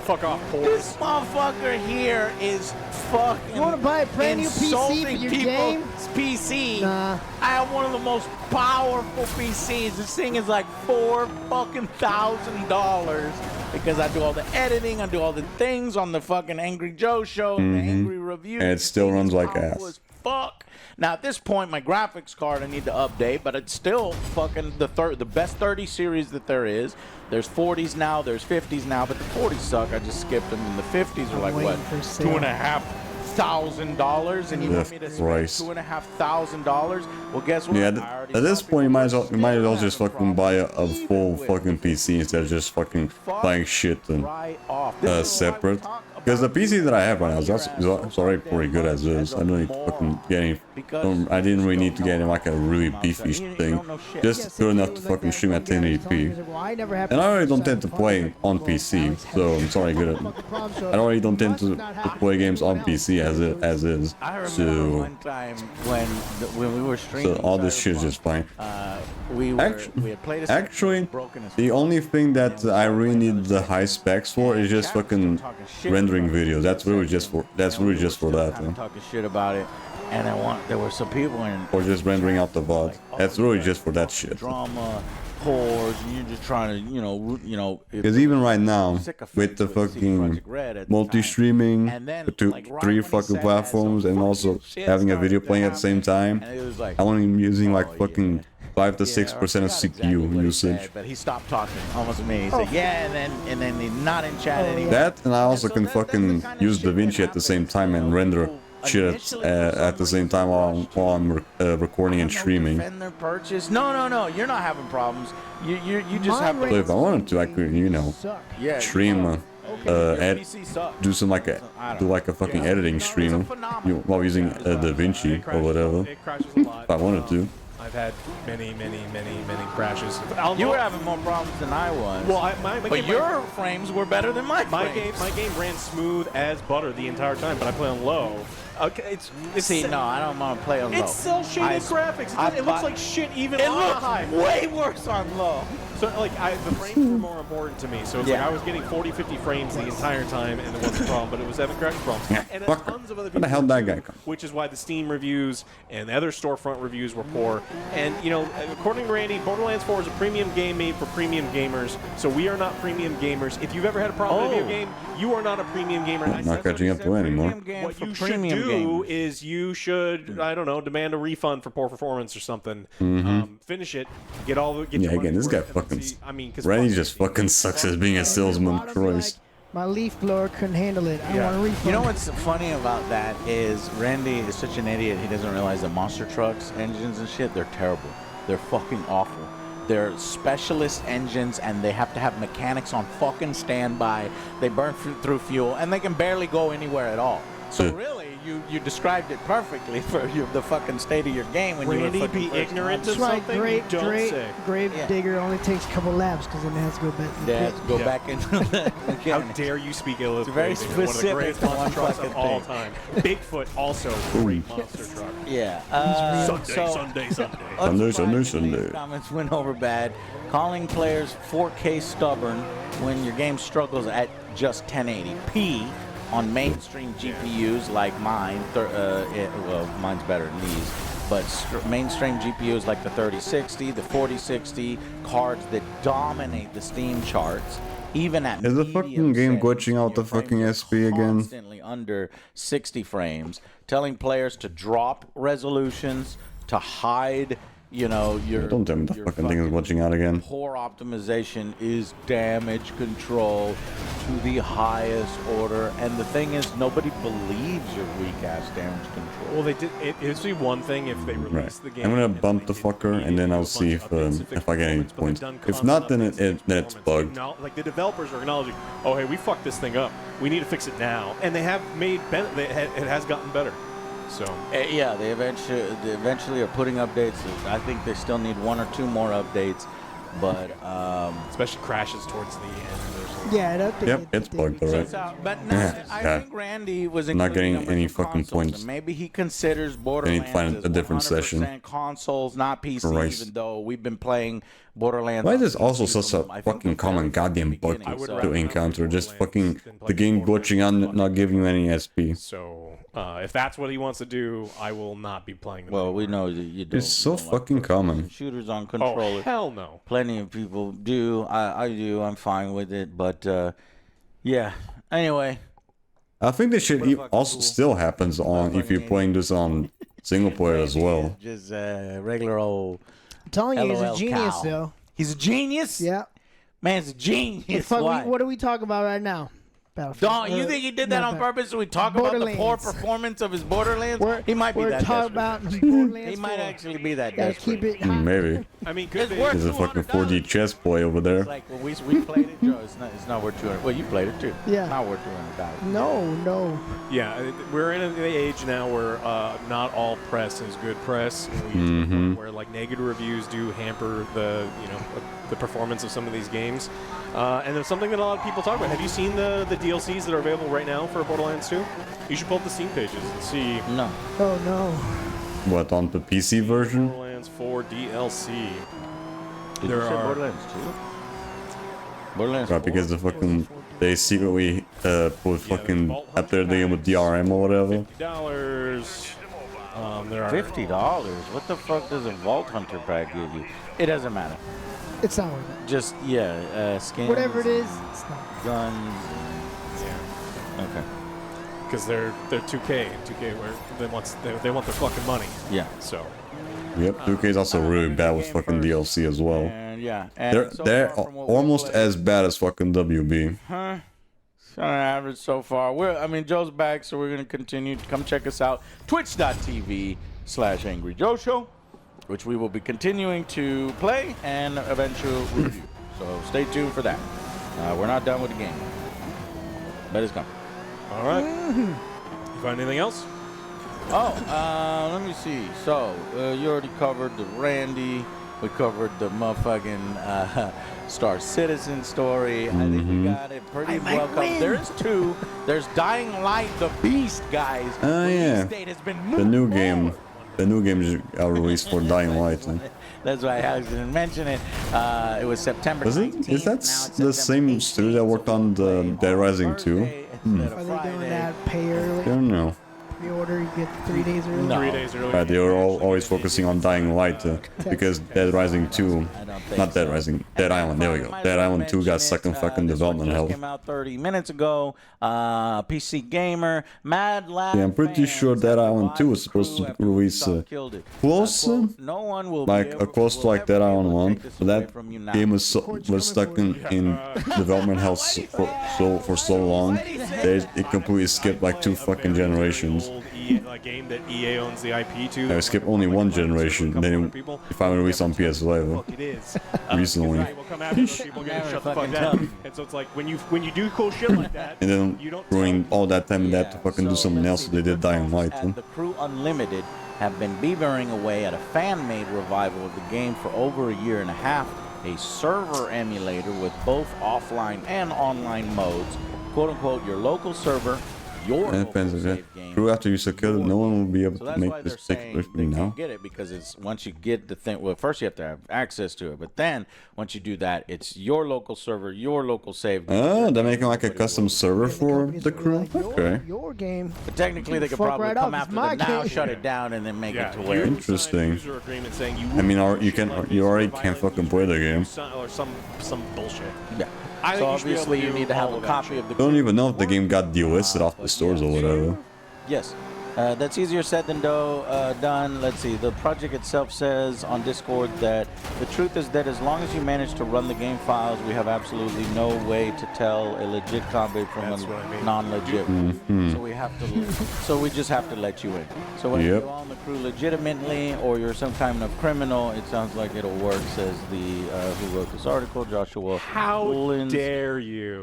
Fuck off, boys. This motherfucker here is fucking. You want to buy a brand new PC for your game? PC. Nah. I have one of the most powerful PCs. This thing is like $4,000 because I do all the editing, I do all the things on the fucking Angry Joe show, the Angry Review. And it still runs like ass. Fuck. Now at this point, my graphics card I need to update, but it's still fucking the best 30 series that there is. There's 40s now, there's 50s now, but the 40s suck. I just skipped them, and the 50s are like what, $2,500, and you want me to spend $2,500? Well, guess what? Yeah, at this point, you might as well just fucking buy a full fucking PC instead of just fucking buying shit and separate. Because the PC that I have right now is already pretty good as is. I don't need to fucking get any. I didn't really need to get like a really beefy thing. Just good enough to fucking stream at 1080p. And I already don't tend to play on PC, so I'm sorry, good at. I already don't tend to play games on PC as is. So one time when we were streaming, so all this shit is just fine. we had played a Actually, the only thing that I really need the high specs for is just fucking rendering videos. That's really just for that. I'm talking shit about it, and there were some people in. Or just rendering out the VOD. That's really just for that shit. Drama, whores, and you're just trying to, you know. Because even right now, with the fucking multi-streaming, three fucking platforms, and also having a video playing at the same time, I'm only using like fucking 5 to 6% of CPU usage. But he stopped talking almost immediately. He said, yeah, and then he's not in chat anymore. That, and I also can fucking use DaVinci at the same time and render shit at the same time while I'm recording and streaming. No, you're not having problems. You just have. So if I wanted to, I could, stream. Do some do like a fucking editing stream while using DaVinci or whatever. If I wanted to. I've had many crashes. You were having more problems than I was. Well, but your frames were better than my frames. My game ran smooth as butter the entire time, but I play on low. Okay, no, I don't want to play on low. It's cell shaded graphics. It looks like shit even on high. Way worse on low. So like the frames were more important to me. So it's like I was getting 40-50 frames the entire time, and it wasn't a problem. But it was having crashing problems. And tons of other people. Where the hell did that guy come? Which is why the Steam reviews and the other storefront reviews were poor. And according to Randy, Borderlands 4 is a premium game made for premium gamers. So we are not premium gamers. If you've ever had a problem with a video game, you are not a premium gamer. I'm not catching up to it anymore. What you should do is you should, I don't know, demand a refund for poor performance or something. Finish it. Get again, this guy fucking. Randy just fucking sucks at being a salesman. Christ. My leaf blower couldn't handle it. I want a refund. You know what's funny about that is Randy is such an idiot. He doesn't realize that monster trucks, engines and shit, they're terrible. They're fucking awful. They're specialist engines, and they have to have mechanics on fucking standby. They burn through fuel, and they can barely go anywhere at all. So really, you described it perfectly for the fucking state of your game when Randy, you were be ignorant of That's something. right. Grave digger only takes a couple laps because then it has to go back. Back into the How dare you speak ill of very Grave Digger, one of the greatest specific monster trucks of fucking all thing. time. Bigfoot also great monster truck. Yeah. Sunday. Comments went over bad. Calling players 4K stubborn when your game struggles at just 1080p on mainstream GPUs like mine. Mine's better than these. But mainstream GPUs like the 3060, the 4060, cards that dominate the Steam charts. even at Is the fucking game glitching out the fucking SP again? constantly under 60 frames, telling players to drop resolutions, to hide, you know, your Don't tell me the fucking thing is glitching out again. poor optimization is damage control to the highest order. And the thing is, nobody believes your weak ass damage control. Well, they did. It'd be one thing if they Right. released the game. I'm gonna bump the fucker and then I'll see if I get any points. If not, then then it's bugged. Like the developers are acknowledging, oh hey, we fucked this thing up. We need to fix it now, and they have made it has gotten better. So yeah, they eventually are putting updates. I think they still need 1 or 2 more updates, but especially crashes towards the end. Yeah, that thing. Yep, it's bugged alright. But no, I think Randy was not getting including any numbers for fucking consoles, points. and maybe he considers I need Borderlands to find as a different 100% session. consoles, not PC. Christ. Even though we've been playing Borderlands. Why is on this also PC such from, a I think, fucking the common very goddamn bug beginning, to encounter? Just fucking the game glitching out, not giving you any SP. So if that's what he wants to do, I will not be playing. Well, we know that you don't. It's so fucking common. Shooters on controller. Oh hell no! Plenty of people do. I do. I'm fine with it. But yeah. Anyway. I think this shit also still happens on if you're playing this on single player as well. Just regular old. I'm telling you, he's a LOL genius, cow. though. He's a genius? Yeah. Man's a genius. What are we talking about right now? Battlefield. Don't you think he did that on purpose so we talk about the poor performance of his Borderlands? He might be we're that talking desperate. about Borderlands He might 4. actually be that Gotta desperate. keep it. Maybe. I mean, It's worth There's a fucking 4D chess play over there. It's like, well, we played it, Joe. It's not worth 200. Well, you played it too. Yeah. Not worth $200. No. Yeah, we're in an age now where not all press is good press. And we get to the Mhm. point where like negative reviews do hamper the the performance of some of these games. And there's something that a lot of people talk about. Have you seen the DLCs that are available right now for Borderlands 2? You should pull up the Steam pages and see. No. Oh no. What, on the PC version? Borderlands 4 DLC. Did you say Borderlands 2? Borderlands Right, because the fucking they secretly put fucking up there the game with DRM or whatever. $50. There are $50? What the fuck does a Vault Hunter pack give you? It doesn't matter. It's not worth it. Just skins. Whatever it is, it's not. Guns. Yeah. Okay. Because they're 2K and 2K where they want their fucking money. Yeah. So. Yep, 2K is also really bad with fucking DLC as well. And yeah. And They're almost as bad as fucking WB. Huh? It's on average so far. Joe's back, so we're gonna continue. Come check us out. Twitch.tv/Angry Joe Show, which we will be continuing to play and eventually review. So stay tuned for that. We're not done with the game, but it's coming. All right. You find anything else? Oh, let me see. So you already covered the Randy. We covered the motherfucking Star Citizen story. I think we got it pretty well covered. There's 2. There's Dying Light, the Beast, guys. Oh yeah. Release date has been The new game. The new game is released for Dying Light. That's why I didn't mention it. It was September 19th. Is that the same studio that worked on the Dead Rising 2? Are they doing that pay early? I don't know. Pre-order, you get 3 days early? No. 3 days early. They were always focusing on Dying Light because Dead Rising 2, not Dead Rising, Dead Island, there we go. Dead Island 2 got stuck in fucking development hell. Came out 30 minutes ago. PC Gamer, Mad Lab. Yeah, I'm pretty sure Dead Island 2 was supposed to release close, like close to like Dead Island 1, but that game was stuck in development hell for so long. It completely skipped like 2 fucking generations. Game that EA owns the IP to. I skipped only 1 generation, then it finally released on PS11 It is. recently. Will come after those people get shut the fuck down. And so it's like when you do cool shit like that, And then ruined all that time and they had to fucking do something else, so they did Dying Light. The Crew Unlimited have been beavering away at a fan-made revival of the game for over a year and a half. A server emulator with both offline and online modes. Quote unquote, your local server. Your Crew after you secure it, no one will be able to make this particular thing now. Get it because it's once you get the thing. Well, first you have to have access to it, but then once you do that, it's your local server, your local save. Oh, they're making like a custom server for the Crew? Okay. Your game. But technically, they could Fuck probably right come off, after it's my them now, game. shut it down, and then make it to where. Interesting. I mean, you already can't fucking play the game. or some bullshit. Yeah. I So think you should be able obviously to you do need to have all a of that copy shit. of the Don't even know if the game got delisted off the stores or whatever. Yes. That's easier said than done. Let's see. The project itself says on Discord that the truth is that as long as you manage to run the game files, we have absolutely no way to tell a legit convict from a non-legit one. So we have to. So we just have to let you in. So whether you're on the crew legitimately or you're some kind of criminal, it sounds like it'll work. Says the who wrote this article, Joshua. How dare you?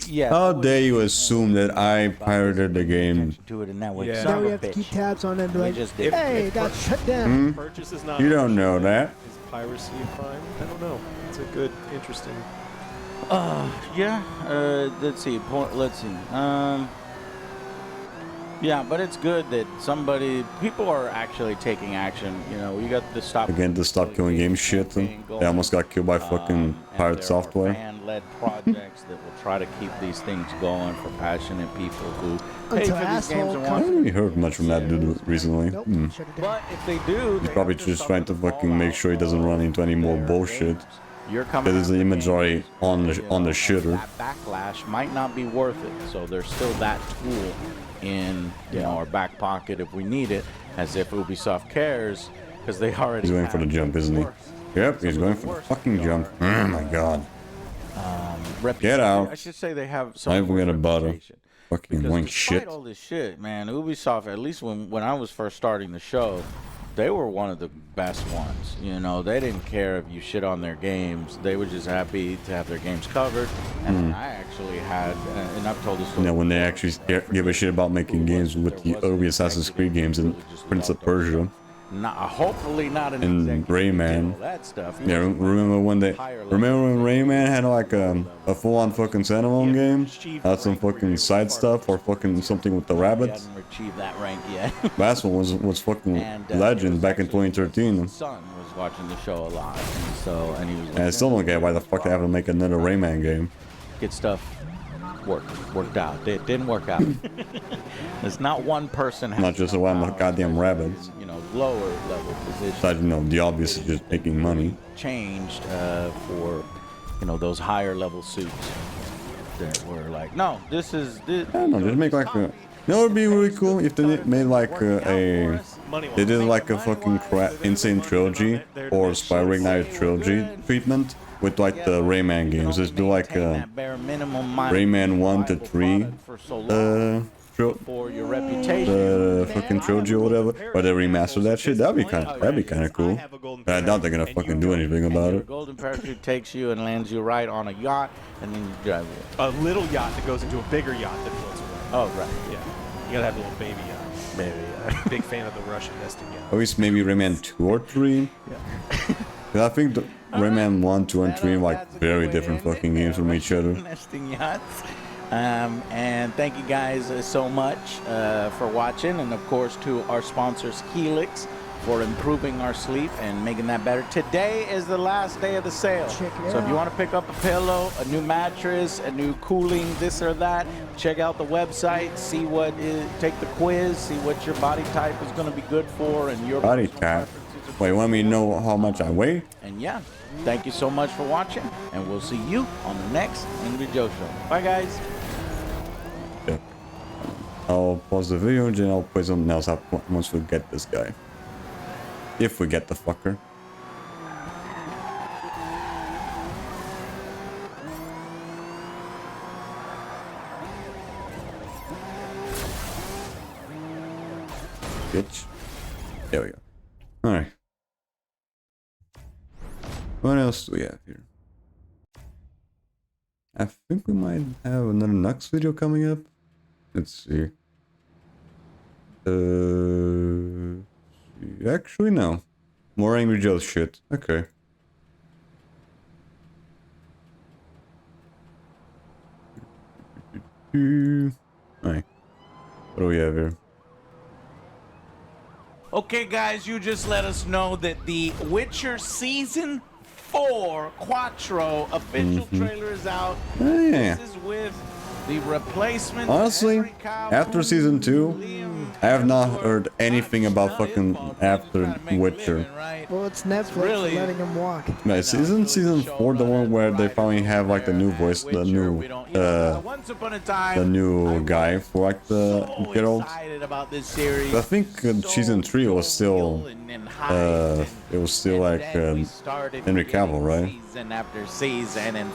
Yeah. How dare you assume that I pirated the game? Do it in that way. Now we have to keep tabs on them. Like, just did. hey, got shut down. Purchase is not. You don't know that. Is piracy a crime? I don't know. It's a good, interesting. Yeah. Let's see. Let's see. Yeah, but it's good that people are actually taking action. You know, you got the stop. Again, to stop killing game shit. They almost got killed by fucking pirate software. Fan-led projects that will try to keep these things going for passionate people who pay for these games and I want haven't really heard much from that dude recently. But if they do, He's probably just trying to fucking make sure he doesn't run into any more bullshit. There's the imagery on the shitter. That backlash might not be worth it. So there's still that tool in our back pocket if we need it, as if Ubisoft cares, because they already. He's going for the jump, isn't he? Yep, he's going for the fucking jump. Oh my god. Get out. I should say they have some. I forget about him. Fucking Because link despite shit. all this shit, man, Ubisoft, at least when I was first starting the show, they were one of the best ones. You know, they didn't care if you shit on their games. They were just happy to have their games covered. And I actually had, and I've told this story. You know, when they actually give a shit about making games with the early Assassin's Creed games and Prince of Persia. Hopefully not an And Rayman. that stuff. Yeah, remember when Rayman had like a full-on fucking standalone game? Had some fucking side stuff or fucking something with the rabbits? Haven't achieved that rank yet. Last one was fucking legend back in 2013. My son was watching the show a lot, and he was. And I still don't get why the fuck they have to make another Rayman game. Get stuff worked out. It didn't work out. There's not one person. Not just around the goddamn rabbits. You know, lower level positions. Besides, you know, the obvious is just making money. Changed for, you know, those higher level suits that were like, no, this is. I don't know, just make like a. You know, it would be really cool if they made like they did like a fucking insane trilogy or Spyro Reignited trilogy treatment with like the Rayman games. Just do like Rayman 1 to 3 the fucking trilogy or whatever, or they remaster that shit. That'd be kind of cool. But I doubt they're gonna fucking do anything about it. Golden parachute takes you and lands you right on a yacht, and then you drive it. A little yacht that goes into a bigger yacht that floats away. Oh, right. Yeah. You gotta have a little baby yacht. Baby yacht. Big fan of the Russian nesting yacht. At least maybe Rayman 2 or 3. Cause I think the Rayman 1, 2, and 3 are like very different fucking games from each other. Nesting yachts. And thank you guys so much for watching, and of course to our sponsors Helix for improving our sleep and making that better. Today is the last day of the sale, so if you want to pick up a pillow, a new mattress, a new cooling, this or that, check out the website, see what take the quiz, see what your body type is going to be good for, and your body type. Wait, want me to know how much I weigh? And yeah, thank you so much for watching, and we'll see you on the next Angry Joe Show. Bye, guys. Yeah. I'll pause the video and then I'll play something else up once we get this guy. If we get the fucker. Bitch. There we go. Alright. What else do we have here? I think we might have another Nux video coming up. Let's see. Actually, no. More Angry Joe shit. Okay. Alright. What do we have here? Okay, guys, you just let us know that the Witcher Season 4 Quattro official trailer is out. Oh, yeah. This is with the replacement. Honestly, after Season 2, I have not heard anything about fucking after Witcher. Well, it's Netflix letting him walk. Nice. Isn't season 4 the one where they finally have like the new voice, the new guy for like the Geralt? About this series. I think season 3 was still it was still like Henry Cavill, right? Season after season and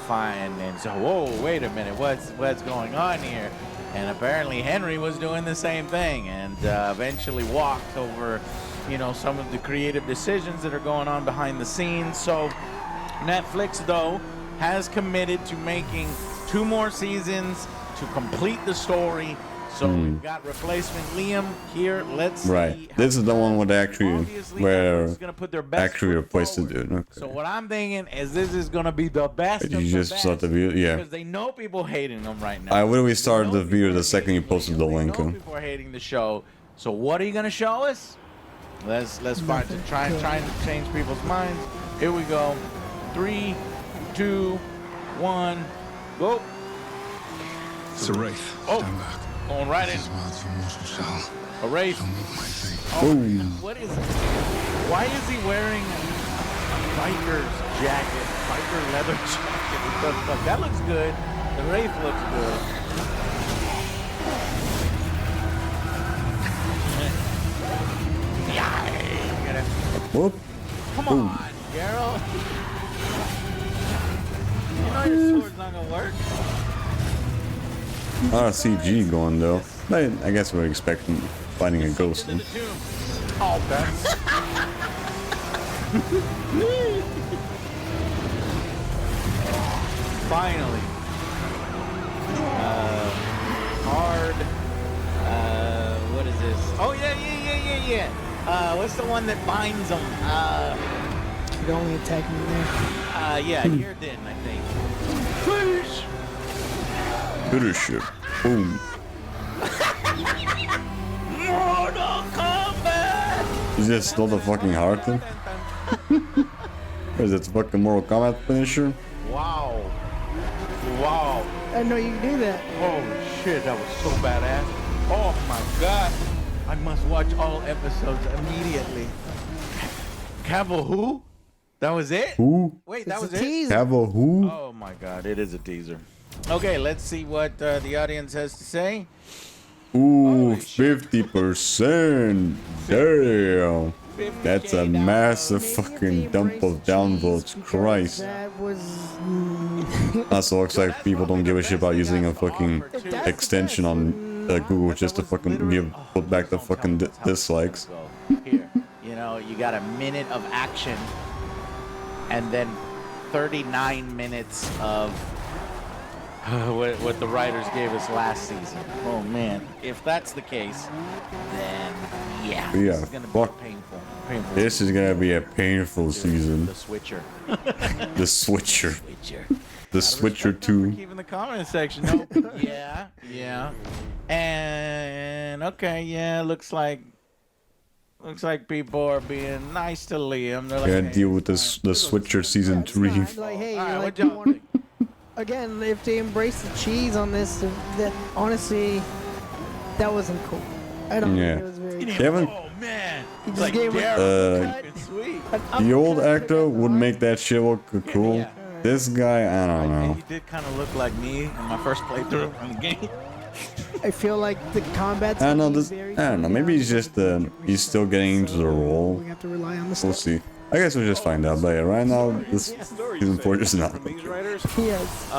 so whoa, wait a minute, what's going on here? And apparently Henry was doing the same thing and eventually walked over, you know, some of the creative decisions that are going on behind the scenes. So Netflix though has committed to making 2 more seasons to complete the story. So we've got replacement Liam here. Let's see. Right. This is the one where they actually replaced the dude. Okay. So what I'm thinking is this is gonna be the best. You just saw the video, yeah. Because they know people hating them right now. I literally started the video the second you posted the link. People are hating the show. So what are you gonna show us? Let's find to try to change people's minds. Here we go. 3, 2, 1, go. It's a wraith. Oh. Going right in. A wraith. Oh, what is it? Why is he wearing a biker's jacket? Biker leather jacket? What the fuck? That looks good. The wraith looks good. Whoop. Come on, Geralt. You know your sword's not gonna work. A lot of CG going though. But I guess we're expecting finding a ghost. Oh, that's... Finally. Hard. What is this? Oh, yeah. What's the one that binds them? You can only attack me there. Yeah, Hearden, I think. Please. Finisher. Boom. Mortal Kombat! Is this still the fucking heart then? Is it fucking Mortal Kombat finisher? Wow. Wow. I didn't know you could do that. Oh shit, that was so badass. Oh my god. I must watch all episodes immediately. Cavill who? That was it? Who? Wait, that was it? Cavill who? Oh my god, it is a teaser. Okay, let's see what the audience has to say. Ooh, 50%. Damn. That's a massive fucking dump of downvotes. Christ. That was... Also looks like people don't give a shit about using a fucking extension on Google just to fucking put back the fucking dislikes. Here, you know, you got a minute of action and then 39 minutes of what the writers gave us last season. Oh man, if that's the case, then yeah, Yeah, this is gonna fuck. be painful. This is gonna be a painful season. The Switcher. The Switcher. The Switcher 2. Keep in the comment section. No. yeah. And okay, yeah, looks like people are being nice to Liam. They're like, Gotta hey, deal with the Switcher season 3. Like, hey, all right, like, what you y'all want... Again, if they embrace the cheese on this, then honestly, that wasn't cool. I don't think it was very cool. Kevin, oh man, He just gave her sweet. the old actor would make that shit look cool. This guy, I don't know. He did kind of look like me in my first playthrough in the game. I feel like the combat's I don't know. very I don't know. Maybe he's just he's still getting into the role. We have to rely on the We'll see. I guess we'll just find out. But yeah, right now, this season 4 is not. These writers. Yes.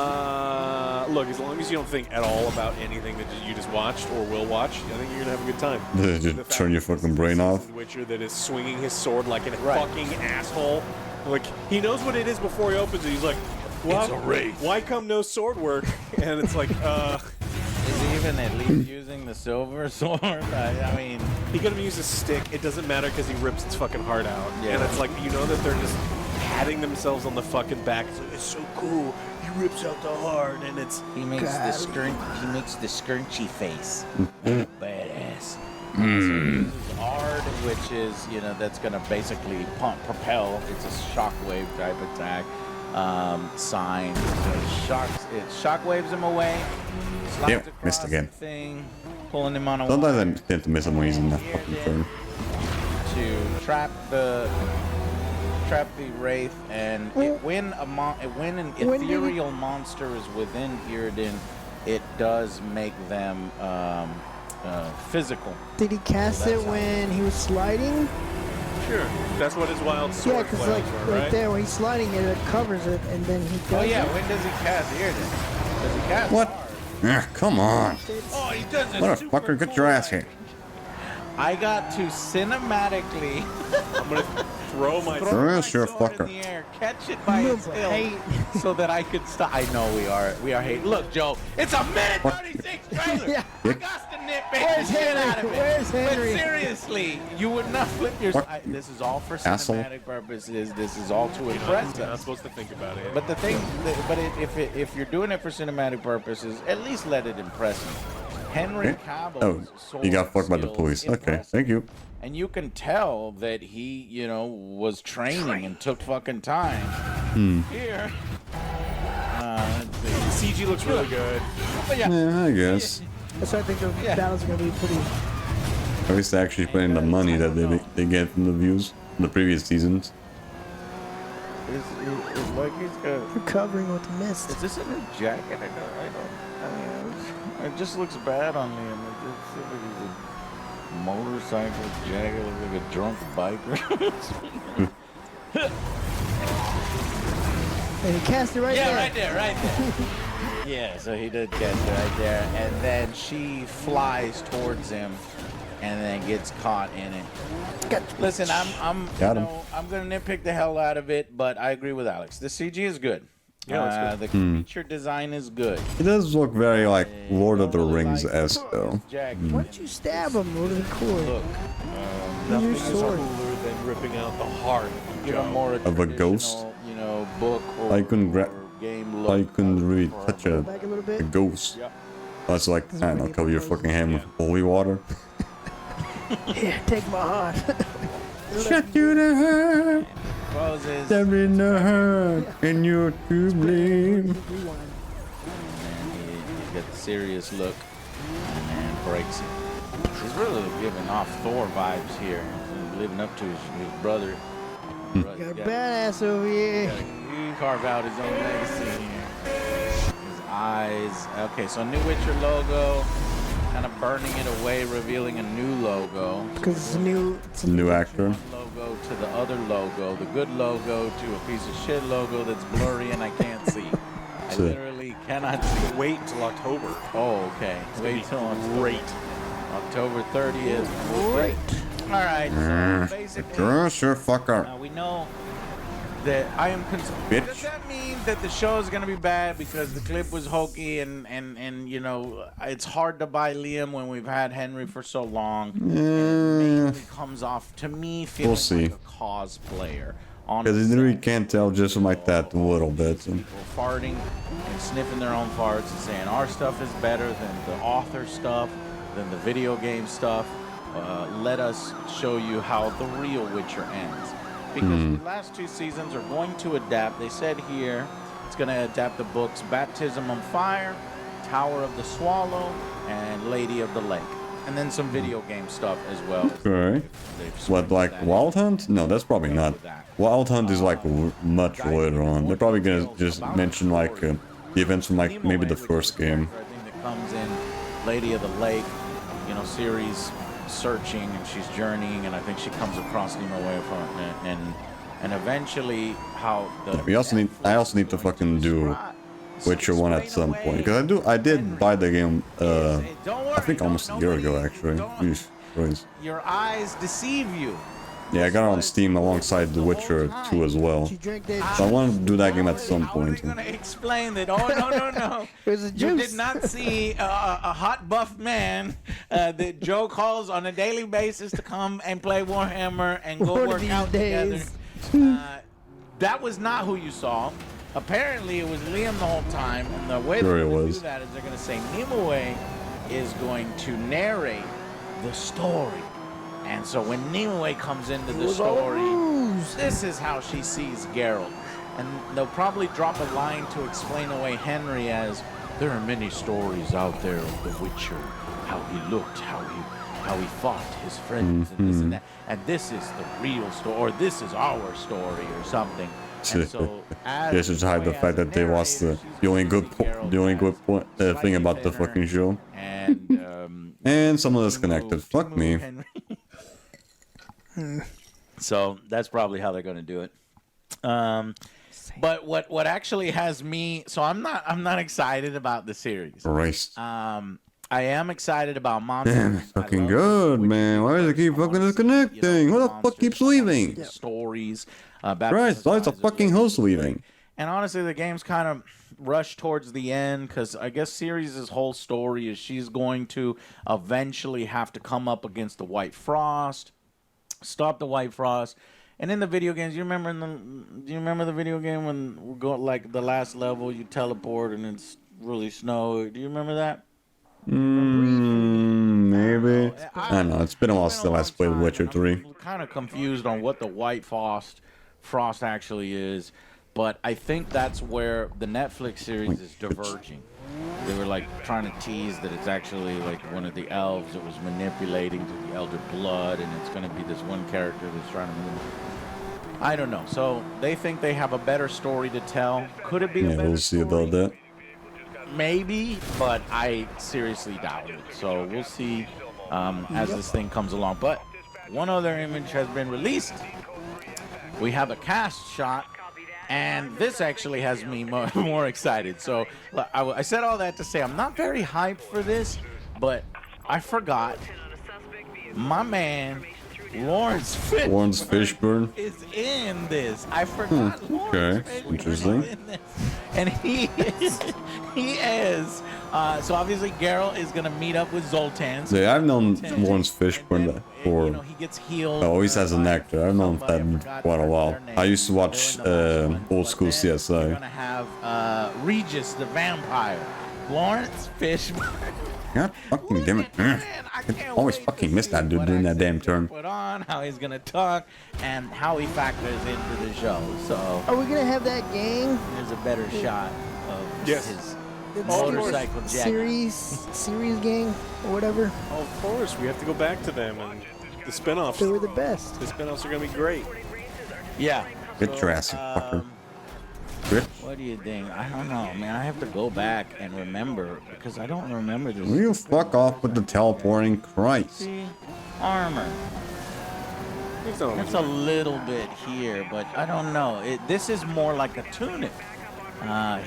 Look, as long as you don't think at all about anything that you just watched or will watch, I think you're gonna have a good time. Just turn your fucking brain off. Witcher that is swinging his sword like a fucking asshole. Like he knows what it is before he opens it. He's like, "Well, It's a wraith. why come no sword work?" And it's like, Is he even at least using the silver sword? I mean, he could have used a stick. It doesn't matter because he rips its fucking heart out. Yeah. And it's like, you know that they're just patting themselves on the fucking back. It's, like, it's so cool. He rips out the heart, and it's he makes the scrunchy face. Badass. So Mm. this is Ard, which is, you know, that's gonna basically propel. It's a shockwave type attack. sign. So it shockwaves him away. Damn, Slides missed across again. the thing, pulling him on a Sometimes wire I tend to miss him when he's in that fucking turn. to trap the wraith, and when an ethereal monster is within Iriden, it does make them physical. Did he cast it when he was sliding? Sure. That's what his wild Yeah, sword because flails like were, right right? there when he's sliding it, it covers it, and then he does Oh yeah, it. when does he cast Iriden? Does he cast What? hard? Ah, come on. Oh, he does it. Motherfucker, get your ass here. I got to cinematically I'm gonna throw my Sure, sure, sword fucker. in the air, catch it by its hilt, so that I could stop. I know we are hate. Look, Joe, it's a minute 36 trailer. Yeah. I got to nitpick Where's the shit Henry? out of it. Where's Henry? But seriously, you would not flip your. What? This is all for Asshole. cinematic purposes. This is all to impress You're not us. supposed to think about it. But the thing, if you're doing it for cinematic purposes, at least let it impress me. Henry Okay. Cavill's Oh, you got fucked by the sword police. skills Okay, impress thank you. and you can tell that he, was training and took fucking time. Here. Let's see. CG looks really good. But yeah. Yeah, I guess. So I think the battles are gonna be pretty. At least they actually put in the money that they get from the views from the previous seasons. It's like he's got. Recovering with the mist. Is this a new jacket? I mean, it just looks bad on Liam. It just looks like he's a motorcycle jacket, looks like a drunk biker. And he cast it right there. Right there. Yeah, so he did catch it right there, and then she flies towards him, and then gets caught in it. Listen, I'm gonna nitpick the hell out of it, but I agree with Alex. The CG is good. Yeah, it's The creature design is good. It does look very like Lord of the Rings-esque though. Jack, Why don't you stab him? What are the core? look, Nothing Your is sword. cooler than ripping out the heart give him more Of a ghost? traditional, book or, I couldn't or game look. I couldn't really touch a Back a little bit. ghost. Yeah. I was like, man, I'll cover your fucking hand with holy water. Here, take my heart. Shut you the heart. Poses. There in the heart, and you're to blame. And he's got the serious look and then breaks it. He's really giving off Thor vibes here. He's living up to his brother. Got a badass over here. Gotta carve out his own legacy here. His eyes. Okay, so new Witcher logo. Kind of burning it away, revealing a new logo. Because it's new. It's a new actor. Logo to the other logo, the good logo to a piece of shit logo that's blurry and I can't see. I literally cannot see. Wait until October. Oh, okay. Wait till great. October 30th. Great. All right. So basically, Sure, fucker. now we know that I am concerned. Bitch. Does that mean that the show is gonna be bad because the clip was hokey and it's hard to buy Liam when we've had Henry for so long? And it mainly comes off to me feeling We'll see. like a cosplayer. Because you really can't tell just from like that a little bit. People farting and sniffing their own farts and saying our stuff is better than the author stuff, than the video game stuff. Let us show you how the real Witcher ends. Because the last two seasons are going to adapt. They said here it's going to adapt the books Baptism on Fire, Tower of the Swallow, and Lady of the Lake. And then some video game stuff as well. Okay. What, like Wild Hunt? No, that's probably not. Wild Hunt is like much later on. They're probably gonna just mention like the events from like maybe the first game. I think that comes in Lady of the Lake, series searching and she's journeying, and I think she comes across Nimue and eventually how the. Yeah, I also need to fucking do Witcher 1 at some point, because I did buy the game I think almost a year ago actually. Jeez, Christ. Your eyes deceive you. Yeah, I got it on Steam alongside The Witcher 2 as well. So I want to do that game at some point. I'm gonna explain that. Oh no! You did not see a hot buff man that Joe calls on a daily basis to come and play Warhammer and go work out together. That was not who you saw. Apparently, it was Liam the whole time, and the way they're going to do that is they're going to say Nimue is going to narrate the story. And so when Nimue comes into the story, this is how she sees Geralt. and they'll probably drop a line to explain away Henry as there are many stories out there of the Witcher, how he looked, how he fought his friends, and this and that, and this is the real story, or this is our story, or something. And so, Just to hide the fact that they was the only good thing about the fucking show. And someone disconnected. Fuck me. So that's probably how they're going to do it. But what actually has me, so I'm not excited about the series. Christ. I am excited about Monsters. Damn, it's fucking good, man. Why does it keep fucking disconnecting? Who the fuck keeps leaving? Stories. Christ, why is the fucking host leaving? And honestly, the game's kind of rushed towards the end because I guess Ceres' whole story is she's going to eventually have to come up against the White Frost, stop the White Frost. And in the video games, do you remember the video game when we go like the last level, you teleport and it's really snow? Do you remember that? Maybe. I don't know. It's been a while since I last played Witcher 3. I'm kind of confused on what the White Frost actually is, but I think that's where the Netflix series is diverging. They were like trying to tease that it's actually like one of the elves that was manipulating to the elder blood, and it's going to be this one character that's trying to manipulate. I don't know. So they think they have a better story to tell. Could it be a better we'll see about that. Maybe, but I seriously doubt it. So we'll see as this thing comes along. But one other image has been released. We have a cast shot, and this actually has me more excited. So I said all that to say I'm not very hyped for this, but I forgot my man Lawrence Fishburne is in this. I forgot. Okay, interesting. And he is. So obviously Geralt is gonna meet up with Zoltan. So yeah, I've known Lawrence Fishburne for. He gets healed. Always as an actor. I've known that for quite a while. I used to watch old school We're CSI. gonna have Regis the vampire. Lawrence Fishburne. God fucking damn it. I always fucking miss that dude doing that damn turn. Put on how he's gonna talk and how he factors into the show. So Are we gonna have that gang? there's a better shot of Yes. his The motorcycle jacket. series gang or whatever. Oh, of course, we have to go back to them and the spinoffs. They were the best. The spinoffs are gonna be great. Yeah. Get your ass, you fucker. Rich? What do you think? I don't know, man. I have to go back and remember because I don't remember this. Will you fuck off with the teleporting? Christ. See? Armor. It's a little bit here, but I don't know. This is more like a tunic.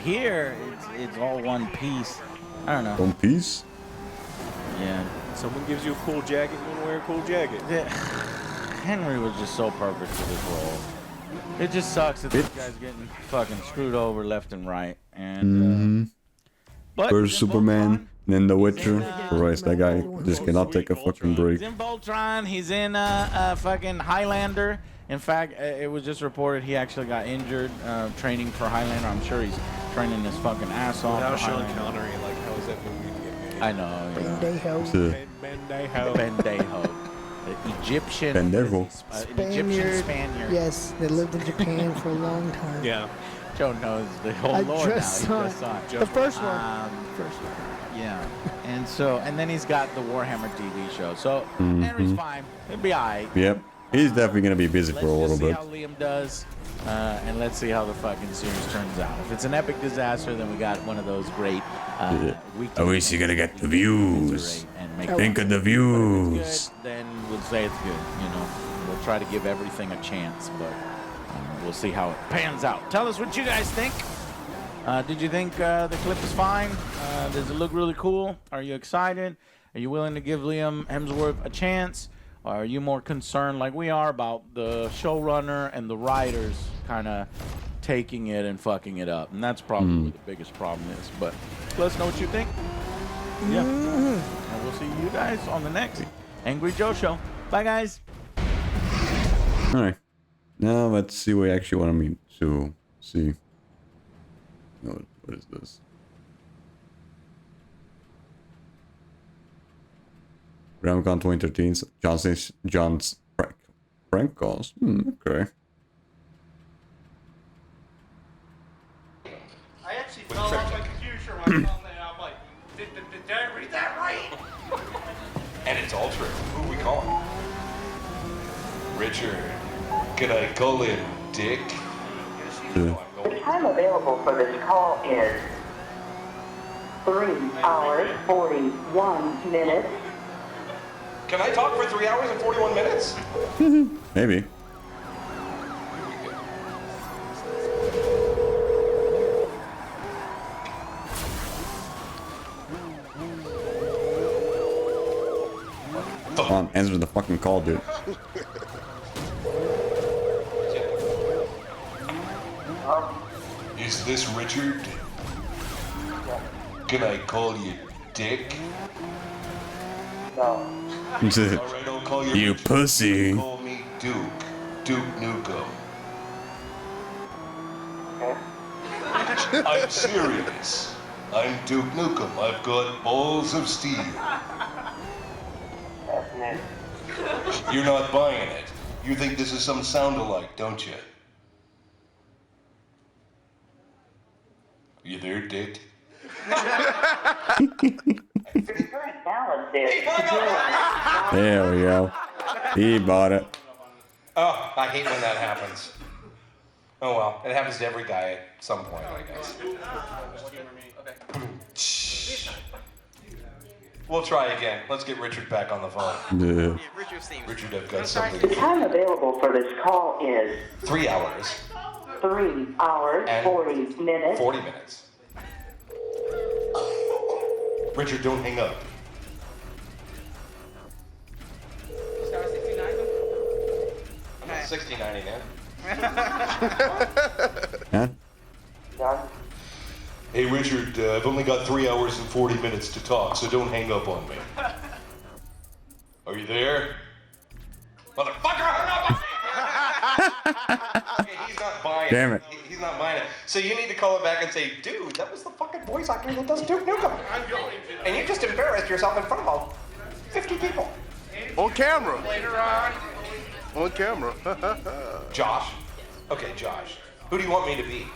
Here, it's all one piece. I don't know. One piece? Yeah. Someone gives you a cool jacket, you want to wear a cool jacket. Henry was just so perfect for this role. It just sucks that this guy's getting fucking screwed over left and right. And but First Superman, then The Witcher. Christ, that guy just cannot take a fucking break. he's in Voltron. He's in fucking Highlander. In fact, it was just reported he actually got injured training for Highlander. I'm sure he's training his fucking ass off. Without for Sean Highlander. Connery, like, how is that movie gonna get made? I know. Bendejo. Bendejo. Egyptian. Bendejo. Egyptian Spaniard. Yes, they lived in Japan for a long time. Yeah. Joe knows the whole I lore just now. saw it. The first one. First one. Yeah. And then he's got the Warhammer TV show. So Henry's fine. He'll be alright. Yep. He's definitely gonna be busy for a little Let's see bit. how Liam does, and let's see how the fucking series turns out. If it's an epic disaster, then we got one of those great. At least you're gonna get the views. Think of the If views. it's good, then we'll say it's good. You know, we'll try to give everything a chance, but we'll see how it pans out. Tell us what you guys think. Did you think the clip is fine? Does it look really cool? Are you excited? Are you willing to give Liam Hemsworth a chance? Or are you more concerned, like we are, about the showrunner and the writers kind of taking it and fucking it up? And that's probably what the biggest problem is. But let us know what you think. Yeah. And we'll see you guys on the next Angry Joe Show. Bye, guys. Alright. Now let's see what I actually want me to see. No, what is this? Ramcon 2013, John's prank calls. Okay. And it's altering. Who are we calling? Richard. Can I call him Dick? Yeah. The time available for this call is 3 hours, 41 minutes. Can I talk for 3 hours and 41 minutes? Maybe. Come on, answer the fucking call, dude. Is this Richard? Can I call you Dick? No. Alright, I'll call you You Richard. pussy. Call me Duke. Duke Nukem. I'm serious. I'm Duke Nukem. I've got balls of steel. You're not buying it. You think this is some sound-alike, don't you? You there, Dick? There we go. He bought it. Oh, I hate when that happens. Oh well, it happens to every guy at some point, I guess. We'll try again. Let's get Richard back on the phone. Yeah. Richard, I've got something. The time available for this call is 3 hours. 3 hours, And 40 minutes. 40 minutes. Richard, don't hang up. I'm at $60.90 Huh? Hey, Richard, I've only got 3 hours and 40 minutes to talk, so don't hang up on me. Are you there? Motherfucker, hung up on me! Okay, he's not buying Damn it. He's not buying it. So you need to call him back and say, dude, that was the fucking voice actor that does Duke Nukem. I'm going to. And you just embarrassed yourself in front of all 50 people. On camera. Later on. On camera. Josh? Okay, Josh. Who do you want me to be?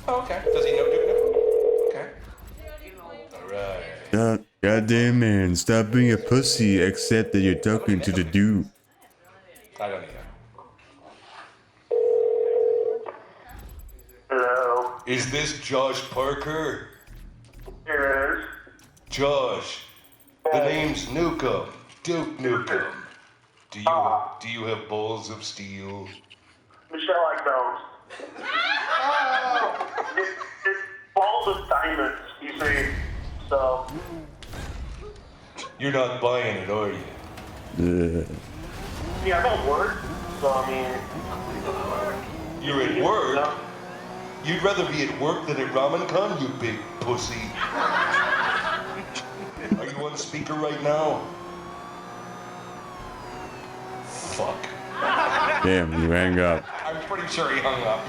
Oh, okay. Does he know Duke Nukem? Okay. Alright. Goddamn man, stop being a pussy, except that you're talking to the dude. I don't either. Hello. Is this Josh Parker? Yes. Josh. The name's Nukem. Duke Nukem. Do you have balls of steel? Michelle, I don't. It's balls of diamonds, you see. So. You're not buying it, are you? Yeah, I don't work. So, I mean. You're at work? You'd rather be at work than at RamenCon, you big pussy. Are you on speaker right now? Fuck. Damn, you hang up. I'm pretty sure he hung up.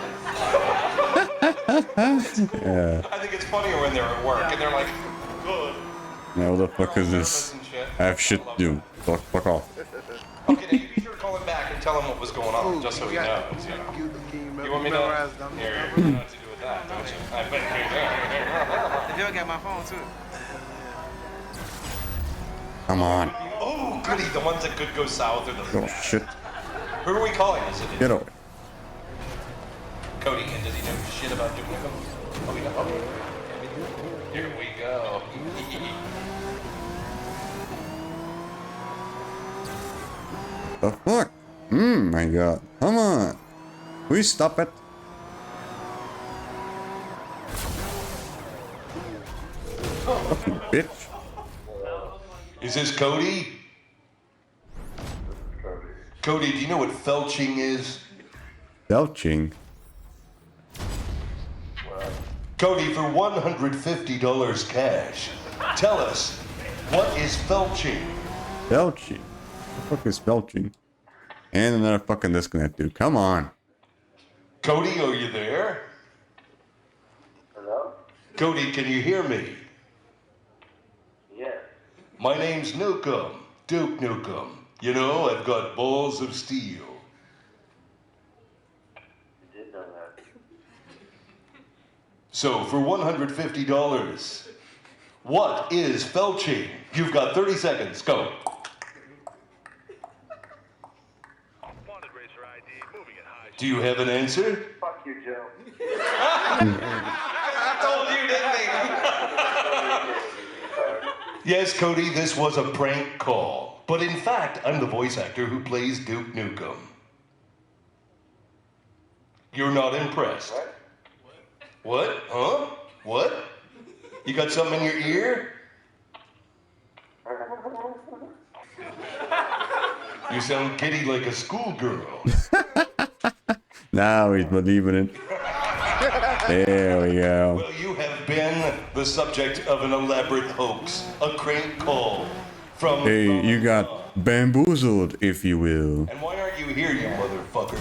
Yeah. I think it's funnier when they're at work and they're like, good. Now what the fuck is this? I have shit to do. Fuck off. Okay, now you be sure to call him back and tell him what was going on, just so he knows, you know. You want me to? Here, you know what to do with that, don't you? I bet you The dude got my phone too. Come on. Oh, goody, the ones that could go south or the... Oh shit. Who are we calling? Is it Get away. Cody, and does he know shit about Duke Nukem? Oh, yeah, okay. Here we go. The fuck? My god. Come on. Will you stop it? Fucking bitch. Is this Cody? Cody, do you know what felching is? Belching. Cody, for $150 cash, tell us, what is felching? Belching. The fuck is belching? And another fucking disconnect, dude. Come on. Cody, are you there? Hello? Cody, can you hear me? Yes. My name's Nukem, Duke Nukem. You know, I've got balls of steel. You did know that. So, for $150, What is felching? You've got 30 seconds. Go. Do you have an answer? Fuck you, Joe. I told you, didn't he? Yes, Cody, this was a prank call. But in fact, I'm the voice actor who plays Duke Nukem. You're not impressed. What? Huh? What? You got something in your ear? You sound giddy like a schoolgirl. Now he's believing it. There we go. Well, you have been the subject of an elaborate hoax, a crank call from... Hey, you got bamboozled, if you will. And why aren't you here, you motherfucker?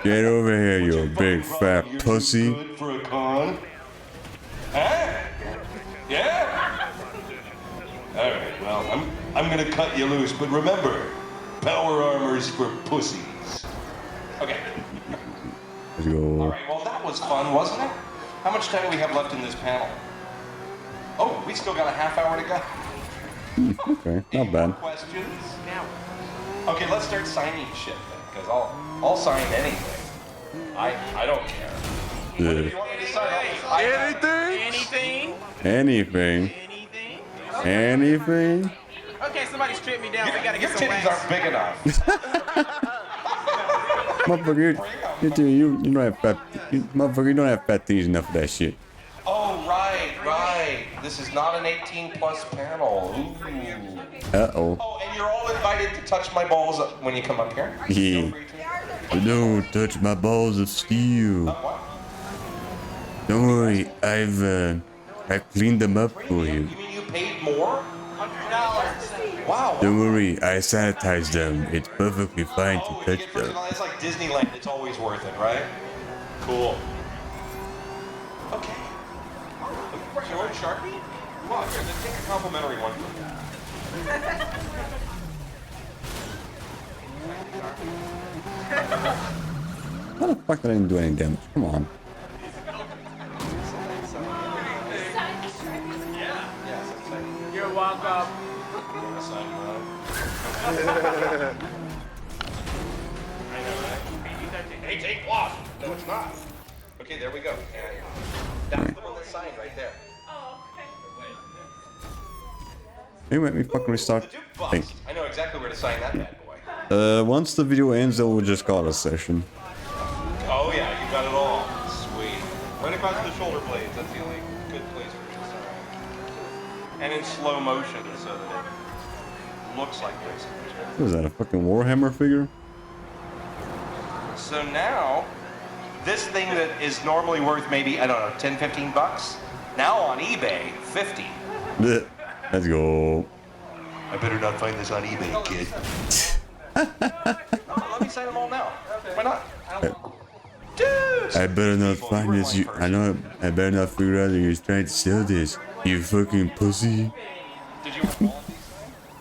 Get over here, you big fat pussy. Good for a con? Huh? Yeah? Alright, well, I'm gonna cut you loose, but remember, power armor's for pussies. Okay. Let's go. Alright, well that was fun, wasn't it? How much time do we have left in this panel? Oh, we still got a half hour to go. Okay, not bad. Questions? Now. Okay, let's start signing shit then, because I'll sign anything. I don't care. Whatever you want me to sign, Anything? Anything? Okay, somebody strip me down. We gotta get Your some titties wax. aren't big enough. Motherfucker, you don't have fat. Motherfucker, you don't have fat titties enough for that shit. Oh, right. This is not an 18+ panel. Ooh. Uh-oh. Oh, and you're all invited to touch my balls when you come up here. Yeah. Don't touch my balls of steel. Don't worry, I've cleaned them up for you. You mean you paid more? $100. Wow. Don't worry, I sanitized them. It's perfectly fine to touch them. It's like Disneyland. It's always worth it, right? Cool. Okay. You want a Sharpie? Well, here, then take a complimentary one. How the fuck did I even do any damage? Come on. You're welcome. Hey, take loss. No, it's not. Okay, there we go. And that's the one that's signed right there. You make me fucking restart. Thank you. I know exactly where to sign that bad boy. Once the video ends, then we'll just call it a session. Oh yeah, you got it all. Sweet. Right across the shoulder blades. That's the only good place for it to sign. And in slow motion, so that it looks like this. What is that, a fucking Warhammer figure? So now, this thing that is normally worth maybe, I don't know, 10, 15 bucks, now on eBay, 50. Blech. Let's go. I better not find this on eBay, kid. Let me sign them all now. Why not? Dude! I better not find this. I better not figure out that you're trying to sell this. You fucking pussy. Did you want all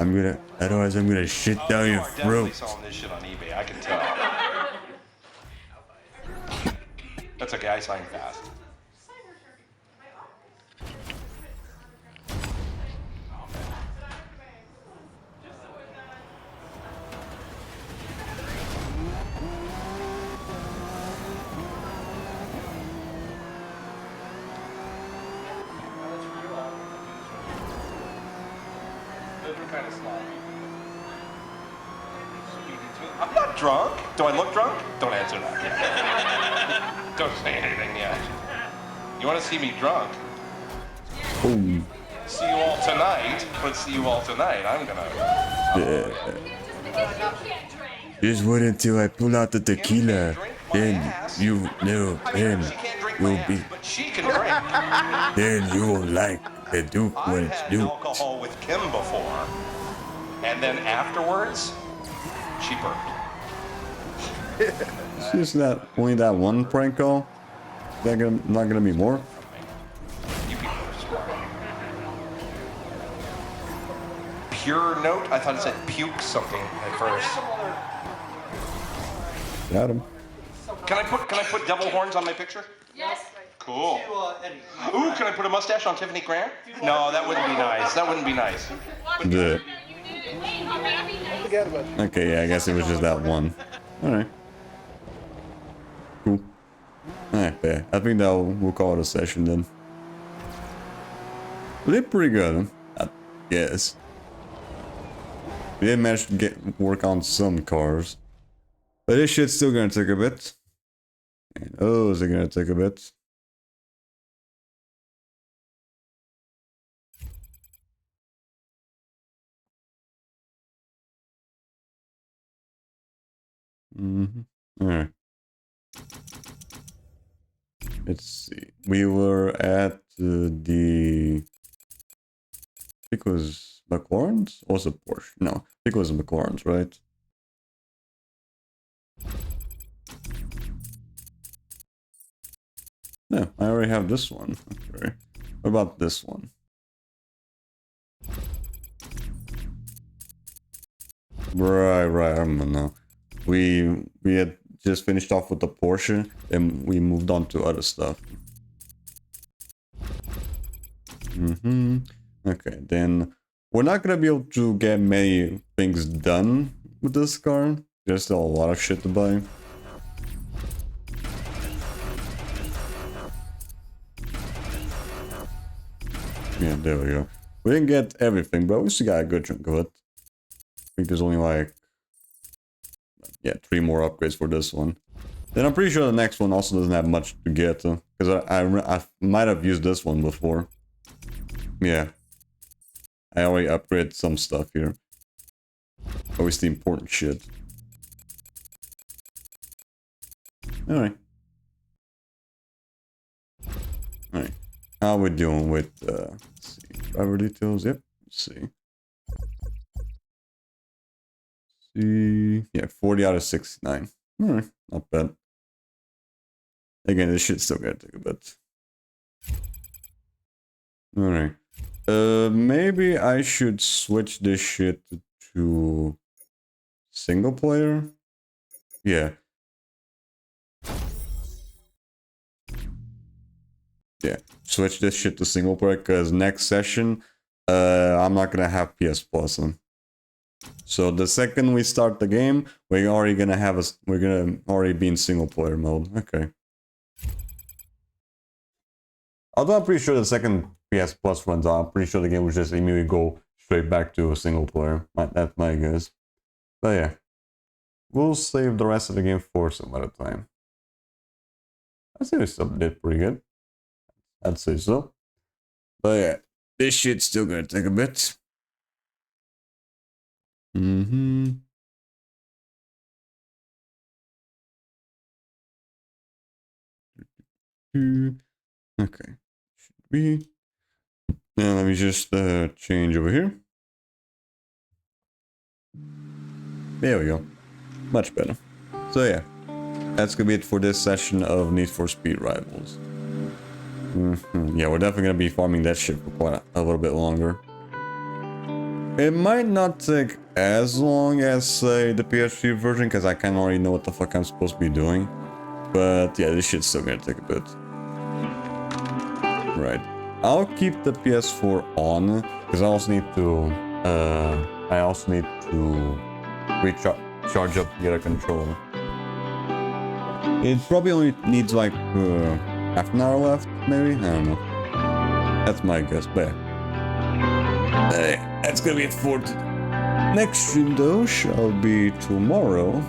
of these? Otherwise I'm gonna shit down your Definitely throat. selling this shit on eBay, I can tell. That's okay, I sign fast. I'm not drunk. Do I look drunk? Don't answer that yet. Don't say anything yet. You want to see me drunk? Boom. See you all tonight. Let's see you all tonight. I'm gonna... Yeah. Just wait until I pull out the tequila. Then you know, then you'll be... But she can drink. Then you will like the Duke when I've it's had Duke. alcohol with Kim before. And then afterwards, she burped. It's just that only that one prank call. Not gonna be more. You people are smart. Pure note? I thought it said puke something at first. Got him. Can I put devil horns on my picture? Yes. Cool. Ooh, can I put a mustache on Tiffany Graham? No, that wouldn't be nice. That wouldn't be nice. Yeah. Okay, yeah, I guess it was just that one. Alright. Cool. Alright, yeah. I think that we'll call it a session then. We did pretty good, I guess. We did manage to work on some cars. But this shit's still gonna take a bit. And oh, is it gonna take a bit? Alright. Let's see. We were at the... I think it was McLaren's? Or was it Porsche? No, I think it was McLaren's, right? Yeah, I already have this one. Okay. What about this one? Right, I remember now. We had just finished off with the Porsche, and we moved on to other stuff. Okay, then we're not gonna be able to get many things done with this car. There's still a lot of shit to buy. Yeah, there we go. We didn't get everything, but we still got a good chunk of it. I think there's only like, yeah, 3 more upgrades for this one. Then I'm pretty sure the next one also doesn't have much to get, because I might have used this one before. Yeah. I already upgraded some stuff here. Always the important shit. Alright. Alright. How are we doing with, let's see, driver details? Yep, let's see. Yeah, 40 out of 69. Alright, not bad. Again, this shit's still gonna take a bit. Alright. Maybe I should switch this shit to single player? Yeah. Yeah, switch this shit to single player, because next session, I'm not gonna have PS Plus on. So the second we start the game, we're already gonna already be in single player mode. Okay. Although I'm pretty sure the second PS Plus runs out, I'm pretty sure the game will just immediately go straight back to a single player. That's my guess. But yeah. We'll save the rest of the game for some other time. I say we still did pretty good. I'd say so. But yeah, this shit's still gonna take a bit. Okay. Should be. Now let me just change over here. There we go. Much better. So yeah, that's gonna be it for this session of Need for Speed Rivals. Yeah, we're definitely gonna be farming that shit for quite a little bit longer. It might not take as long as, say, the PS3 version, because I kind of already know what the fuck I'm supposed to be doing. But yeah, this shit's still gonna take a bit. Right. I'll keep the PS4 on, because I also need to charge up the other controller. It probably only needs like half an hour left, maybe? I don't know. That's my guess, but yeah. That's gonna be it for today. Next stream though shall be tomorrow,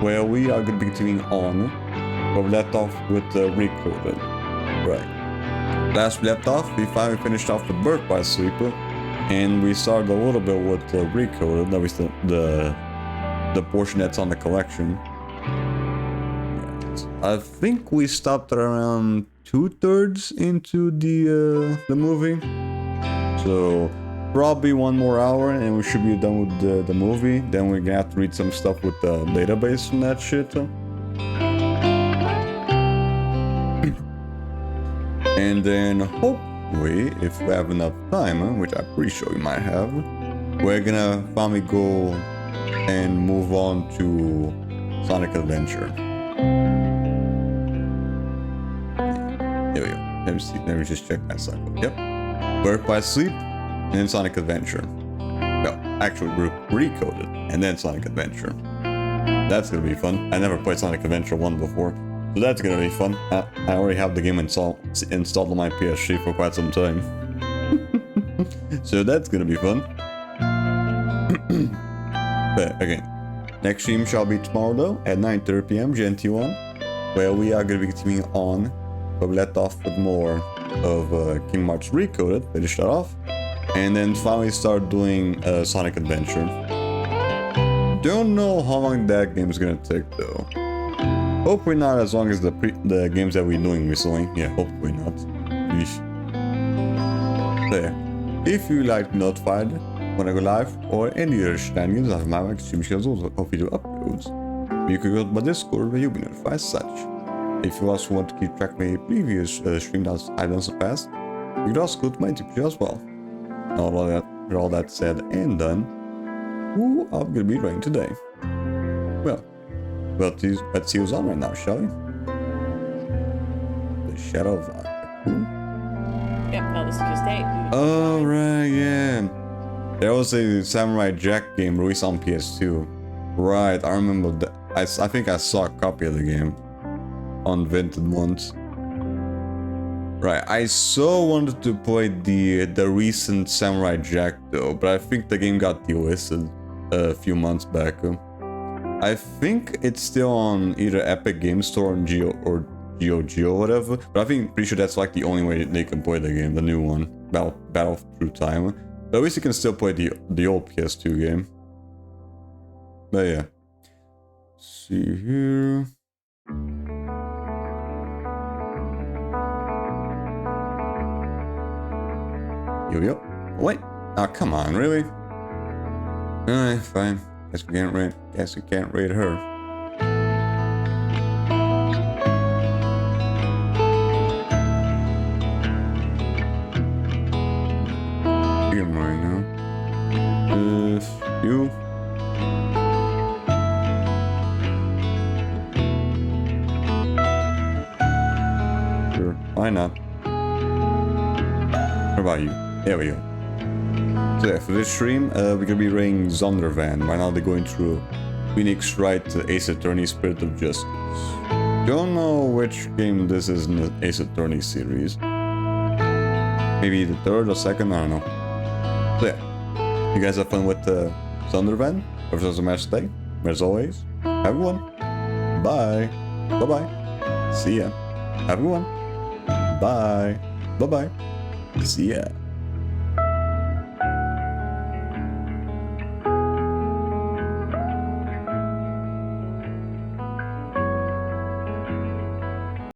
where we are gonna be continuing on where we left off with the Recoded. Right. Last we left off, we finally finished off the Birth by Sleeper, and we started a little bit with the Recoded, that was the portion that's on the collection. I think we stopped around 2/3 into the movie, so probably 1 more hour and we should be done with the movie. Then we're gonna have to read some stuff with the database from that shit. And then hopefully, if we have enough time, which I'm pretty sure we might have, we're gonna finally go and move on to Sonic Adventure. There we go. Let me see. Let me just check that cycle. Yep. Birth by Sleep, and then Sonic Adventure. Well, actually, recoded, and then Sonic Adventure. That's gonna be fun. I never played Sonic Adventure 1 before, so that's gonna be fun. I already have the game installed on my PS3 for quite some time. So that's gonna be fun. But again, next stream shall be tomorrow though, at 9:30 PM GMT1, where we are gonna be continuing on, where we let off with more of Kingdom Hearts Recoded, finish that off, and then finally start doing Sonic Adventure. Don't know how long that game is gonna take though. Hopefully not as long as the games that we're doing recently. Yeah, hopefully not. Yeesh. There. If you like notified when I go live or any other shenanigans of my stream schedules or video uploads, you can go to my Discord where you'll be notified as such. If you also want to keep track of my previous stream that I've done in the past, you can also go to my YouTube channel as well. With all that said and done, who I'm gonna be running today? Well, let's see who's on right now, shall we? The Shadow of Cool. Yep, no, this is just Dave. Oh, right, yeah. There was a Samurai Jack game released on PS2. Right, I remember that. I think I saw a copy of the game on Vinted once. Right, I so wanted to play the recent Samurai Jack though, but I think the game got delisted a few months back. I think it's still on either Epic Game Store or GOG or whatever, but I think pretty sure that's like the only way they can play the game, the new one, Battle Through Time. But at least you can still play the old PS2 game. But yeah. Let's see here. Yo. Wait. Oh, come on, really? Alright, fine. Guess we can't rate her. Game right now. You. Sure, why not? What about you? There we go. So yeah, for this stream, we're gonna be rating Zondervan. Right now they're going through Phoenix Wright Ace Attorney Spirit of Justice. Don't know which game this is in the Ace Attorney series. Maybe the third or second, I don't know. So yeah, you guys have fun with Zondervan. If there's a match today, as always, have a good one. Bye. Bye-bye. See ya. Have a good one. Bye. Bye-bye. See ya.